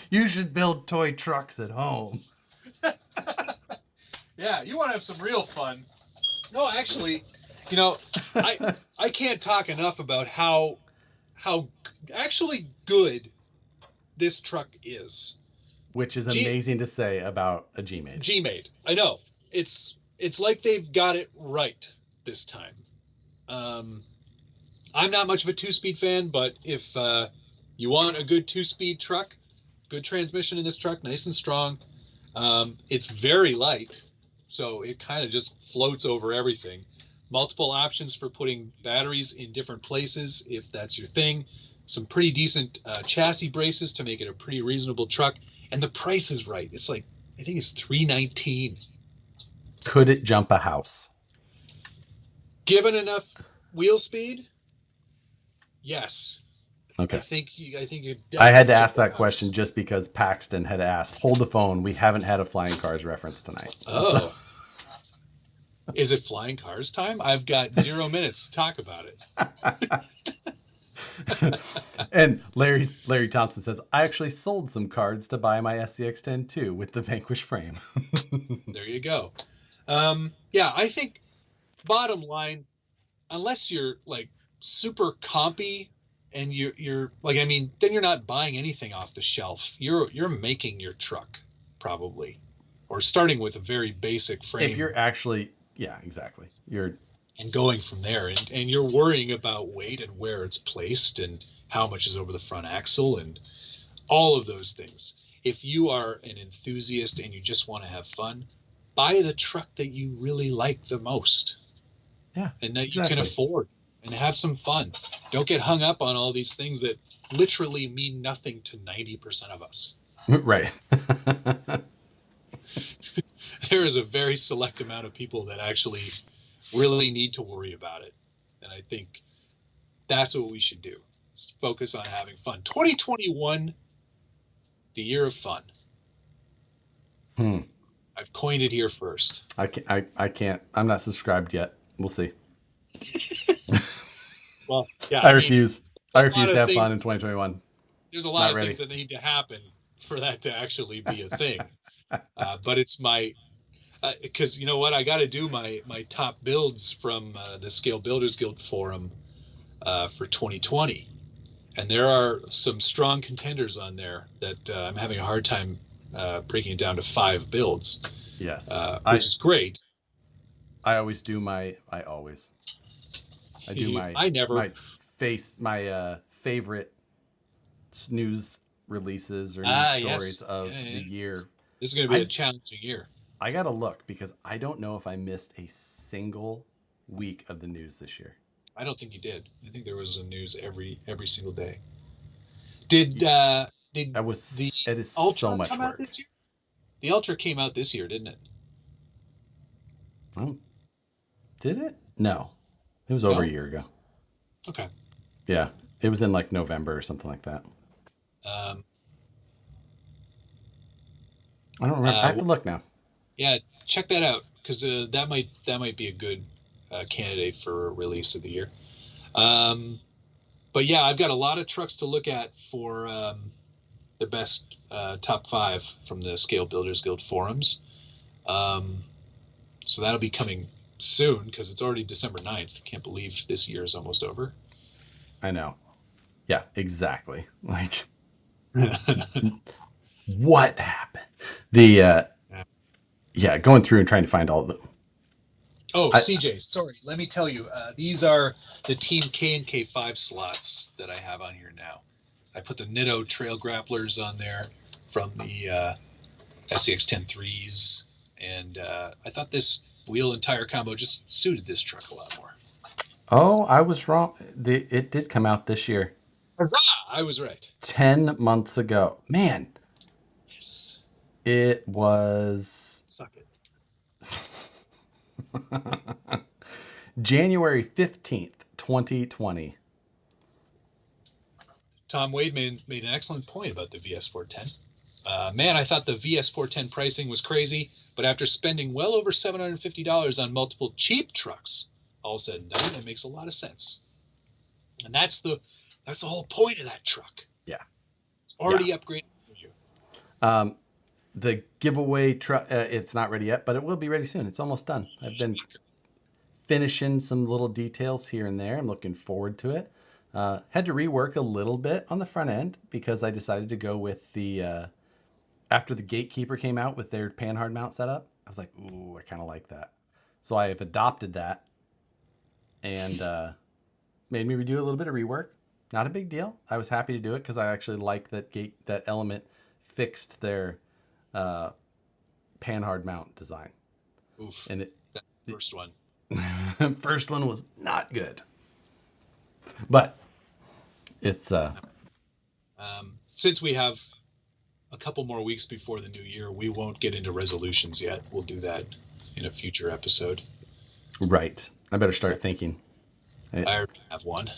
You should build toy trucks at home. Yeah, you want to have some real fun. No, actually, you know, I can't talk enough about how actually good this truck is. Which is amazing to say about a G-Made. G-Made. I know. It's like they've got it right this time. I'm not much of a two-speed fan, but if you want a good two-speed truck, good transmission in this truck, nice and strong. It's very light, so it kind of just floats over everything. Multiple options for putting batteries in different places, if that's your thing. Some pretty decent chassis braces to make it a pretty reasonable truck, and the price is right. It's like, I think it's $319. Could it jump a house? Given enough wheel speed, yes. Okay. I think I had to ask that question just because Paxton had asked. Hold the phone. We haven't had a flying cars reference tonight. Oh. So. Is it flying cars time? I've got 0 minutes to talk about it. And Larry Thompson says, I actually sold some cards to buy my SCX-10 too with the Vanquish frame. There you go. Yeah, I think bottom line, unless you're like super compy and you're like, I mean, then you're not buying anything off the shelf. You're making your truck probably, or starting with a very basic frame. If you're actually, yeah, exactly. And going from there, and you're worrying about weight and where it's placed and how much is over the front axle and all of those things. If you are an enthusiast and you just want to have fun, buy the truck that you really like the most. Yeah. And that you can afford, and have some fun. Don't get hung up on all these things that literally mean nothing to 90% of us. Right. There is a very select amount of people that actually really need to worry about it. And I think that's what we should do. Focus on having fun. 2021, the year of fun. I've coined it here first. I can't. I'm not subscribed yet. We'll see. Well, yeah. I refuse to have fun in things, 2021. There's a lot of things that need to happen for that to actually be a thing. But it's my, because you know what, I got to do my top builds from the Scale Builders Guild forum for 2020, and there are some strong contenders on there that I'm having a hard time breaking it down to 5 builds. Yes, which is great. I always do my. I do my favorite news releases or news stories of the year. This is going to be a challenging year. I got to look because I don't know if I missed a single week of the news this year. I don't think you did. I think there was a news every single day. It is so much work. This year? The Ultra came out this year, didn't it? Oh, did it? No, it was over a year ago. Okay. Yeah, it was in like November or something like that. I don't remember. I have to look now. Yeah, check that out because that might be a good candidate for release of the year. But yeah, I've got a lot of trucks to look at for the best top 5 from the Scale Builders Guild forums. So that'll be coming soon because it's already December 9th. Can't believe this year is almost over. I know. Yeah, exactly. Like, what happened? Going through and trying to find all of them. Oh, CJ, sorry. Let me tell you, these are the Team K and K5 slots that I have on here now. I put the Nitto Trail Grapplers on there from the SCX-10 3s, and I thought this wheel and tire combo just suited this truck a lot more. Oh, I was wrong. It did come out this year. Huzzah! I was right. 10 months ago. Man. Yes. It was... Suck it. January 15th, 2020. Tom Wade made an excellent point about the VS410. Man, I thought the VS410 pricing was crazy, but after spending well over $750 on multiple cheap trucks, all said and done, it makes a lot of sense. And that's the whole point of that truck. Yeah. It's already upgraded for you. The giveaway truck, it's not ready yet, but it will be ready soon. It's almost done. I've been finishing some little details here and there. I'm looking forward to it. Had to rework a little bit on the front end because I decided to go with the after the Gatekeeper came out with their panhard mount setup. I was like, ooh, I kind of like that. So I have adopted that and made me redo a little bit of rework. Not a big deal. I was happy to do it because I actually like that Element fixed their panhard mount design. Oof. And That's the first one. first one was not good, but it's since we have a couple more weeks before the new year, we won't get into resolutions yet. We'll do that in a future episode. Right. I better start thinking. I already have one.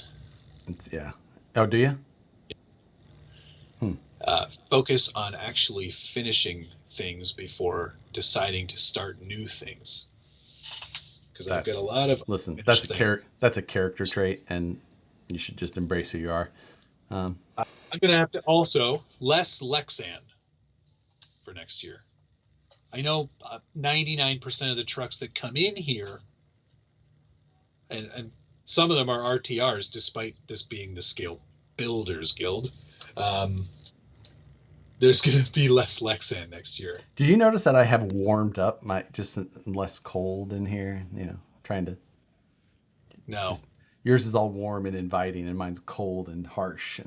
Yeah. Oh, do you? Focus on actually finishing things before deciding to start new things. Because I've got a lot of that's a character trait, and you should just embrace who you are. I'm going to have to also less Lexan for next year. I know 99% of the trucks that come in here, and some of them are RTRs, despite this being the Scale Builders Guild. There's going to be less Lexan next year. Did you notice that I have warmed up just less cold in here? Trying to. No. Yours is all warm and inviting, and mine's cold and harsh.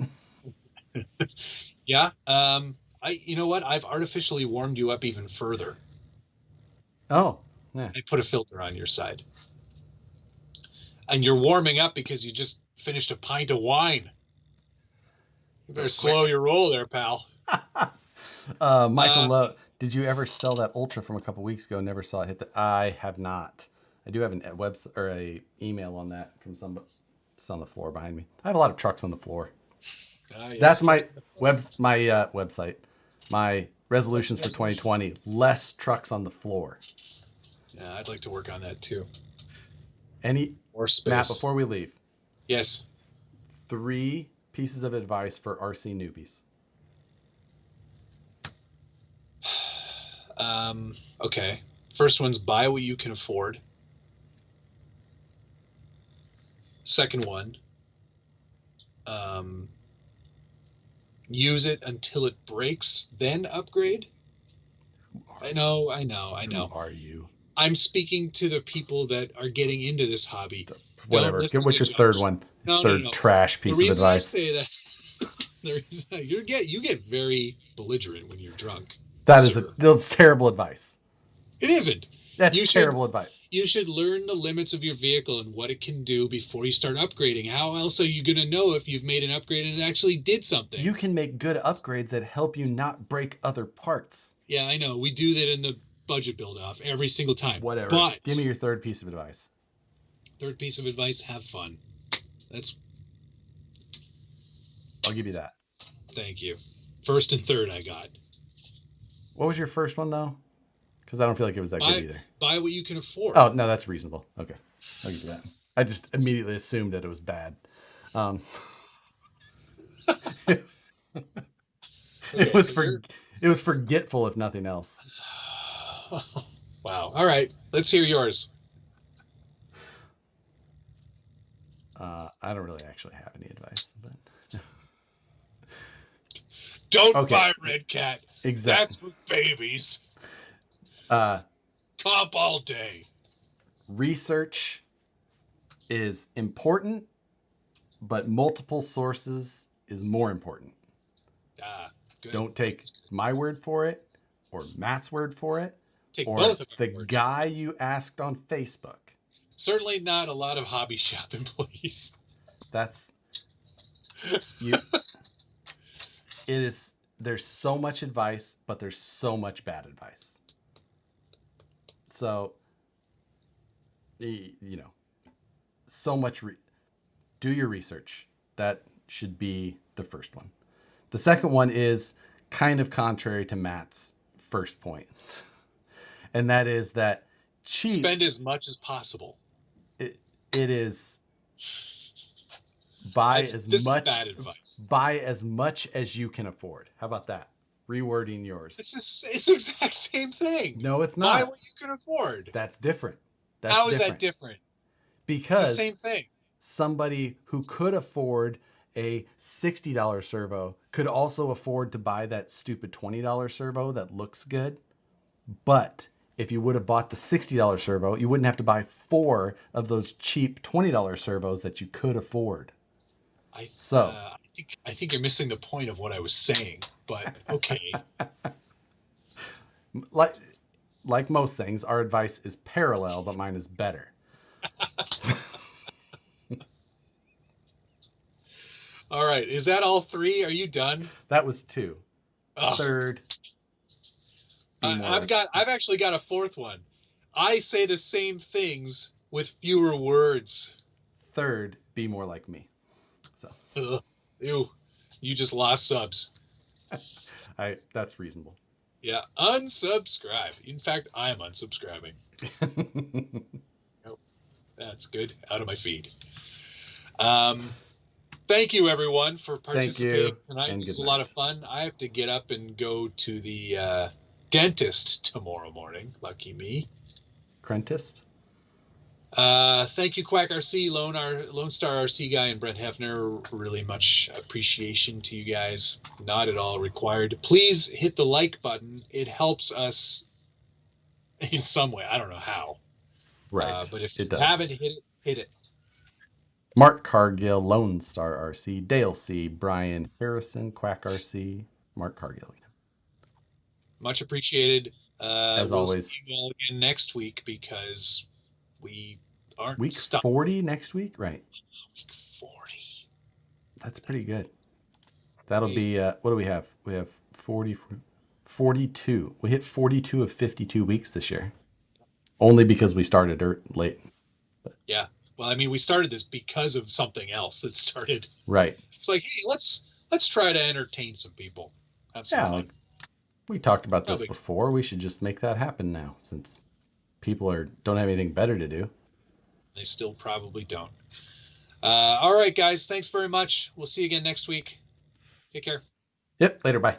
Yeah. You know what? I've artificially warmed you up even further. Oh, yeah. I put a filter on your side. And you're warming up because you just finished a pint of wine. You better slow your roll there, pal. Michael Lowe, did you ever sell that Ultra from a couple weeks ago? Never saw it hit I have not. I do have a website or a email on that from somebody. It's on the floor behind me. I have a lot of trucks on the floor. Yes, that's my website. My resolutions for 2020: less trucks on the floor. Yeah, I'd like to work on that too. More space. Matt, before we leave. Yes. 3 pieces of advice for RC newbies. Okay. First one's buy what you can afford. Second one, use it until it breaks, then upgrade. I know. Who are you? I'm speaking to the people that are getting into this hobby. Whatever. What's your third one? Third trash piece of advice. The reason I say that, you get very belligerent when you're drunk. That's terrible advice. It isn't. That's terrible advice. You should learn the limits of your vehicle and what it can do before you start upgrading. How else are you going to know if you've made an upgrade and it actually did something? You can make good upgrades that help you not break other parts. Yeah, I know. We do that in the budget build-off every single time. Whatever. But give me your third piece of advice. Third piece of advice, have fun. I'll give you that. Thank you. First and third I got. What was your first one, though? Because I don't feel like it was that good either. Buy what you can afford. Oh, no, that's reasonable. Okay. I'll give you that. I just immediately assumed that it was bad. It was forgetful, if nothing else. Wow. All right. Let's hear yours. I don't really actually have any advice. But... Don't buy Red Cat. Exactly. That's for babies. Comp all day. Research is important, but multiple sources is more important. Good. Don't take my word for it or Matt's word for it. Take or both of the guy you asked on Facebook. Certainly not a lot of hobby shop employees. That's you. It is. There's so much advice, but there's so much bad advice. So, so much. Do your research. That should be the first one. The second one is kind of contrary to Matt's first point, and that is that cheap. Spend as much as possible. It is buy This is bad advice. buy as much as you can afford. How about that? Rewording yours. It's the exact same thing. No, it's Buy not. what you can afford. That's different. That's How is that different. different? It's the same Because thing. somebody who could afford a $60 servo could also afford to buy that stupid $20 servo that looks good. But if you would have bought the $60 servo, you wouldn't have to buy 4 of those cheap $20 servos that you could afford. I So, I think you're missing the point of what I was saying. But okay. like most things, our advice is parallel, but mine is better. All right. Is that all 3? Are you done? That was 2. Ugh. Third, I've actually got a 4th one. I say the same things with fewer words. Third, be more like me. So, Ugh. Ew. You just lost subs. that's reasonable. Yeah. Unsubscribe. In fact, I am unsubscribing. Nope. That's good. Out of my feed. Thank you, everyone, for participating tonight. This is a lot of fun. I have to get up and go to the dentist tomorrow morning. Lucky me. Crentist? Thank you, Quack RC, Lone Star RC guy, and Brent Hefner. Really much appreciation to you guys. Not at all required. Please hit the like button. It helps us in some way. I don't know how. Right. But if you haven't hit it, hit it. Mark Cargill, Lone Star RC, Dale C, Brian Harrison, Quack RC, Mark Cargill. Much appreciated. As we'll always. See you all again next week because we aren't week stuck. 40 next week, right? Week 40. That's pretty good. That'll be what do we have? We have 42. We hit 42 of 52 weeks this year. Only because we started late. But. Yeah. Well, I mean, we started this because of something else that started. Right. It's like, hey, let's try to entertain some people. Have some fun. We talked about this before. We should just make that happen now, since people don't have anything better to do. They still probably don't. All right, guys. Thanks very much. We'll see you again next week. Take care. Yep. Later. Bye.